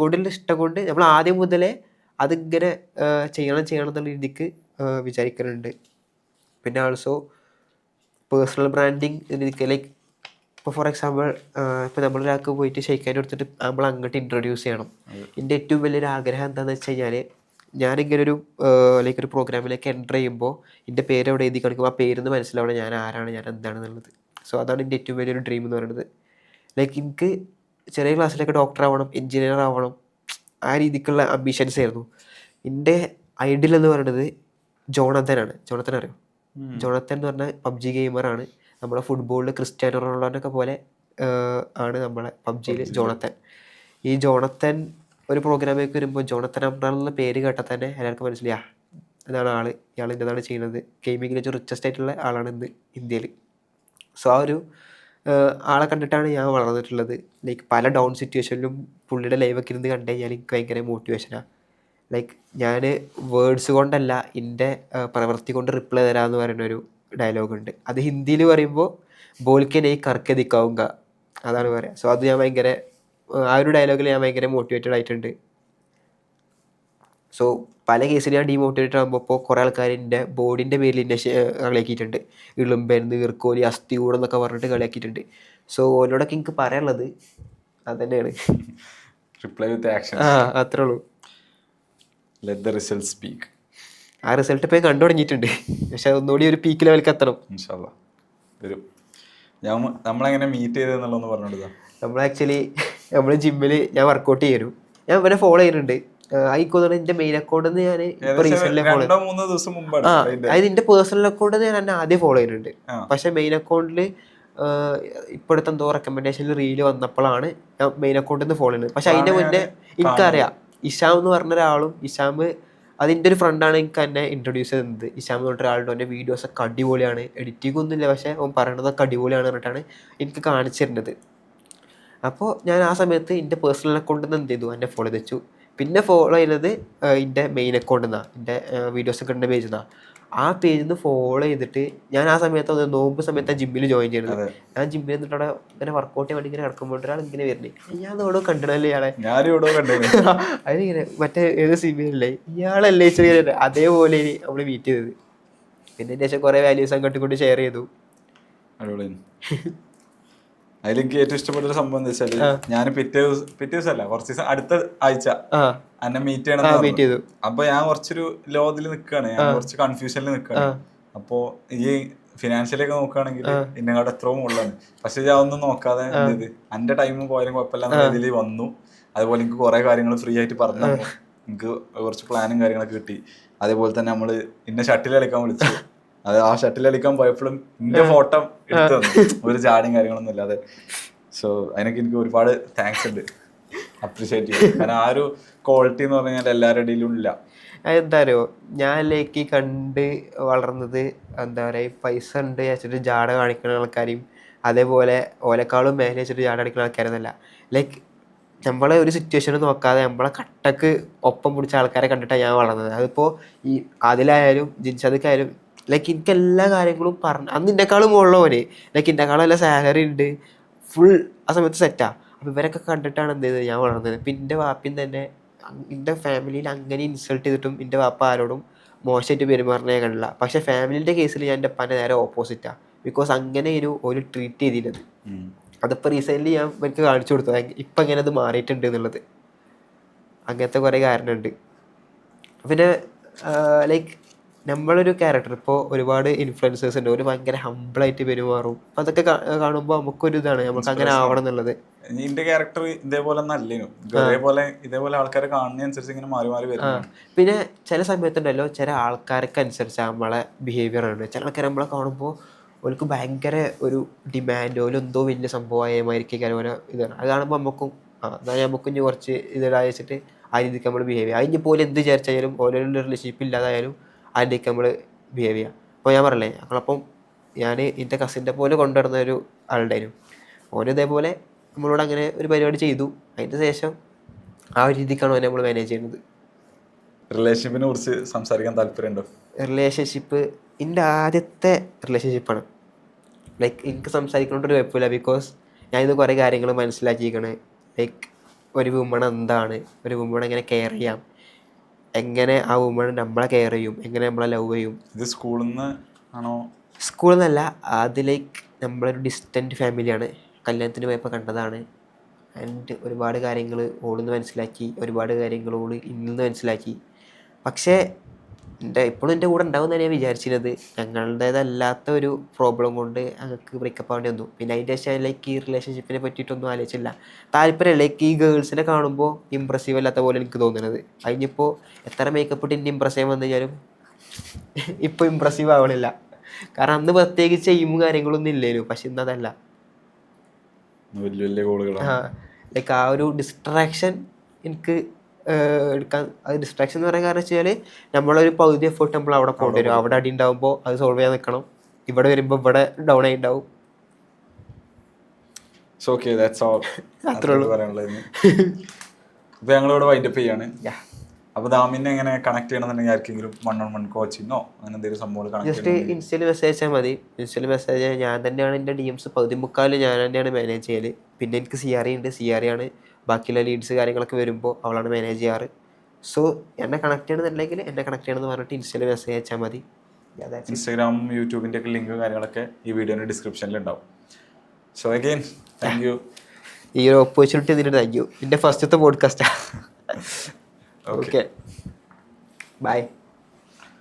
കൊണ്ടുള്ള ഇഷ്ടം കൊണ്ട് നമ്മൾ ആദ്യം മുതലേ അതിങ്ങനെ ചെയ്യണം എന്നുള്ള രീതിക്ക് വിചാരിക്കുന്നുണ്ട്. പിന്നെ ആൾസോ പേഴ്സണൽ ബ്രാൻഡിങ് രീതിക്ക് ലൈക്ക് ഇപ്പോൾ ഫോർ എക്സാമ്പിൾ ഇപ്പോൾ നമ്മളൊരാൾക്ക് പോയിട്ട് ഷെയ്ക്കാൻ കൊടുത്തിട്ട് നമ്മൾ അങ്ങോട്ട് ഇൻട്രൊഡ്യൂസ് ചെയ്യണം. എൻ്റെ ഏറ്റവും വലിയൊരു ആഗ്രഹം എന്താണെന്ന് വെച്ച് കഴിഞ്ഞാൽ, ഞാനിങ്ങനെ ഒരു ലൈക്ക് ഒരു പ്രോഗ്രാമിലേക്ക് എൻ്റർ ചെയ്യുമ്പോൾ എൻ്റെ പേര് അവിടെ എഴുതി കാണിക്കുമ്പോൾ ആ പേരിന്ന് മനസ്സിലാവണം ഞാൻ ആരാണ്, ഞാൻ എന്താണെന്നുള്ളത്. സോ അതാണ് എൻ്റെ ഏറ്റവും വലിയൊരു ഡ്രീം എന്ന് പറയുന്നത്. ലൈക്ക് എനിക്ക് ചെറിയ ക്ലാസ്സിലൊക്കെ ഡോക്ടർ ആവണം, എൻജിനീയർ ആവണം, ആ രീതിക്കുള്ള അംബിഷൻസ് ആയിരുന്നു. എൻ്റെ ഐഡിയൽ എന്ന് പറയുന്നത് ജോണത്തനാണ്. ജോണത്തൻ അറിയോ? ജോണത്തൻ എന്ന് പറഞ്ഞാൽ PUBG ഗെയിമറാണ്. നമ്മുടെ ഫുട്ബോളിൽ ക്രിസ്ത്യാനോ റൊണാൾഡോനൊക്കെ പോലെ ആണ് നമ്മളെ PUBGയിൽ ജോണത്തൻ. ഈ ജോണത്തൻ ഒരു പ്രോഗ്രാമിലേക്ക് വരുമ്പോൾ ജോണത്തൻ അബ്രാം എന്നുള്ള പേര് കേട്ടാൽ തന്നെ എല്ലാവർക്കും മനസ്സിലായി ഇതാണ് ആൾ, ഇയാൾ ഇന്നതാണ് ചെയ്യുന്നത്. ഗെയിമിങ്ങിൽ വെച്ച് റിച്ചസ്റ്റ് ആയിട്ടുള്ള ആളാണ് ഇന്ന് ഇന്ത്യയിൽ. സോ ആ ഒരു ആളെ കണ്ടിട്ടാണ് ഞാൻ വളർന്നിട്ടുള്ളത്. ലൈക്ക് പല ഡൗൺ സിറ്റുവേഷനിലും പുള്ളിയുടെ ലൈവൊക്കെ ഇരുന്ന് കണ്ടു കഴിഞ്ഞാൽ എനിക്ക് ഭയങ്കര മോട്ടിവേഷനാണ്. ലൈക്ക് ഞാൻ വേർഡ്സ് കൊണ്ടല്ല എൻ്റെ പ്രവൃത്തി കൊണ്ട് റിപ്ലൈ തരാമെന്ന് പറയുന്നൊരു ഡയലോഗുണ്ട്. അത് ഹിന്ദിയിൽ പറയുമ്പോൾ ബോൽക്കെ നെയ് കർക്കെ ദിക്കാവുങ്ക, അതാണ് പറയുക. സോ അത് ഞാൻ ഭയങ്കര ആ ഒരു ഡയലോഗിൽ ഞാൻ ഭയങ്കര മോട്ടിവേറ്റഡ് ആയിട്ടുണ്ട്. സോ പല കേസിൽ ഞാൻ ഡീമോട്ടിവേറ്റഡ് ആകുമ്പോൾ ഇപ്പോൾ കുറേ ആൾക്കാർ എൻ്റെ ബോഡീൻ്റെ പേരിൽ എന്നെ കളിയാക്കിയിട്ടുണ്ട്. ഇളുമ്പൻ, നീർക്കോലി, അസ്ഥി കൂടെന്നൊക്കെ പറഞ്ഞിട്ട് കളിയാക്കിയിട്ടുണ്ട്. സോ ഓരോടൊക്കെ എനിക്ക് പറയാനുള്ളത് അത് തന്നെയാണ്. റിപ്ലൈ വിത്ത് ആക്ഷൻ. അത്രേ ഉള്ളൂ. Let the result speak. ആ റിസൾട്ട് ഇപ്പോൾ കണ്ടു തുടങ്ങിയിട്ടുണ്ട്. പക്ഷെ ഒന്നുകൂടി ഒരു പീക്ക് ലെവലിലേക്ക് എത്തണം. ഇൻഷാല്ലാ വരും. നമ്മളെങ്ങനെ മീറ്റ് ചെയ്തെന്നുള്ളതെന്ന് പറഞ്ഞോടുക. നമ്മൾ ആക്ച്വലി നമ്മൾ ജിമ്മിൽ ഞാൻ വർക്കൗട്ട് ചെയ്യും. ഞാൻ ഇവനെ ഫോളോ ചെയ്യുന്നുണ്ട്. ആയിക്കോട്ടെ എൻ്റെ മെയിൻ അക്കൗണ്ടിൽ നിന്ന് ഞാൻ ഇപ്പോൾ റീസെൻ്റ്ലി ഫോളോ അതായത് എൻ്റെ പേഴ്സണൽ അക്കൗണ്ടിൽ ഞാൻ എന്നെ ആദ്യം ഫോളോ ചെയ്യുന്നുണ്ട്. പക്ഷേ മെയിൻ അക്കൗണ്ടിൽ ഇപ്പോഴത്തെ എന്തോ റെക്കമെൻഡേഷനിൽ റീല് വന്നപ്പോഴാണ് ഞാൻ മെയിൻ അക്കൗണ്ടിൽ നിന്ന് ഫോളോ ചെയ്യുന്നത്. പക്ഷെ അതിൻ്റെ മുന്നേ എനിക്കറിയാം ഇഷാം എന്ന് പറഞ്ഞ ഒരാളും, ഇഷാം അതിൻ്റെ ഒരു ഫ്രണ്ടാണ് എനിക്ക് എന്നെ ഇൻട്രൊഡ്യൂസ് ചെയ്യുന്നത്. ഇഷാം എന്ന് പറഞ്ഞ ഒരാളുടെ എൻ്റെ വീഡിയോസൊക്കെ അടിപൊളിയാണ്, എഡിറ്റിംഗ് ഒന്നുമില്ല, പക്ഷേ അവൻ പറയണതൊക്കെ അടിപൊളിയാണ് പറഞ്ഞിട്ടാണ് എനിക്ക് കാണിച്ചു തരുന്നത്. അപ്പോൾ ഞാൻ ആ സമയത്ത് എൻ്റെ പേഴ്സണൽ അക്കൗണ്ടിൽ നിന്ന് എന്ത് ചെയ്തു, എന്നെ ഫോളോ ചെയ്തു. പിന്നെ ഫോളോ ചെയ്യുന്നത് എൻ്റെ മെയിൻ അക്കൗണ്ടിൽ നിന്നാണ്, എൻ്റെ വീഡിയോസൊക്കെ ഉണ്ട് പേജിൽ നിന്നാണ്. ആ പേജിൽ നിന്ന് ഫോളോ ചെയ്തിട്ട് ഞാൻ ആ സമയത്ത് നോമ്പ് സമയത്ത് ജിമ്മിൽ ജോയിൻ ചെയ്യുന്നത്. ഞാൻ ജിമ്മിൽ നിന്നിട്ട് അവിടെ ഇങ്ങനെ വർക്കൗട്ട് ചെയ്യാൻ വേണ്ടി ഇങ്ങനെ കിടക്കുമ്പോൾ ഒരാൾ ഇങ്ങനെ വരുന്നത്, ഞാൻ അതോടോ കണ്ടിടല്ലേ ഇയാളെ, അതിനിങ്ങനെ മറ്റേ ഏത് സിനിമയിലല്ലേ ഇയാളല്ലേ ചെറിയ അതേപോലെ നമ്മൾ മീറ്റ് ചെയ്തത്. പിന്നെ എൻ്റെ ശേഷം കുറേ വാല്യൂസ് അങ്ങോട്ടും ഇങ്ങോട്ട് ഷെയർ ചെയ്തു. അതിലെനിക്ക് ഏറ്റവും ഇഷ്ടപ്പെട്ട ഒരു സംഭവം എന്താ വെച്ചാല്, ഞാൻ പിറ്റേ ദിവസമല്ല കുറച്ച് ദിവസം അടുത്ത ആഴ്ച എന്നെ മീറ്റ് ചെയ്യണം. അപ്പൊ ഞാൻ കുറച്ചൊരു ലോതിൽ നിൽക്കുകയാണ്, ഞാൻ കുറച്ച് കൺഫ്യൂഷനിൽ നിൽക്കുകയാണ്. അപ്പോ ഈ ഫിനാൻഷ്യലി ഒക്കെ നോക്കുകയാണെങ്കിൽ എന്നെക്കാട് എത്രയോ മുകളിലാണ്. പക്ഷെ ഞാൻ ഒന്നും നോക്കാതെ എന്ത് എന്റെ ടൈം പോയാലും കുഴപ്പമില്ലാന്ന രീതിയിൽ വന്നു. അതുപോലെ എനിക്ക് കുറെ കാര്യങ്ങൾ ഫ്രീ ആയിട്ട് പറഞ്ഞു. എനിക്ക് കുറച്ച് പ്ലാനും കാര്യങ്ങളൊക്കെ കിട്ടി. അതേപോലെ തന്നെ നമ്മള് ഇന്നെ ഷട്ടിൽ കളിക്കാൻ വിളിച്ചു. അത് ആ ഷട്ടിൽ കളിക്കാൻ പോയപ്പോഴും എന്റെ ഫോട്ടോ എടുത്തു തന്നു, ഒരു ചാടിയും കാര്യങ്ങളൊന്നും ഇല്ലാതെ. സോ അതിനൊക്കെ എനിക്ക് ഒരുപാട് താങ്ക്സ് ഉണ്ട്, അപ്രീഷിയേറ്റ് ചെയ്യും. കാരണം ആ ഒരു ക്വാളിറ്റി എന്ന് പറഞ്ഞാൽ എല്ലാവരുടെ ഇടയിലും ഇല്ല. എന്താ പറയുക, ഞാൻ ലൈക്ക് കണ്ട് വളർന്നത് എന്താ പറയുക, പൈസ ഉണ്ട് വെച്ചിട്ട് ജാട കാണിക്കുന്ന ആൾക്കാരെയും അതേപോലെ ഓലക്കാളും മേലെ വെച്ചിട്ട് ജാട കാണിക്കുന്ന ആൾക്കാരെന്നല്ല. ലൈക്ക് നമ്മളെ ഒരു സിറ്റുവേഷനും നോക്കാതെ നമ്മളെ കട്ടക്ക് ഒപ്പം പിടിച്ച ആൾക്കാരെ കണ്ടിട്ടാണ് ഞാൻ വളർന്നത്. അതിപ്പോൾ ഈ അതിലായാലും ജിൻഷാദക്കായാലും ലൈക്ക് എനിക്ക് എല്ലാ കാര്യങ്ങളും പറഞ്ഞു. അന്ന് എന്നെക്കാളും മുകളിലവന്, ലൈക്ക് എന്നെക്കാളും നല്ല സാലറി ഉണ്ട്, ഫുൾ ആ സമയത്ത് സെറ്റാണ്. അപ്പോൾ ഇവരൊക്കെ കണ്ടിട്ടാണ് എന്ത് ചെയ്തത് ഞാൻ വളർന്നത്. പിന്നെ എൻ്റെ വാപ്പിയും തന്നെ എൻ്റെ ഫാമിലിയിൽ അങ്ങനെ ഇൻസൾട്ട് ചെയ്തിട്ടും എൻ്റെ വാപ്പ ആരോടും മോശമായിട്ട് പെരുമാറുന്ന ഞാൻ കണ്ടില്ല. പക്ഷേ ഫാമിലിൻ്റെ കേസിൽ ഞാൻ എൻ്റെ ഉപ്പാൻ്റെ നേരെ ഓപ്പോസിറ്റാണ്. ബിക്കോസ് അങ്ങനെ ഒരു ട്രീറ്റ് ചെയ്തിരുന്നത്. അതിപ്പോൾ റീസെൻ്റ്ലി ഞാൻ എനിക്ക് കാണിച്ചു കൊടുത്തു ഇപ്പം എങ്ങനെ അത് മാറിയിട്ടുണ്ട് എന്നുള്ളത്. അങ്ങനത്തെ കുറേ കാരണമുണ്ട്. പിന്നെ ലൈക്ക് നമ്മളൊരു ക്യാരക്ടർ ഇപ്പോൾ ഒരുപാട് ഇൻഫ്ലുവൻസേഴ്സ് ഉണ്ട്, ഒരു ഭയങ്കര ഹംബിളായിട്ട് പെരുമാറും. അപ്പം അതൊക്കെ കാണുമ്പോൾ നമുക്കൊരു ഇതാണ് നമുക്ക് അങ്ങനെ ആവണം എന്നുള്ളത്. നിന്റെ ക്യാരക്ടർ ഇതേപോലെ ഇതേപോലെ ആൾക്കാരെ കാണുന്നതനുസരിച്ച് ഇങ്ങനെ മാറി മാറി വരും. പിന്നെ ചില സമയത്തുണ്ടല്ലോ ചില ആൾക്കാർക്ക് അനുസരിച്ച് നമ്മളെ ബിഹേവിയർ ആണ്. ചില ആൾക്കാർ നമ്മളെ കാണുമ്പോൾ അവർക്ക് ഭയങ്കര ഒരു ഡിമാൻഡോ എന്തോ വലിയ സംഭവമായിരിക്കും ഓരോ ഇതാണ്. അത് കാണുമ്പോൾ നമുക്കും എന്നാൽ നമുക്ക് ഇനി കുറച്ച് ഇതായിട്ട് ആ രീതിക്ക് നമ്മൾ ബിഹേവ് ചെയ്യുക. അതിന് പോലെ എന്ത് വിചാരിച്ചാലും ഓരോ റിലേഷൻഷിപ്പ് ഇല്ലാതായാലും അതിൻ്റെയൊക്കെ നമ്മൾ ബിഹേവ് ചെയ്യുക. അപ്പോൾ ഞാൻ പറഞ്ഞില്ലേ, ഞങ്ങളപ്പം ഞാൻ എൻ്റെ കസിൻ്റെ പോലെ കൊണ്ടുവരുന്ന ഒരു ആളുണ്ടായിരുന്നു. ഓന് ഇതേപോലെ നമ്മളോട് അങ്ങനെ ഒരു പരിപാടി ചെയ്തു. അതിന് ശേഷം ആ ഒരു രീതിക്കാണ് ഓനെ നമ്മൾ മാനേജ് ചെയ്യുന്നത്. റിലേഷൻഷിപ്പിനെ കുറിച്ച് സംസാരിക്കാൻ താല്പര്യമുണ്ടോ? റിലേഷൻഷിപ്പ് എൻ്റെ ആദ്യത്തെ റിലേഷൻഷിപ്പാണ്. ലൈക്ക് എനിക്ക് സംസാരിക്കുന്നതുകൊണ്ട് ഒരു കുഴപ്പമില്ല, ബിക്കോസ് ഞാനിത് കുറേ കാര്യങ്ങൾ മനസ്സിലാക്കിയിരിക്കണേ. ലൈക്ക് ഒരു വുമൺ എന്താണ്, ഒരു വുമൺ എങ്ങനെ കെയർ ചെയ്യാം, എങ്ങനെ ആ വുമൺ നമ്മളെ കെയർ ചെയ്യും, എങ്ങനെ നമ്മളെ ലവ് ചെയ്യും. ഇത് സ്കൂളിൽ നിന്ന് ആണോ? സ്കൂളിൽ നിന്നല്ല, അത് ലൈക്ക് നമ്മളൊരു ഡിസ്റ്റൻറ്റ് ഫാമിലിയാണ്. കല്യാണത്തിന് പോയപ്പോൾ കണ്ടതാണ്. ആൻഡ് ഒരുപാട് കാര്യങ്ങൾ ഓളിന്ന് മനസ്സിലാക്കി, ഒരുപാട് കാര്യങ്ങൾ ഓള് ഇന്നിന്ന് മനസ്സിലാക്കി. പക്ഷേ ഇപ്പോഴും എൻ്റെ കൂടെ ഉണ്ടാവും എന്നാണ് ഞാൻ വിചാരിച്ചിരുന്നത്. ഞങ്ങളുടേതല്ലാത്ത ഒരു പ്രോബ്ലം കൊണ്ട് ഞങ്ങൾക്ക് ബ്രേക്കപ്പ് ആവേണ്ടി വന്നു. പിന്നെ അതിൻ്റെ ശേഷം ലൈക്ക് ഈ റിലേഷൻഷിപ്പിനെ പറ്റിയിട്ടൊന്നും ആലോചിച്ചില്ല. താല്പര്യം ലൈക്ക് ഈ ഗേൾസിനെ കാണുമ്പോൾ ഇമ്പ്രസീവ് അല്ലാത്ത പോലെ എനിക്ക് തോന്നുന്നത്. അതിനിപ്പോൾ എത്ര മേക്കപ്പ് ഇട്ട് ഇനി ഇമ്പ്രസ് ചെയ്യാൻ വന്നു കഴിഞ്ഞാലും ഇപ്പോൾ ഇമ്പ്രസീവ് ആവണില്ല. കാരണം അന്ന് പ്രത്യേകിച്ച് എയിമും കാര്യങ്ങളൊന്നും ഇല്ലേനു. പക്ഷെ ഇന്നതല്ല, ലൈക്ക് ആ ഒരു ഡിസ്ട്രാക്ഷൻ എനിക്ക് എടുക്കാൻ. അത് ഡിസ്ട്രാക്ഷൻ എന്ന് പറയാൻ കാരണം വെച്ചാൽ നമ്മളൊരു പകുതി എഫേർട്ട് നമ്മൾ അവിടെ പോകേണ്ടി വരും. അവിടെ അടി ഉണ്ടാകുമ്പോൾ അത് സോൾവ് ചെയ്യാൻ നിൽക്കണം. ഇവിടെ വരുമ്പോൾ ഇവിടെ ഡൗൺ ആയി ഉണ്ടാവും. സോ ഓക്കെ ദാറ്റ്സ് ഓൾ അത്രേ ഉള്ളൂ. പറയാനുള്ളത്. അപ്പോൾ ഞങ്ങളിവിടെ വൈൻഡപ്പ് ചെയ്യാണ്. Yeah. അപ്പോൾ ദാമിനെ എങ്ങനെ കണക്ട് ചെയ്യണമെന്നുണ്ടെങ്കിൽ ആർക്കെങ്കിലും 1-on-1 കോച്ചിങ്ങോ അങ്ങനെ എന്തെങ്കിലും സംഭവം കണക്ട് ജസ്റ്റ് ചെയ്യണമെങ്കിൽ ഇൻസ്റ്റയിൽ മെസ്സേജ് അയച്ചാൽ മതി. ഇൻസ്റ്റയിൽ മെസ്സേജ് ഞാൻ തന്നെയാണ് എൻ്റെ DMs പകുതി മുക്കാലും ഞാൻ തന്നെയാണ് മാനേജ് ചെയ്യൽ. പിന്നെ എനിക്ക് CRE ഉണ്ട്. CRE ആണ് ബാക്കിയുള്ള ലീഡ്സ് കാര്യങ്ങളൊക്കെ വരുമ്പോൾ അവളാണ് മാനേജ് ചെയ്യാറ്. സോ എന്നെ കണക്ട് ചെയ്യണമെന്നുണ്ടെങ്കിൽ എന്നെ കണക്ട് ചെയ്യണമെന്ന് പറഞ്ഞിട്ട് ഇൻസ്റ്റയിൽ മെസ്സേജ് അയച്ചാൽ മതി. ഇൻസ്റ്റാഗ്രാമും യൂട്യൂബിൻ്റെ ഒക്കെ ലിങ്ക് കാര്യങ്ങളൊക്കെ ഈ വീഡിയോയുടെ ഡിസ്ക്രിപ്ഷനിൽ ഉണ്ടാവും. So again thank you. ഈ ഒരു ഓപ്പർച്യൂണിറ്റി ഇതിന് താങ്ക് യു. എൻ്റെ ഫസ്റ്റത്തെ പോഡ്കാസ്റ്റാണ്. Okay bye.